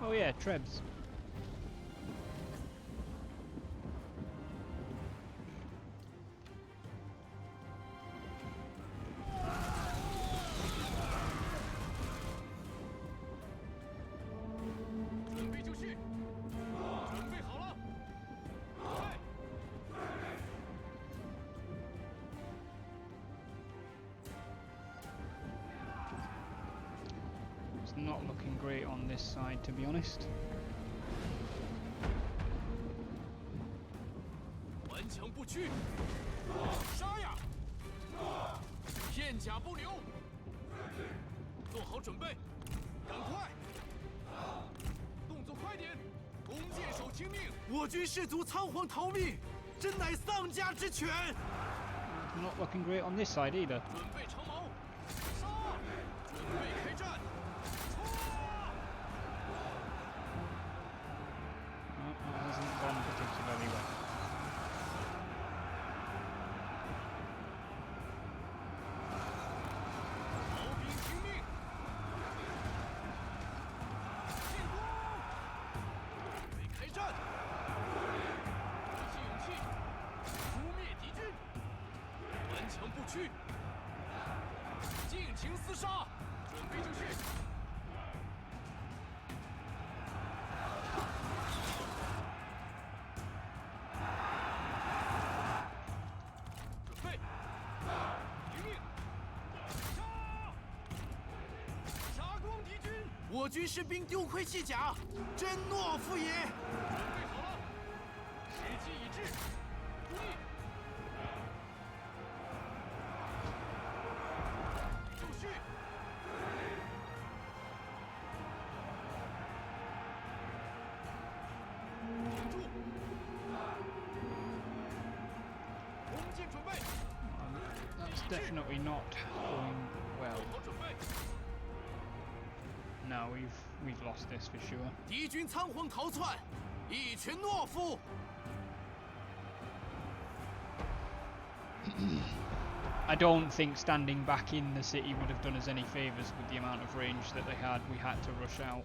S2: Oh yeah, Trebs. It's not looking great on this side, to be honest.
S3: 顽强不屈，杀呀！片甲不留，做好准备，赶快，动作快点，弓箭手听命！我军士卒仓皇逃命，真乃丧家之犬！
S2: Not looking great on this side either.
S3: 准备长矛，杀！准备开战，冲啊！
S2: No, that hasn't gone particularly well.
S3: 逃兵听命，进攻！准备开战，鼓起勇气，诛灭敌军，顽强不屈，尽情厮杀，准备就绪。 准备，听命，杀！杀光敌军！我军士兵丢盔弃甲，真懦夫也！准备好了，时机已至，注意！就绪！挺住！弓箭准备，
S2: That's definitely not going well.
S3: 做好准备。
S2: No, we've lost this for sure.
S3: 敌军仓皇逃窜，一群懦夫！
S2: I don't think standing back in the city would have done us any favours with the amount of range that they had. We had to rush out.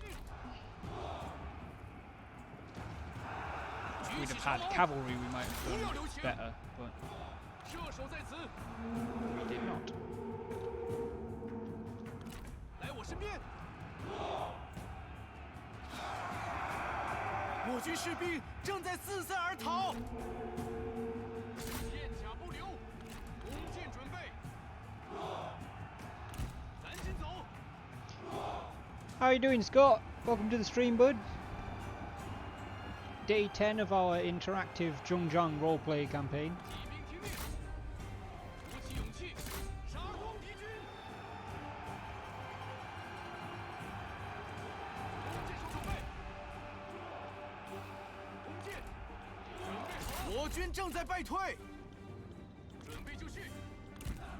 S2: If we'd have had cavalry, we might have done better, but
S3: 射手在此，
S2: we did not.
S3: 来我身边。我军士兵正在四散而逃，片甲不留，弓箭准备，赶紧走。
S2: How are you doing, Scott? Welcome to the stream, bud. Day 10 of our interactive Zhongzhang roleplay campaign.
S3: 骑兵听命，鼓起勇气，杀光敌军。弓箭手准备，弓箭准备好了。我军正在败退，准备就绪，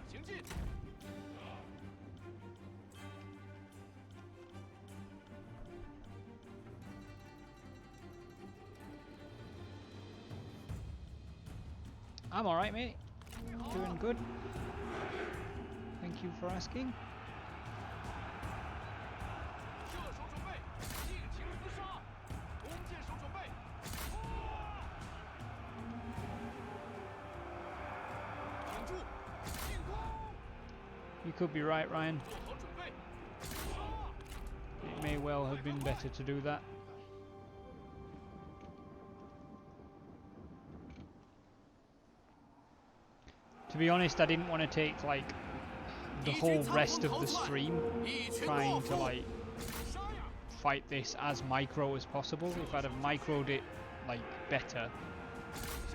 S3: 行进。
S2: I'm alright, mate. Doing good. Thank you for asking.
S3: 射手准备，尽情厮杀，弓箭手准备，冲啊！挺住，进攻！
S2: You could be right, Ryan.
S3: 做好准备，杀！
S2: It may well have been better to do that. To be honest, I didn't want to take like the whole rest of the stream trying to like fight this as micro as possible. If I'd have microed it like better,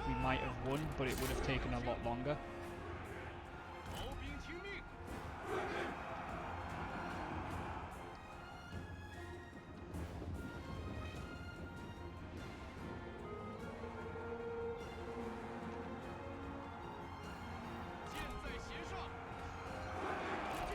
S2: we might have won, but it would have taken a lot longer.
S3: 逃兵听命， 箭在弦上，弓箭，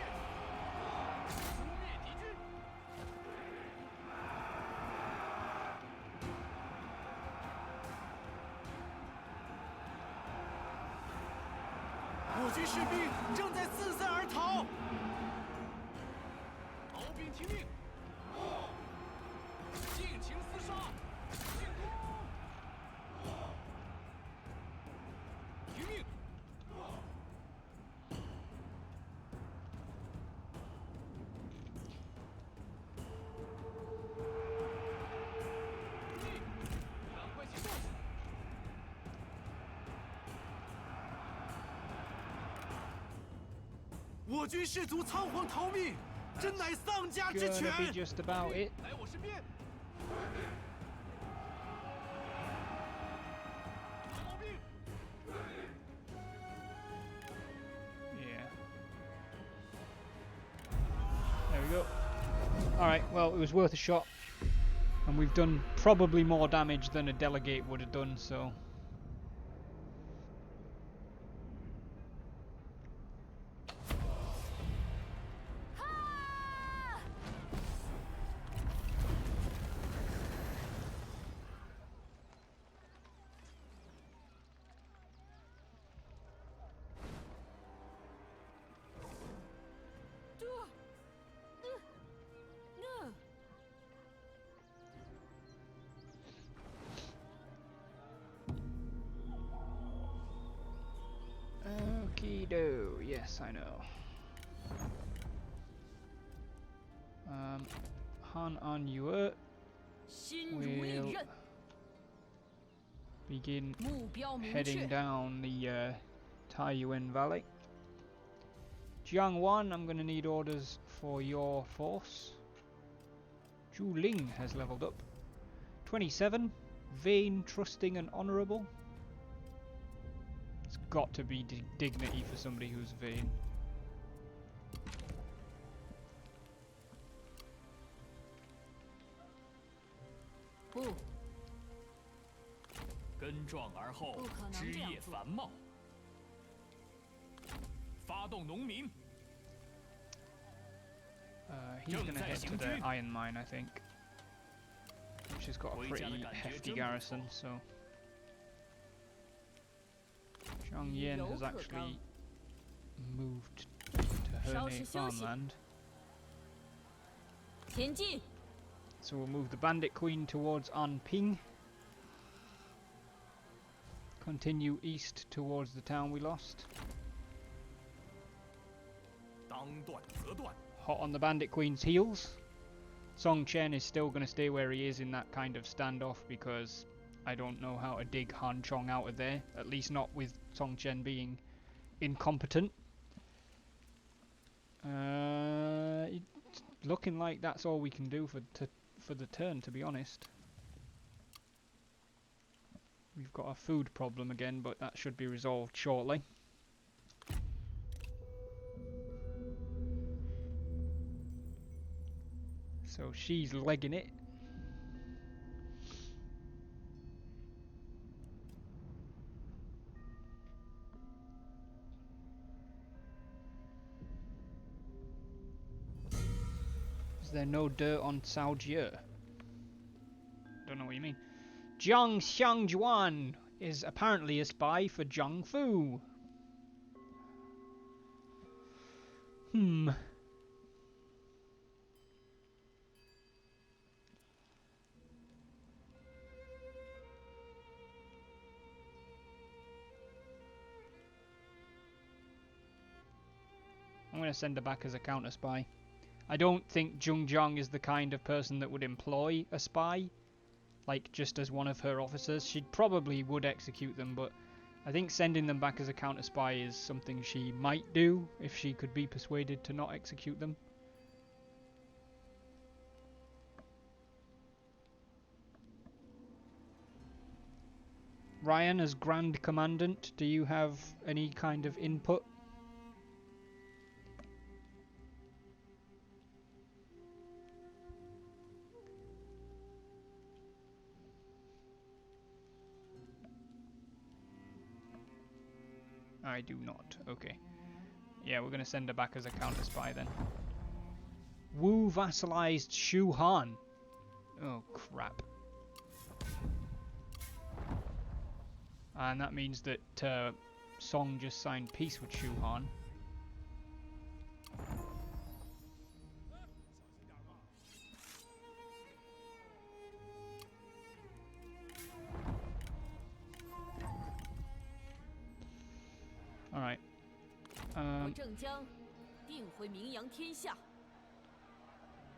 S3: 军士兵正在四散而逃。毛兵听命，尽情厮杀，进攻！听命！赶快行动！我军士卒仓皇逃命，真乃丧家之
S2: Gonna
S3: 犬！
S2: be just about it.
S3: 来我身边。毛兵，
S2: Yeah. There we go. Alright, well, it was worth a shot. And we've done probably more damage than a delegate would have done, so... Okie-do, yes, I know. Han An Yue
S4: 心如利
S2: will
S4: 刃，
S2: begin
S4: 目标明
S2: heading
S4: 确。
S2: down the Taiyuan Valley. Jiang Wan, I'm going to need orders for your force. Zhu Ling has leveled up. 27, vain, trusting and honourable. It's got to be dignity for somebody who's vain.
S4: 不，
S3: 根壮而后
S4: 不可能
S3: 枝
S4: 这样做
S3: 叶繁茂。发动农民，
S2: He's going to head to the iron mine, I think. Which has got a pretty hefty garrison, so... Zhang Yan has actually moved to Herne farmland.
S4: 前进！
S2: So we'll move the Bandit Queen towards Anping. Continue east towards the town we lost.
S3: 当断则断。
S2: Hot on the Bandit Queen's heels. Song Chen is still going to stay where he is in that kind of standoff because I don't know how to dig Han Chong out of there. At least not with Song Chen being incompetent. It's looking like that's all we can do for the turn, to be honest. We've got a food problem again, but that should be resolved shortly. So she's legging it. Is there no dirt on Cao Jie? Don't know what you mean. Jiang Xiangjuan is apparently a spy for Zhang Fu. I'm going to send her back as a counter spy. I don't think Zheng Zhang is the kind of person that would employ a spy, like just as one of her officers. She probably would execute them, but I think sending them back as a counter spy is something she might do if she could be persuaded to not execute them. Ryan, as Grand Commandant, do you have any kind of input? I do not. Okay. Yeah, we're going to send her back as a counter spy then. Wu vassalized Shu Han. Oh, crap. And that means that Song just signed peace with Shu Han. Alright.
S4: 我郑江定会名扬天下。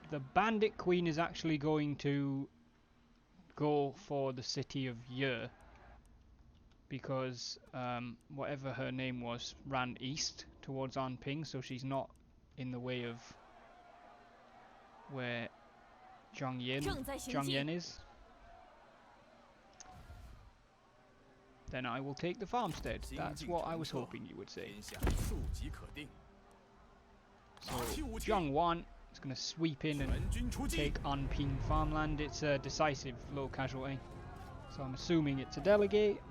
S2: The Bandit Queen is actually going to go for the city of Ye, because whatever her name was ran east towards Anping, so she's not in the way of where Zhang Yan is. Then I will take the farmstead. That's what I was hoping you would say.
S3: 天下庶几可定。
S2: So Zhang Wan is going to sweep in and
S3: 全军出击。
S2: take Anping farmland. It's a decisive low casualty, so I'm assuming it's a delegate.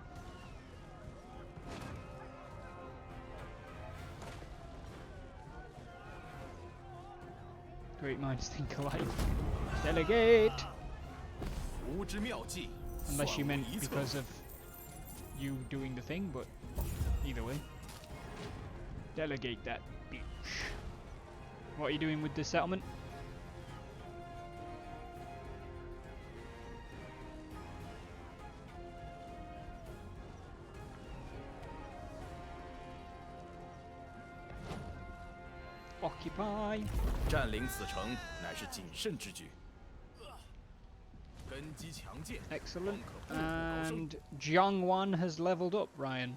S2: Great minds think alike. Delegate!
S3: 无之妙计，
S2: Unless you
S3: 算
S2: meant
S3: 无一策。
S2: because of you doing the thing, but either way. Delegate that bitch. What are you doing with the settlement? Occupy.
S3: 占领此城乃是谨慎之举。根基强健，
S2: Excellent.
S3: 方可步步高升。
S2: And Jiang Wan has leveled up, Ryan.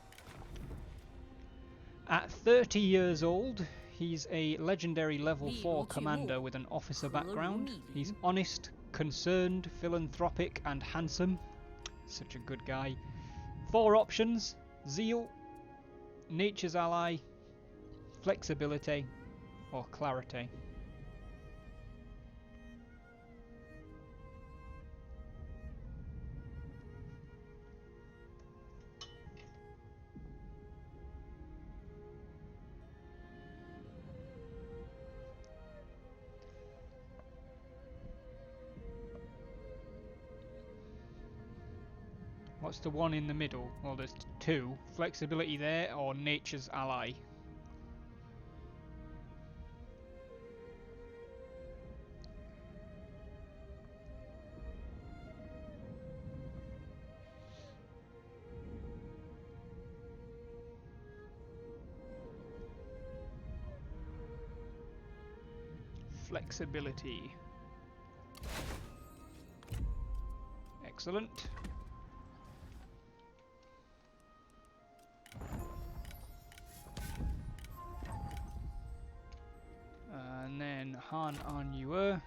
S2: At 30 years old, he's a legendary level 4 commander with an officer background. He's honest, concerned, philanthropic, and handsome. Such a good guy. 4 options: zeal, nature's ally, flexibility, or clarity. What's the one in the middle? Well, there's 2. Flexibility there, or nature's ally. Flexibility. Excellent. And then Han An Yue.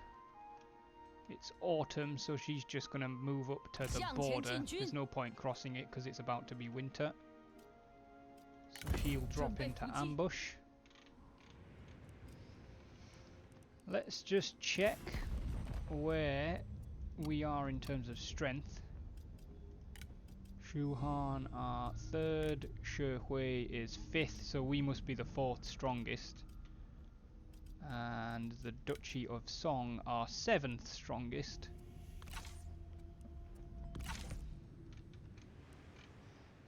S2: It's autumn, so she's just going to move up to the border. There's no point crossing it because it's about to be winter. So she'll drop into ambush. Let's just check where we are in terms of strength. Shu Han are 3rd, Shi Hui is 5th, so we must be the 4th strongest. And the Duchy of Song are 7th strongest.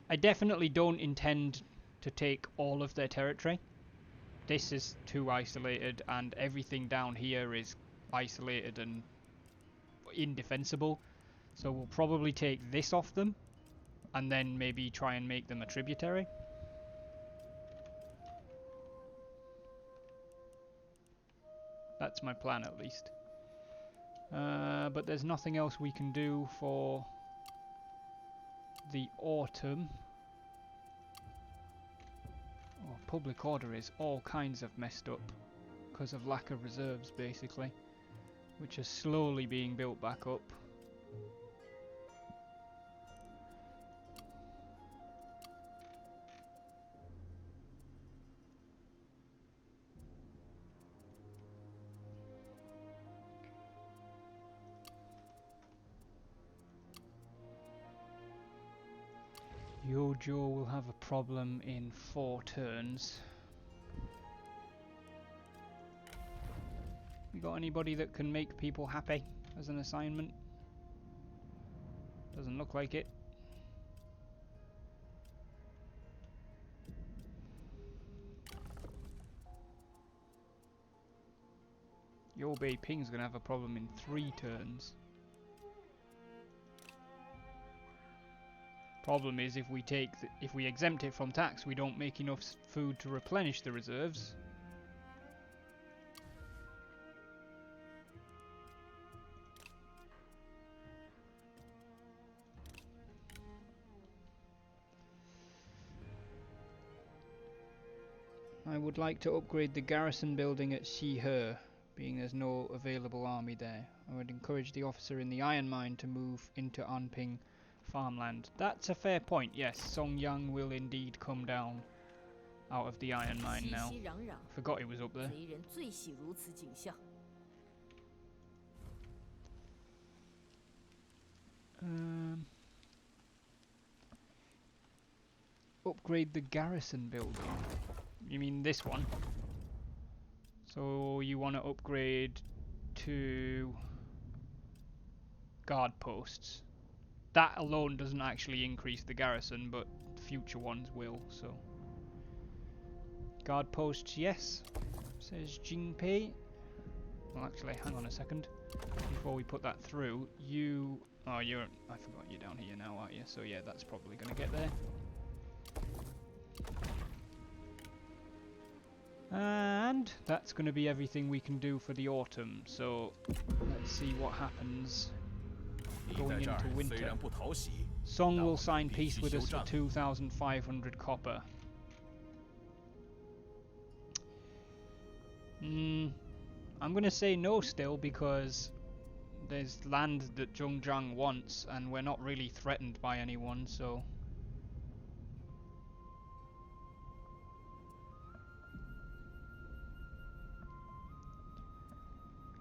S2: I definitely don't intend to take all of their territory. This is too isolated, and everything down here is isolated and indefensible. So we'll probably take this off them, and then maybe try and make them a tributary. That's my plan, at least. But there's nothing else we can do for the autumn. Oh, public order is all kinds of messed up because of lack of reserves, basically, which are slowly being built back up. Yojo will have a problem in 4 turns. You got anybody that can make people happy as an assignment? Doesn't look like it. Yo Bei Ping's gonna have a problem in 3 turns. Problem is, if we exempt it from tax, we don't make enough food to replenish the reserves. I would like to upgrade the garrison building at Shihe, being there's no available army there. I would encourage the officer in the iron mine to move into Anping farmland. That's a fair point, yes. Songyang will indeed come down out of the iron mine now. Forgot he was up there. Upgrade the garrison building. You mean this one? So you want to upgrade to guard posts. That alone doesn't actually increase the garrison, but future ones will, so. Guard posts, yes, says Jingpei. Well, actually, hang on a second. Before we put that through, you... Oh, I forgot you're down here now, aren't you? So yeah, that's probably going to get there. And that's going to be everything we can do for the autumn, so let's see what happens going into winter. Song will sign peace with us for 2,500 copper. I'm going to say no still, because there's land that Zhongzhang wants and we're not really threatened by anyone, so...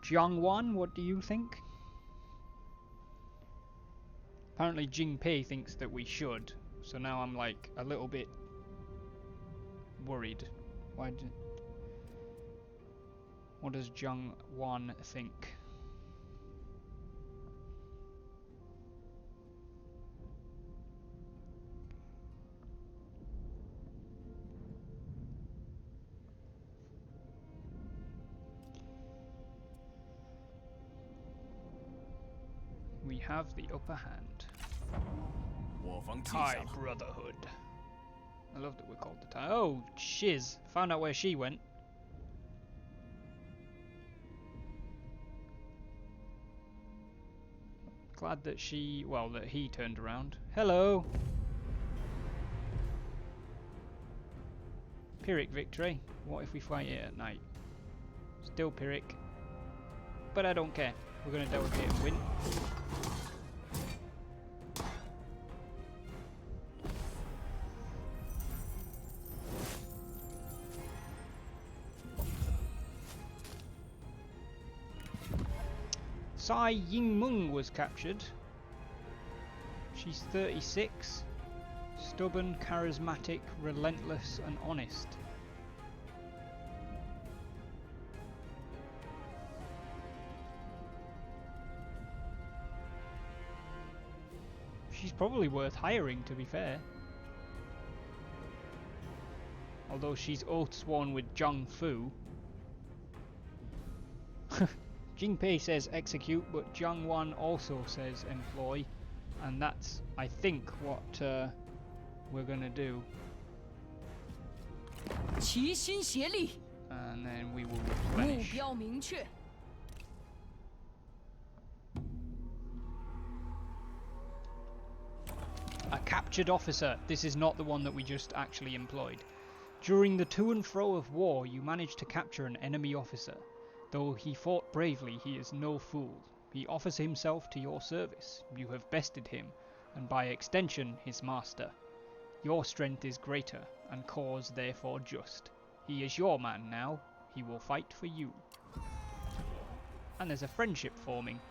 S2: Jiangwan, what do you think? Apparently Jingpei thinks that we should, so now I'm like a little bit worried. What does Jiangwan think? We have the upper hand. Thai Brotherhood. I love that we're called the Thai. Oh, shiz. Found out where she went. Glad that she... well, that he turned around. Hello! Pyrrhic victory. What if we fight it at night? Still Pyrrhic. But I don't care. We're going to delegate and win. Sai Yingmeng was captured. She's 36. Stubborn, charismatic, relentless and honest. She's probably worth hiring, to be fair. Although she's oath sworn with Zhang Fu. Jingpei says execute, but Jiang Wan also says employ. And that's, I think, what we're gonna do. And then we will replenish. A captured officer. This is not the one that we just actually employed. During the to and fro of war, you managed to capture an enemy officer. Though he fought bravely, he is no fool. He offers himself to your service. You have bested him, and by extension his master. Your strength is greater, and cause therefore just. He is your man now. He will fight for you. And there's a friendship forming.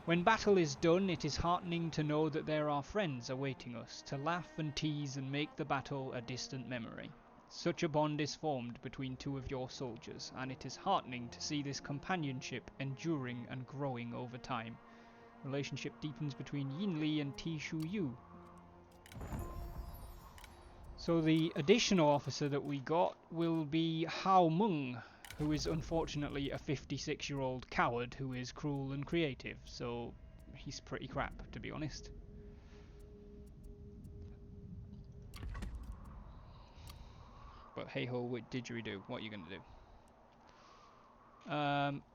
S2: When battle is done, it is heartening to know that there are friends awaiting us, to laugh and tease and make the battle a distant memory. Such a bond is formed between two of your soldiers, and it is heartening to see this companionship enduring and growing over time. Relationship deepens between Yin Li and Ti Shu Yu. So the additional officer that we got will be Hao Meng, who is unfortunately a 56-year-old coward who is cruel and creative, so he's pretty crap, to be honest. But hey ho, what didgeridoo, what are you going to do?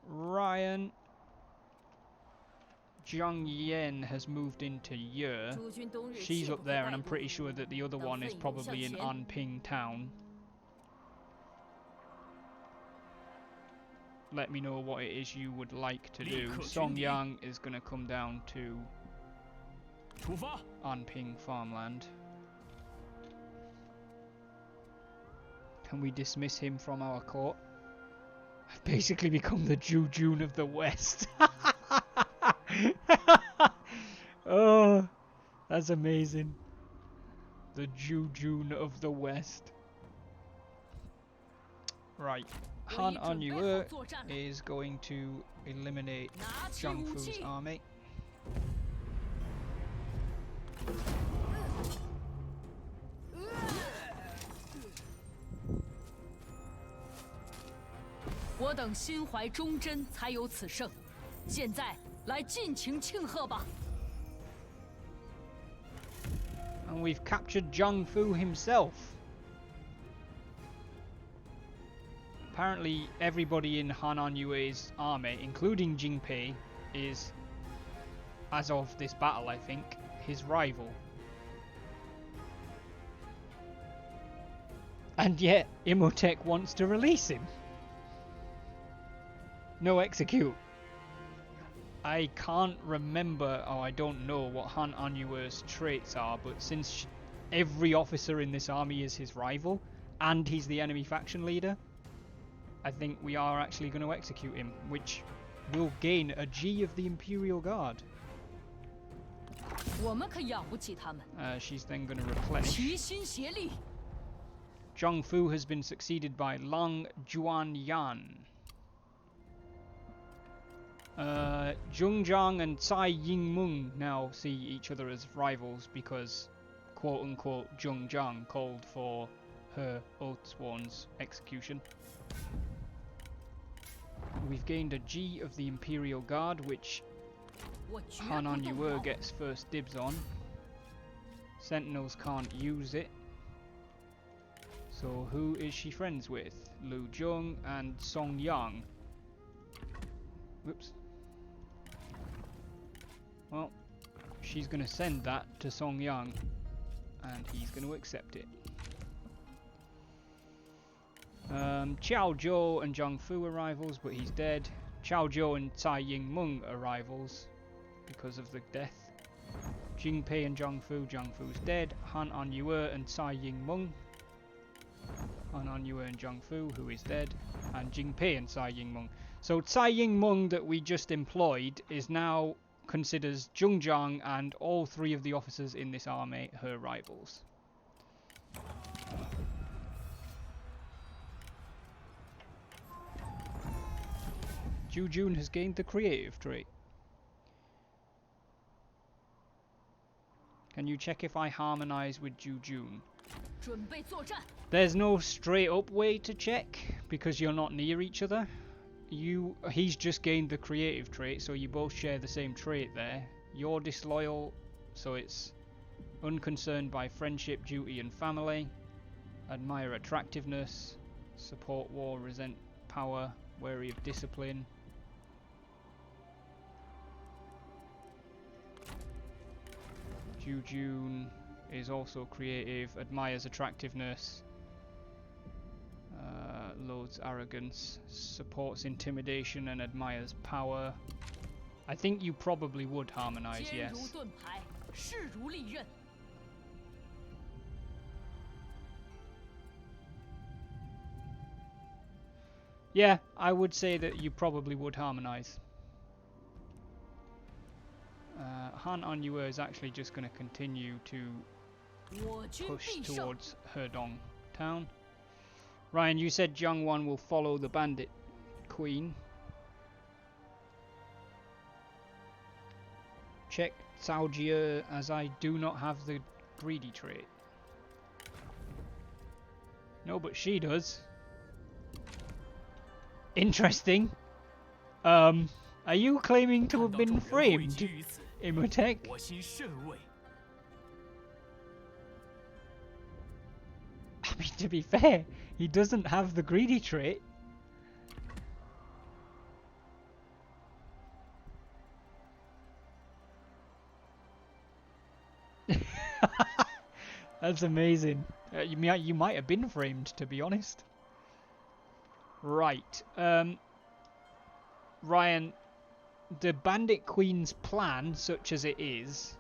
S2: Ryan Zhang Yen has moved into Ye. She's up there, and I'm pretty sure that the other one is probably in Anping town. Let me know what it is you would like to do. Song Yang is going to come down to Anping farmland. Can we dismiss him from our court? I've basically become the Jujun of the West. Oh, that's amazing. The Jujun of the West. Right. Han Anyue is going to eliminate Zhang Fu's army. And we've captured Zhang Fu himself. Apparently everybody in Han Anyue's army, including Jingpei, is, as of this battle I think, his rival. And yet Imhotep wants to release him. No execute. I can't remember, or I don't know what Han Anyue's traits are, but since every officer in this army is his rival, and he's the enemy faction leader, I think we are actually going to execute him, which will gain a G of the Imperial Guard. She's then going to replenish. Zhang Fu has been succeeded by Lang Juanyan. Zhongzhang and Cai Yingmeng now see each other as rivals because, quote-unquote, Zhongzhang called for her Oathsworn's execution. We've gained a G of the Imperial Guard, which Han Anyue gets first dibs on. Sentinels can't use it. So who is she friends with? Lu Zhong and Song Yang. Whoops. Well, she's going to send that to Song Yang, and he's going to accept it. Qiao Zhou and Zhang Fu are rivals, but he's dead. Qiao Zhou and Cai Yingmeng are rivals because of the death. Jingpei and Zhang Fu's dead. Han Anyue and Cai Yingmeng. Han Anyue and Zhang Fu, who is dead. And Jingpei and Cai Yingmeng. So Cai Yingmeng that we just employed is now considers Zhongzhang and all three of the officers in this army her rivals. Jujun has gained the creative trait. Can you check if I harmonise with Jujun? There's no straight up way to check because you're not near each other. He's just gained the creative trait, so you both share the same trait there. You're disloyal, so it's unconcerned by friendship, duty and family. Admire attractiveness. Support war, resent power, wary of discipline. Jujun is also creative, admires attractiveness, loathes arrogance, supports intimidation and admires power. I think you probably would harmonise, yes. Yeah, I would say that you probably would harmonise. Han Anyue is actually just going to continue to push towards Hedong town. Ryan, you said Jiangwan will follow the Bandit Queen. Check Cao Jie, as I do not have the greedy trait. No, but she does. Interesting. Are you claiming to have
S3: 看到
S2: been
S3: 众人汇
S2: framed,
S3: 聚于此，
S2: Imhotep?
S3: 我心甚慰。
S2: I mean, to be fair, he doesn't have the greedy trait. That's amazing. You might have been framed, to be honest. Right. Ryan, the Bandit Queen's plan, such as it is...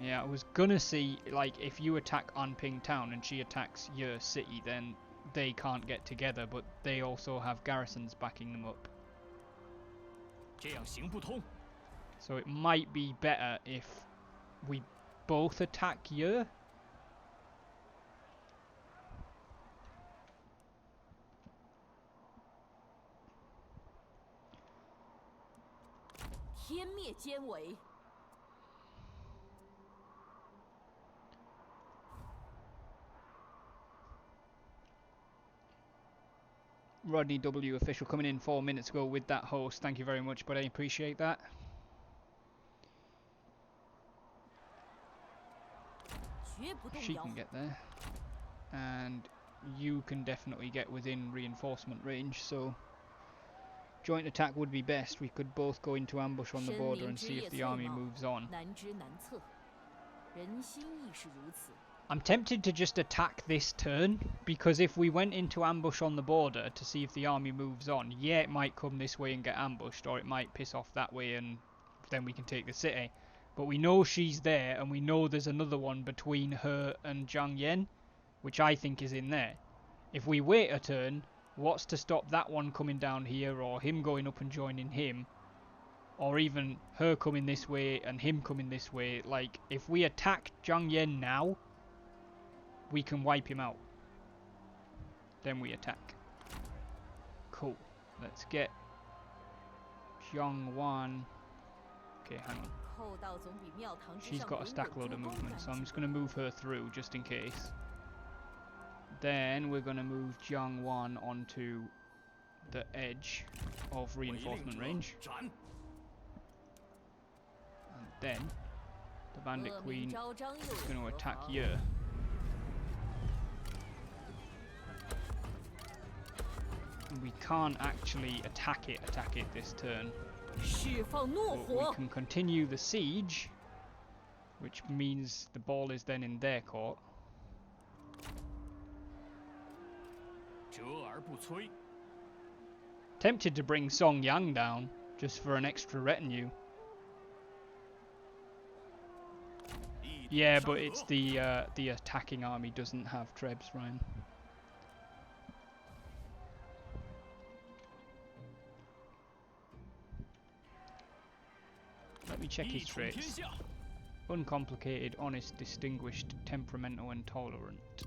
S2: Yeah, I was gonna see, like, if you attack Anping Town and she attacks your city, then they can't get together, but they also have garrisons backing them up.
S3: 这样行不通。
S2: So it might be better if we both attack you.
S4: 天灭奸伪！
S2: Rodney W. official coming in 4 minutes ago with that host. Thank you very much, but I appreciate that.
S4: 绝不动
S2: She
S4: 摇
S2: can。get there. And you can definitely get within reinforcement range, so... Joint attack would be best. We could both go into ambush on the
S4: 神
S2: border
S4: 灵
S2: and
S4: 之
S2: see
S4: 夜
S2: if the
S4: 脆
S2: army
S4: 茂
S2: moves on.
S4: 难知难测，人心亦是如此。
S2: I'm tempted to just attack this turn, because if we went into ambush on the border to see if the army moves on, yeah, it might come this way and get ambushed, or it might piss off that way and then we can take the city. But we know she's there, and we know there's another one between her and Zhang Yen, which I think is in there. If we wait a turn, what's to stop that one coming down here, or him going up and joining him, or even her coming this way and him coming this way? Like, if we attack Zhang Yen now, we can wipe him out. Then we attack. Cool. Let's get Zhang Wan. Okay, hang on.
S4: 厚道总比庙堂之
S2: She's
S4: 上
S2: got a
S4: 勇
S2: stack
S4: 敢
S2: load
S4: 做
S2: of
S4: 工
S2: movement,
S4: 干
S2: so I'm
S4: 净
S2: just going to move her through just in case. Then we're going to move Jiang Wan onto the edge of
S3: 违令
S2: reinforcement
S3: 者
S2: range.
S3: 斩。
S2: And then the Bandit
S4: 恶名
S2: Queen
S4: 昭彰又
S2: is
S4: 有
S2: going to
S4: 何
S2: attack
S4: 妨？
S2: you. We can't actually attack it this turn.
S4: 释放怒
S2: But we
S4: 火！
S2: can continue the siege, which means the ball is then in their court.
S3: 折而不摧。
S2: Tempted to bring Song Yang down, just for an extra retinue.
S3: 一点
S2: Yeah,
S3: 山
S2: but
S3: 河
S2: it's the attacking army doesn't have Trebs, Ryan. Let me check
S3: 一
S2: his
S3: 统天
S2: traits.
S3: 下。
S2: Uncomplicated, honest, distinguished, temperamental and tolerant.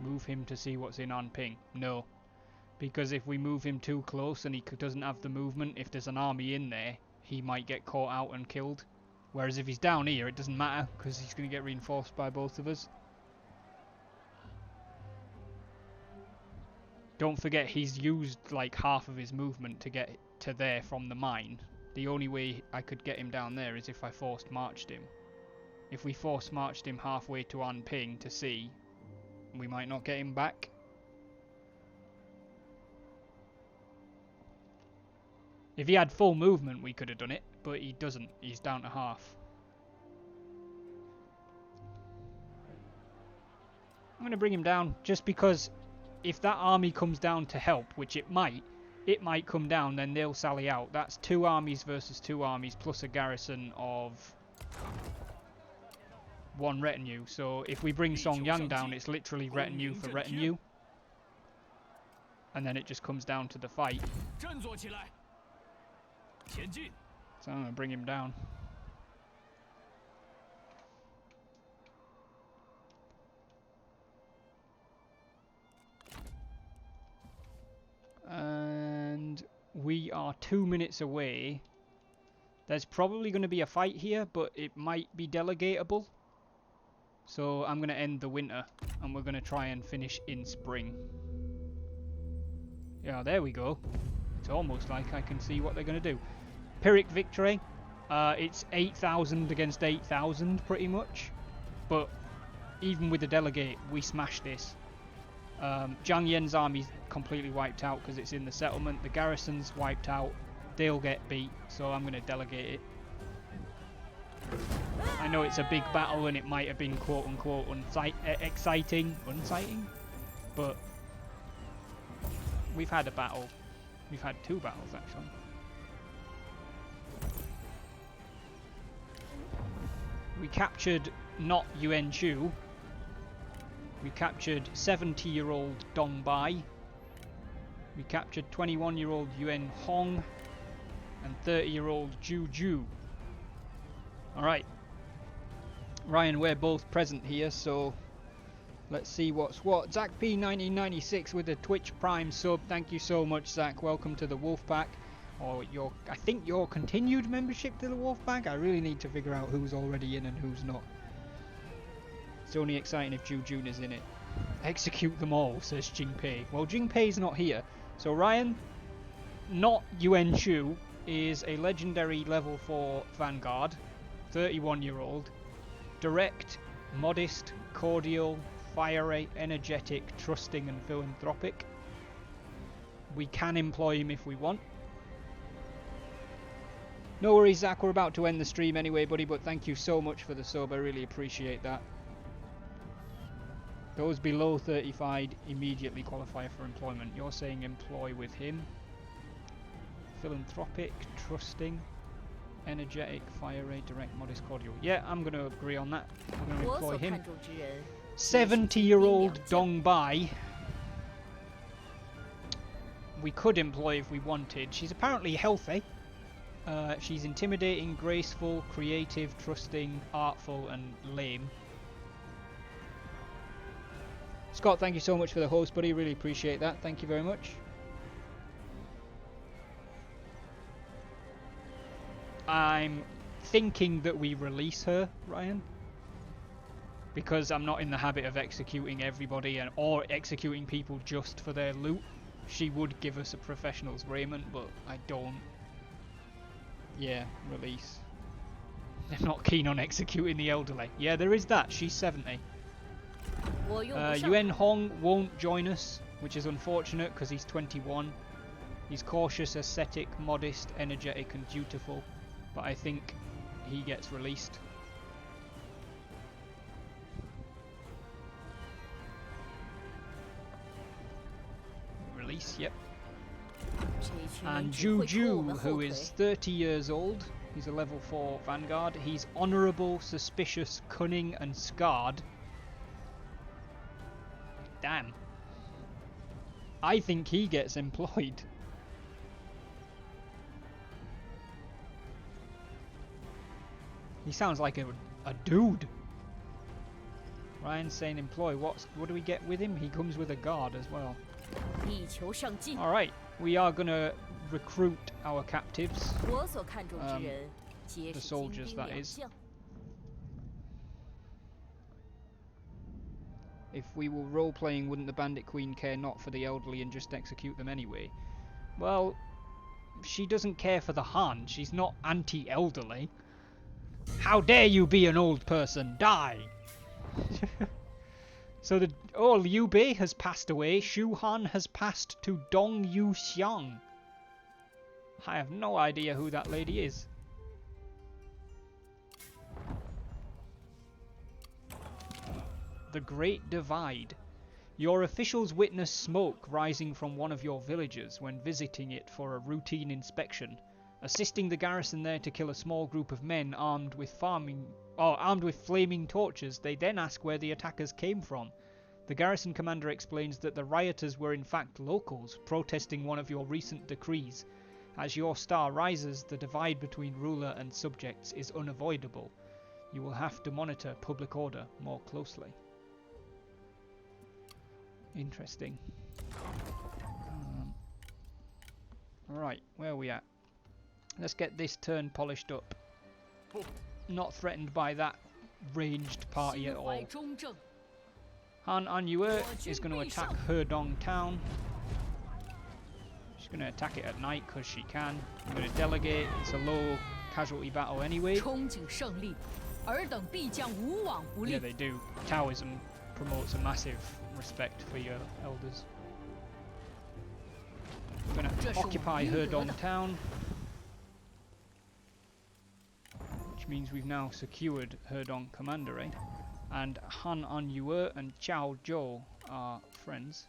S2: Move him to see what's in Anping. No. Because if we move him too close and he doesn't have the movement, if there's an army in there, he might get caught out and killed. Whereas if he's down here, it doesn't matter, because he's going to get reinforced by both of us. Don't forget, he's used like half of his movement to get to there from the mine. The only way I could get him down there is if I forced marched him. If we forced marched him halfway to Anping to sea, we might not get him back. If he had full movement, we could have done it, but he doesn't. He's down to half. I'm going to bring him down, just because if that army comes down to help, which it might come down, then they'll sally out. That's 2 armies versus 2 armies, plus a garrison of 1 retinue. So if we bring Song Yang down, it's literally retinue for retinue. And then it just comes down to the fight.
S3: 振作起来，前进！
S2: So I'm going to bring him down. And we are 2 minutes away. There's probably going to be a fight here, but it might be delegatable. So I'm going to end the winter, and we're going to try and finish in spring. Yeah, there we go. It's almost like I can see what they're going to do. Pyrrhic victory. It's 8,000 against 8,000 pretty much. But even with the delegate, we smashed this. Zhang Yan's army's completely wiped out because it's in the settlement. The garrison's wiped out. They'll get beat, so I'm going to delegate it. I know it's a big battle and it might have been quote-unquote exciting, but we've had a battle. We've had 2 battles, actually. We captured not Yuan Shu. We captured 70-year-old Dong Bai. We captured 21-year-old Yuan Hong and 30-year-old Zhu Ju. Alright. Ryan, we're both present here, so let's see what's what. Zach P1996 with a Twitch Prime sub. Thank you so much, Zach. Welcome to the Wolfpack. Or I think your continued membership to the Wolfpack. I really need to figure out who's already in and who's not. It's only exciting if Zhu Jun is in it. Execute them all, says Jingpei. Well, Jingpei's not here. So Ryan, not Yuan Shu, is a legendary level 4 Vanguard. 31-year-old. Direct, modest, cordial, fiery, energetic, trusting and philanthropic. We can employ him if we want. No worries, Zach, we're about to end the stream anyway, buddy, but thank you so much for the sub. I really appreciate that. Those below 35 immediately qualify for employment. You're saying employ with him. Philanthropic, trusting, energetic, fiery, direct, modest, cordial. Yeah, I'm going to agree on that. I'm going to employ him. 70-year-old Dong Bai. We could employ if we wanted. She's apparently healthy. She's intimidating, graceful, creative, trusting, artful, and lame. Scott, thank you so much for the host, buddy. Really appreciate that. Thank you very much. I'm thinking that we release her, Ryan, because I'm not in the habit of executing everybody or executing people just for their loot. She would give us a professional's raiment, but I don't. Yeah, release. I'm not keen on executing the elderly. Yeah, there is that. She's 70. Yuan Hong won't join us, which is unfortunate because he's 21. He's cautious, ascetic, modest, energetic and dutiful. But I think he gets released. Release, yep. And Zhu Ju, who is 30 years old. He's a level 4 Vanguard. He's honourable, suspicious, cunning and scarred. Damn. I think he gets employed. He sounds like a dude. Ryan's saying employ. What do we get with him? He comes with a guard as well. Alright, we are going to recruit our captives. The soldiers, that is. If we were role-playing, wouldn't the Bandit Queen care not for the elderly and just execute them anyway? Well, she doesn't care for the Han. She's not anti-elderly. How dare you be an old person? Die! So Liu Bei has passed away. Shu Han has passed to Dong Yu Xiang. I have no idea who that lady is. The Great Divide. Your officials witness smoke rising from one of your villages when visiting it for a routine inspection. Assisting the garrison there to kill a small group of men armed with flaming torches, they then ask where the attackers came from. The garrison commander explains that the rioters were in fact locals, protesting one of your recent decrees. As your star rises, the divide between ruler and subjects is unavoidable. You will have to monitor public order more closely. Interesting. Alright, where are we at? Let's get this turn polished up. Not threatened by that ranged party at
S4: 心
S2: all.
S4: 怀忠正，
S2: Han Anyue is going to attack Hedong Town. She's going to attack it at night because she can. I'm going to delegate. It's a low casualty battle anyway.
S4: 憧憬胜利，尔等必将无往不
S2: Yeah,
S4: 利。
S2: they do. Taoism promotes a massive respect for your elders. We're going to occupy Hedong Town, which means we've now secured Hedong Commandery. And Han Anyue and Chao Zhou are friends.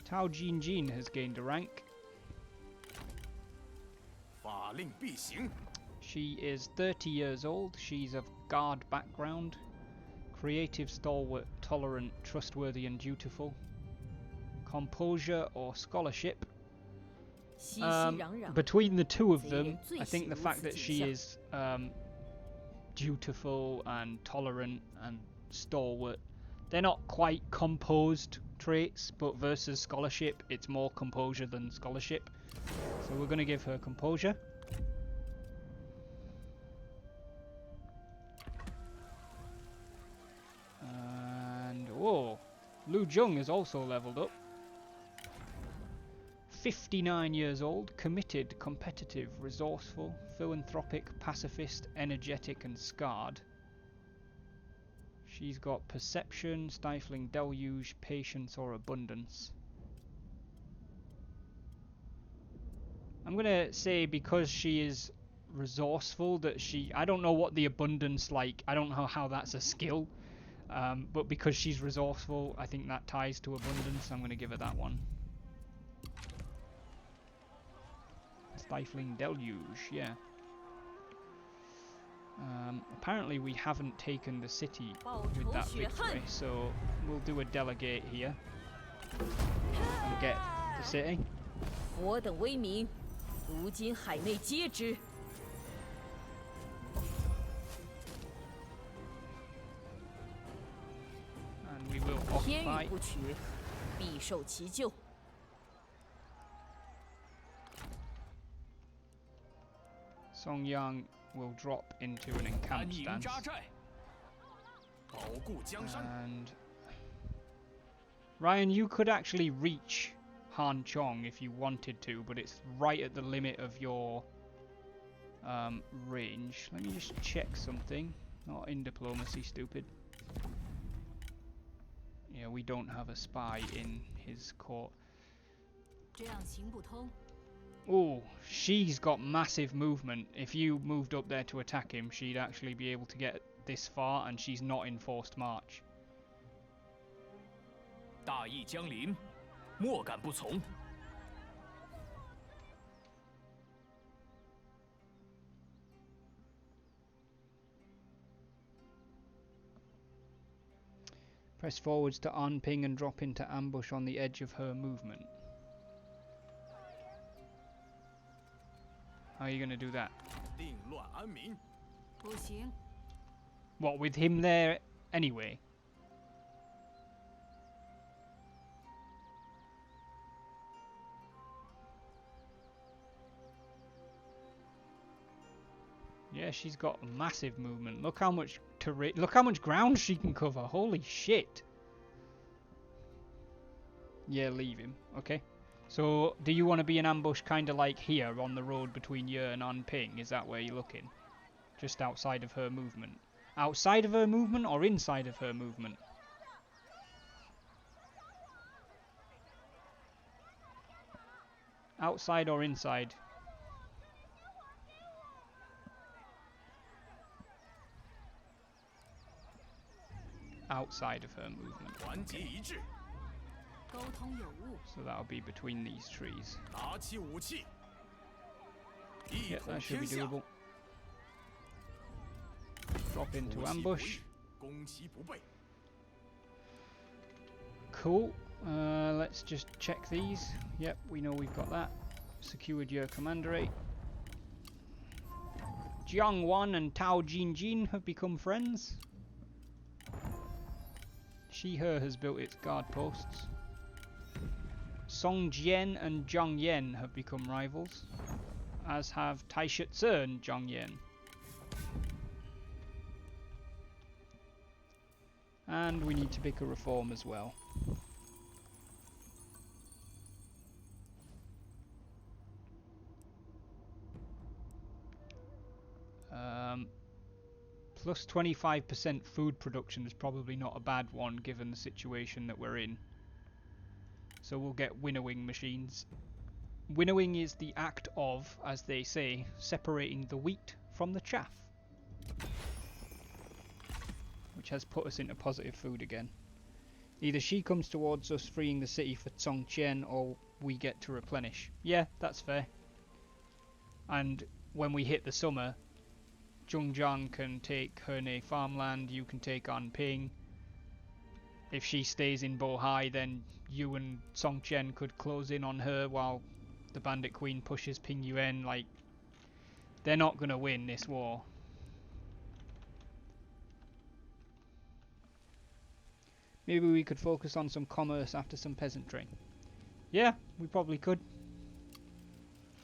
S2: Tao Jinjin has gained a rank.
S3: 法令必行。
S2: She is 30 years old. She's of guard background. Creative, stalwart, tolerant, trustworthy and dutiful. Composure or scholarship.
S4: 熙熙攘攘，
S2: Between the two of
S4: 贼
S2: them,
S4: 人最
S2: I
S4: 喜
S2: think the
S4: 如
S2: fact
S4: 此
S2: that
S4: 景
S2: she
S4: 象。
S2: is dutiful and tolerant and stalwart, they're not quite composed traits, but versus scholarship, it's more composure than scholarship. So we're going to give her composure. And whoa, Lu Jung is also leveled up. 59 years old, committed, competitive, resourceful, philanthropic, pacifist, energetic and scarred. She's got perception, stifling deluge, patience or abundance. I'm gonna say because she is resourceful that I don't know what the abundance like, I don't know how that's a skill, but because she's resourceful I think that ties to abundance. I'm gonna give her that one. Stifling deluge, yeah. Apparently we haven't taken the city with that victory, so we'll do a delegate here and get the city.
S4: 我等威名，如今海内皆知。
S2: And we will
S4: 天
S2: occupy.
S4: 与不取，必受其咎。
S2: Songyang will drop into an
S3: 安
S2: encamped
S3: 营
S2: stance.
S3: 扎寨，保固江山。
S2: And Ryan, you could actually reach Han Chong if you wanted to, but it's right at the limit of your range. Let me just check something. Not in diplomacy, stupid. Yeah, we don't have a spy in his court.
S4: 这样行不通。
S2: Oh, she's got massive movement. If you moved up there to attack him, she'd actually be able to get this far, and she's not in forced march.
S3: 大义将临，莫敢不从。
S2: Press forwards to unping and drop into ambush on the edge of her movement. How are you going to do that?
S3: 定乱安民。
S4: 不行，
S2: What, with him there anyway? Yeah, she's got massive movement. Look how much look how much ground she can cover. Holy shit. Yeah, leave him. Okay. So, do you want to be in ambush kind of like here on the road between Yer and Anping? Is that where you're looking? Just outside of her movement. Outside of her movement or inside of her movement? Outside or inside? Outside of her movement.
S3: 团结一致，
S4: 沟通有误。
S2: So that'll be between these trees.
S3: 拿起武器，一
S2: Yeah,
S3: 统
S2: that should
S3: 天
S2: be
S3: 下。
S2: doable. Drop into
S3: 出其不
S2: ambush.
S3: 意，攻其不备。
S2: Cool. Let's just check these. Yep, we know we've got that. Secured your commanderate. Jiang Wan and Tao Jinjin have become friends. She-Her has built its guard posts. Song Jian and Zhang Yan have become rivals, as have Taisha Tse and Zhang Yan. And we need to pick a reform as well. Plus 25% food production is probably not a bad one given the situation that we're in. So we'll get winnowing machines. Winnowing is the act of, as they say, separating the wheat from the chaff. Which has put us into positive food again. Either she comes towards us freeing the city for Songqian, or we get to replenish. Yeah, that's fair. And when we hit the summer, Zhongjiang can take Herne farmland, you can take Anping. If she stays in Bohai, then you and Songqian could close in on her while the Bandit Queen pushes Ping Yuan. Like, they're not going to win this war. Maybe we could focus on some commerce after some peasantry. Yeah, we probably could.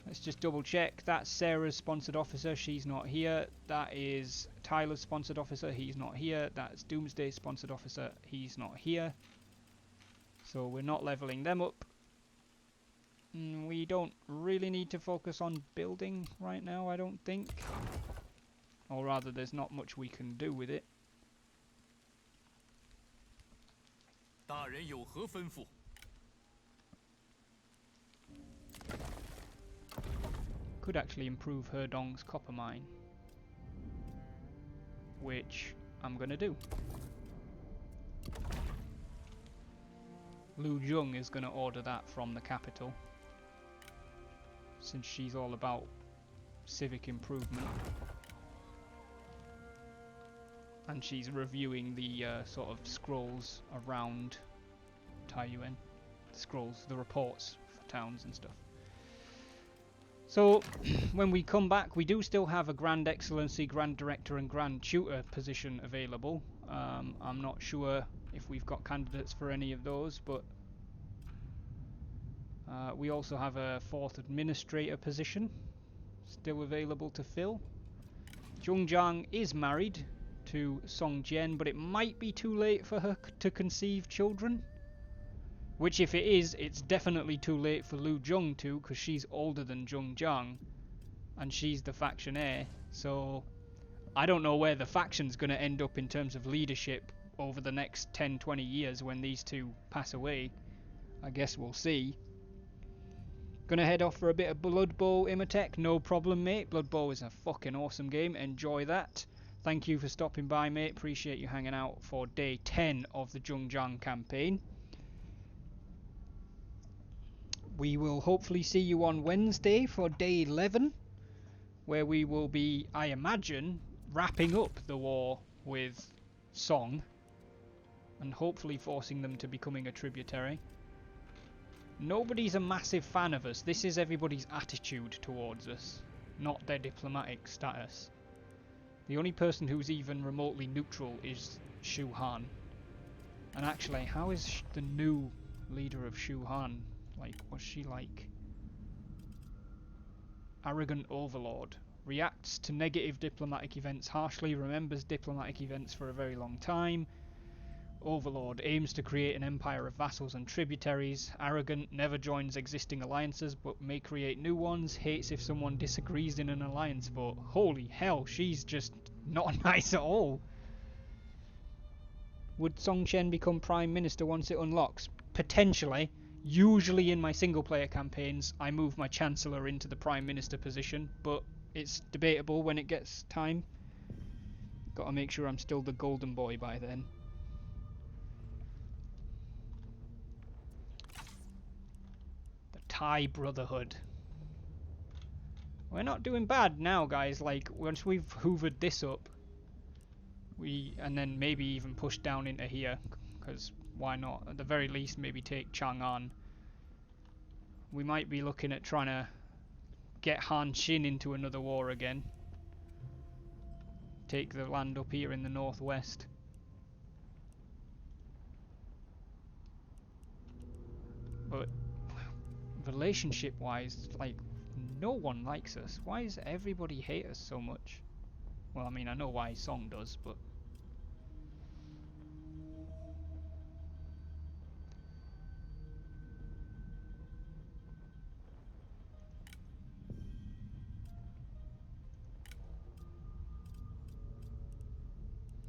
S2: Let's just double check. That's Sarah's sponsored officer, she's not here. That is Tyler's sponsored officer, he's not here. That's Doomsday's sponsored officer, he's not here. So we're not leveling them up. We don't really need to focus on building right now, I don't think. Or rather, there's not much we can do with it.
S3: 大人有何吩咐？
S2: Could actually improve Herdong's copper mine, which I'm gonna do. Lu Jung is gonna order that from the capital, since she's all about civic improvement, and she's reviewing the sort of scrolls around Taiyuan, scrolls, the reports for towns and stuff. So, when we come back, we do still have a Grand Excellency, Grand Director and Grand Tutor position available. I'm not sure if we've got candidates for any of those, but we also have a 4th Administrator position still available to fill. Zhongjiang is married to Song Jian, but it might be too late for her to conceive children. Which, if it is, it's definitely too late for Lu Jung to, because she's older than Zhongjiang, and she's the faction heir. So, I don't know where the faction's going to end up in terms of leadership over the next 10-20 years when these two pass away. I guess we'll see. Gonna head off for a bit of Blood Bowl Imhotep. No problem, mate. Blood Bowl is a fucking awesome game. Enjoy that. Thank you for stopping by, mate. Appreciate you hanging out for day 10 of the Zhongjiang campaign. We will hopefully see you on Wednesday for day 11, where we will be, I imagine, wrapping up the war with Song, and hopefully forcing them to becoming a tributary. Nobody's a massive fan of us. This is everybody's attitude towards us, not their diplomatic status. The only person who's even remotely neutral is Shu Han. And actually, how is the new leader of Shu Han? Like, what's she like? Arrogant overlord. Reacts to negative diplomatic events harshly. Remembers diplomatic events for a very long time. Overlord. Aims to create an empire of vassals and tributaries. Arrogant. Never joins existing alliances but may create new ones. Hates if someone disagrees in an alliance vote. Holy hell, she's just not nice at all. Would Song Chen become Prime Minister once it unlocks? Potentially. Usually in my single player campaigns I move my Chancellor into the Prime Minister position, but it's debatable when it gets time. Gotta make sure I'm still the golden boy by then. The Thai Brotherhood. We're not doing bad now, guys. Like, once we've hoovered this up, and then maybe even push down into here, because why not? At the very least, maybe take Chang'an. We might be looking at trying to get Han Xin into another war again. Take the land up here in the northwest. But relationship-wise, like, no one likes us. Why does everybody hate us so much? Well, I mean, I know why Song does, but...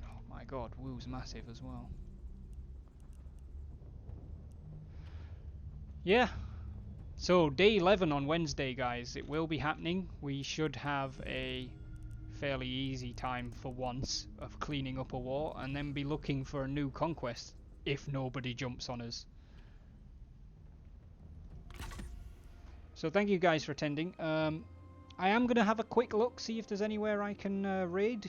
S2: Oh my god, Wu's massive as well. Yeah. So, day 11 on Wednesday, guys. It will be happening. We should have a fairly easy time for once of cleaning up a war, and then be looking for a new conquest if nobody jumps on us. So thank you guys for attending. I am going to have a quick look, see if there's anywhere I can raid.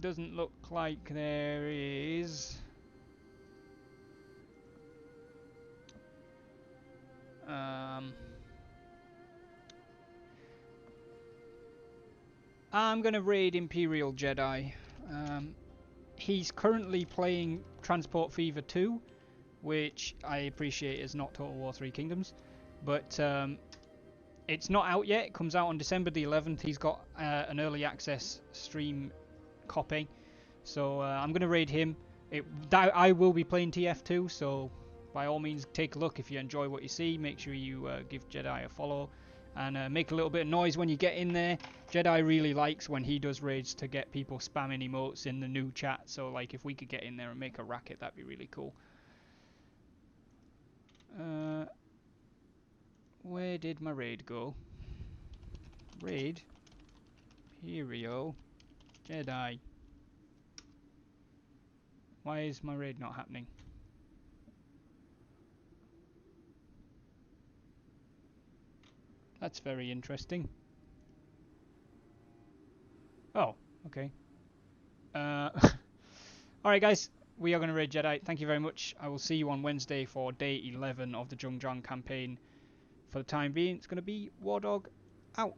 S2: Doesn't look like there is. I'm gonna raid Imperial Jedi. He's currently playing Transport Fever 2, which I appreciate is not Total War 3 Kingdoms, but it's not out yet. It comes out on December the 11th. He's got an early access stream copy, so I'm gonna raid him. I will be playing TF2, so by all means take a look. If you enjoy what you see, make sure you give Jedi a follow, and make a little bit of noise when you get in there. Jedi really likes when he does raids to get people spamming emotes in the new chat, so like if we could get in there and make a racket, that'd be really cool. Where did my raid go? Raid Imperial Jedi. Why is my raid not happening? That's very interesting. Oh, okay. Alright guys, we are going to raid Jedi. Thank you very much. I will see you on Wednesday for day 11 of the Zhongzhang campaign. For the time being, it's going to be War Dog out.